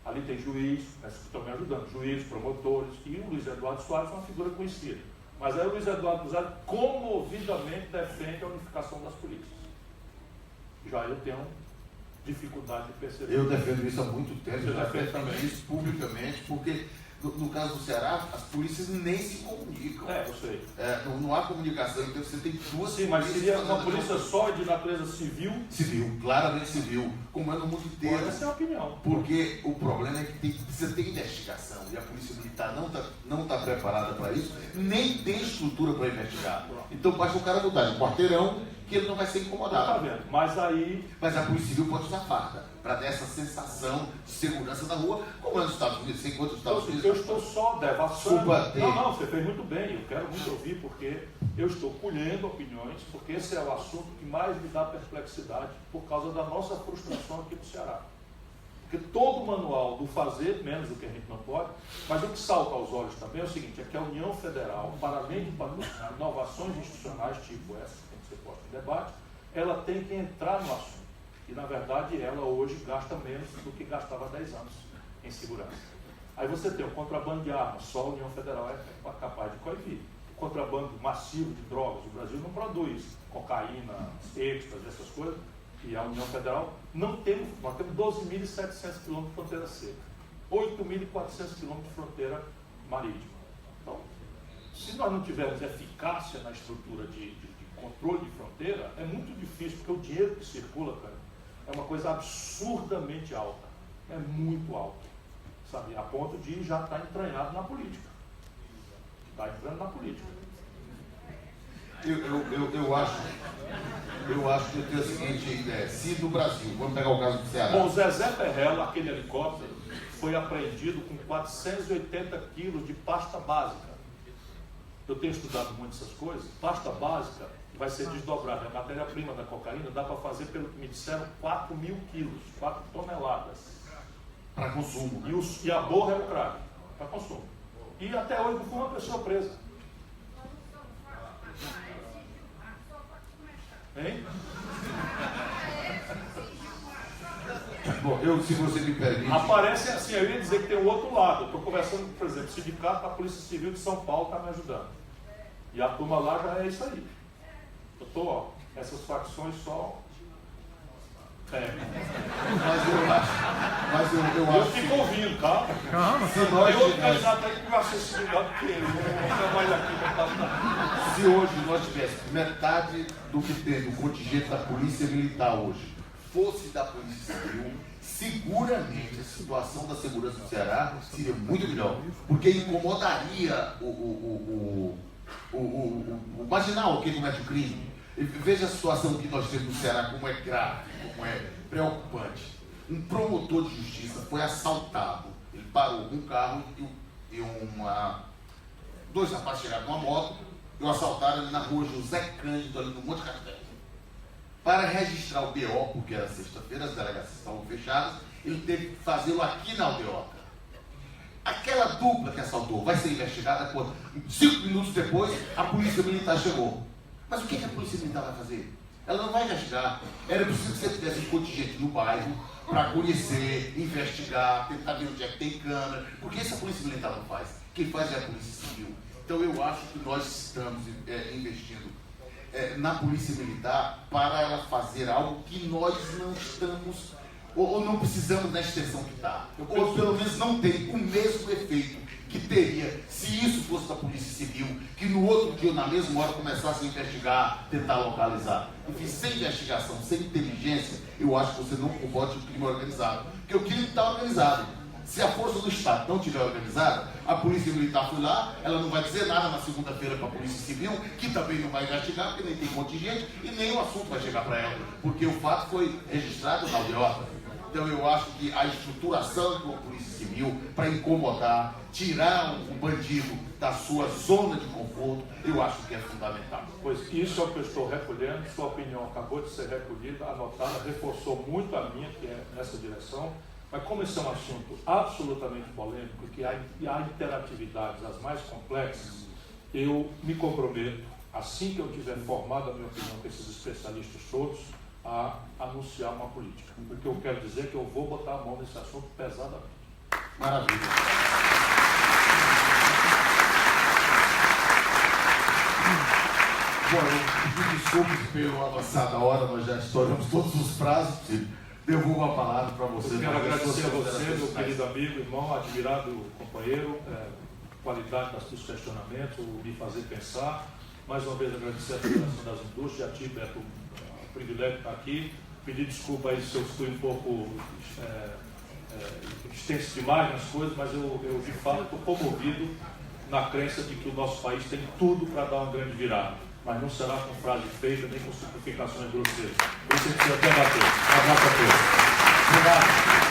ali tem juiz, que estão me ajudando, juízes, promotores, e o Luiz Eduardo Soares é uma figura conhecida. Mas aí o Luiz Eduardo Soares comovidamente defende a unificação das polícias. Já eu tenho dificuldade de perceber. Eu defendo isso há muito tempo, Você já defende defendo também? isso publicamente, porque no caso do Ceará, as polícias nem se comunicam. Eu sei. Não há comunicação, então você tem duas. Sim, mas seria uma fazendo polícia só de natureza civil? Civil, claramente civil, como é no mundo inteiro. Essa é a opinião. Porque o problema é que precisa ter investigação e a polícia militar não tá preparada para isso, nem tem estrutura para investigar. Então basta o cara mudar de quarteirão que ele não vai ser incomodado. Tá vendo? Mas a polícia civil pode usar farda para dar essa sensação de segurança na rua, como é nos Estados Unidos, você encontra nos Estados Unidos. Eu estou só devassando. Desculpa, Não, você fez muito bem. Eu quero muito ouvir, porque eu estou colhendo opiniões, porque esse é o assunto que mais me dá perplexidade por causa da nossa frustração aqui no Ceará. Porque todo o manual do fazer, menos o que a gente não pode, mas o que salta aos olhos também é o seguinte, é que a União Federal, para além de patrocinar inovações institucionais tipo essa, que tem que ser posta em debate, ela tem que entrar no assunto. E, na verdade, ela hoje gasta menos do que gastava há 10 anos em segurança. Aí você tem o contrabando de armas, só a União Federal é capaz de coibir. O contrabando massivo de drogas, o Brasil não produz cocaína, êxtase, essas coisas, e a União Federal nós temos 12.700 quilômetros de fronteira seca, 8.400 quilômetros de fronteira marítima. Então, se nós não tivermos eficácia na estrutura de controle de fronteira, é muito difícil, porque o dinheiro que circula, cara, é uma coisa absurdamente alta, é muito alto, sabe? A ponto de já estar entranhado na política. Está entrando na política. Eu acho que eu tenho a seguinte ideia. Se no Brasil, vamos pegar o caso do Ceará. Bom, o Zezé Perrella, aquele helicóptero, foi apreendido com 480 quilos de pasta básica. Eu tenho estudado muito essas coisas. Pasta básica vai ser desdobrada. A matéria-prima da cocaína dá para fazer, pelo que me disseram, 4.000 quilos, 4 toneladas. Para consumo. E a borra é o crack, para consumo. E até hoje não foi uma pessoa presa. Hein? Bom, se você me permite. Aparece assim, eu ia dizer que tem o outro lado. Eu estou conversando, por exemplo, o sindicato da Polícia Civil de São Paulo está me ajudando. E a turma lá já é isso aí. Eu estou, essas facções só. Mas eu Eu acho. fico ouvindo, tá? Calma. Se nós Eu outro tivéssemos- candidato aí que vai ser sindicato que ele. Não fica mais aqui para estar. Se hoje nós tivéssemos metade do que tem do contingente da Polícia Militar hoje fosse da Polícia Civil, seguramente a situação da segurança do Ceará seria muito melhor, porque incomodaria o marginal que comete o crime. Veja a situação que nós temos no Ceará, como é grave, como é preocupante. Um promotor de justiça foi assaltado. Ele parou com um carro e dois rapazes chegaram com uma moto e o assaltaram ali na rua José Cândido, ali no Monte Castelo. Para registrar o BO, porque era sexta-feira, as delegacias estavam fechadas, ele teve que fazê-lo aqui na aldeota. Aquela dupla que assaltou vai ser investigada quando 5 minutos depois a polícia militar chegou. Mas o que a polícia militar vai fazer? Ela não vai investigar. Era preciso que você tivesse um contingente no bairro para conhecer, investigar, tentar ver onde é que tem câmera. Porque isso a polícia militar não faz. Quem faz é a polícia civil. Então eu acho que nós estamos investindo na polícia militar para ela fazer algo que nós não estamos, ou não precisamos na extensão que está. Ou pelo menos não tem o mesmo efeito que teria se isso fosse da Polícia Civil, que no outro dia, na mesma hora, começasse a investigar, tentar localizar. Enfim, sem investigação, sem inteligência, eu acho que você não combate o crime organizado. Porque o crime está organizado. Se a força do Estado não estiver organizada, a Polícia Militar foi lá, ela não vai dizer nada na segunda-feira para a Polícia Civil, que também não vai investigar, porque nem tem contingente, e nem o assunto vai chegar para ela, porque o fato foi registrado na aldeota. Então eu acho que a estruturação de uma Polícia Civil para incomodar, tirar o bandido da sua zona de conforto, eu acho que é fundamental. Pois isso é o que eu estou recolhendo, sua opinião acabou de ser recolhida, anotada, reforçou muito a minha, que é nessa direção, mas como esse é um assunto absolutamente polêmico, que há interatividades as mais complexas, eu me comprometo, assim que eu tiver formado a minha opinião com esses especialistas todos, a anunciar uma política. Porque eu quero dizer que eu vou botar a mão nesse assunto pesadamente. Maravilha. Bom, eu pedi desculpas pela avançada hora, nós já estouramos todos os prazos. Devolvo a palavra para você. Eu quero agradecer a você, meu querido amigo, irmão, admirado companheiro, qualidade dos seus questionamentos, me fazer pensar. Mais uma vez agradecer a Federação das Indústrias, a ti, Beto, o privilégio de estar aqui. Pedir desculpa aí se eu fui um pouco extenso demais nas coisas, mas eu de fato estou comovido na crença de que o nosso país tem tudo para dar uma grande virada. Mas não será com frase feita nem com simplificações grosseiras. Isso a gente precisa até bater. Um abraço a todos. Obrigado.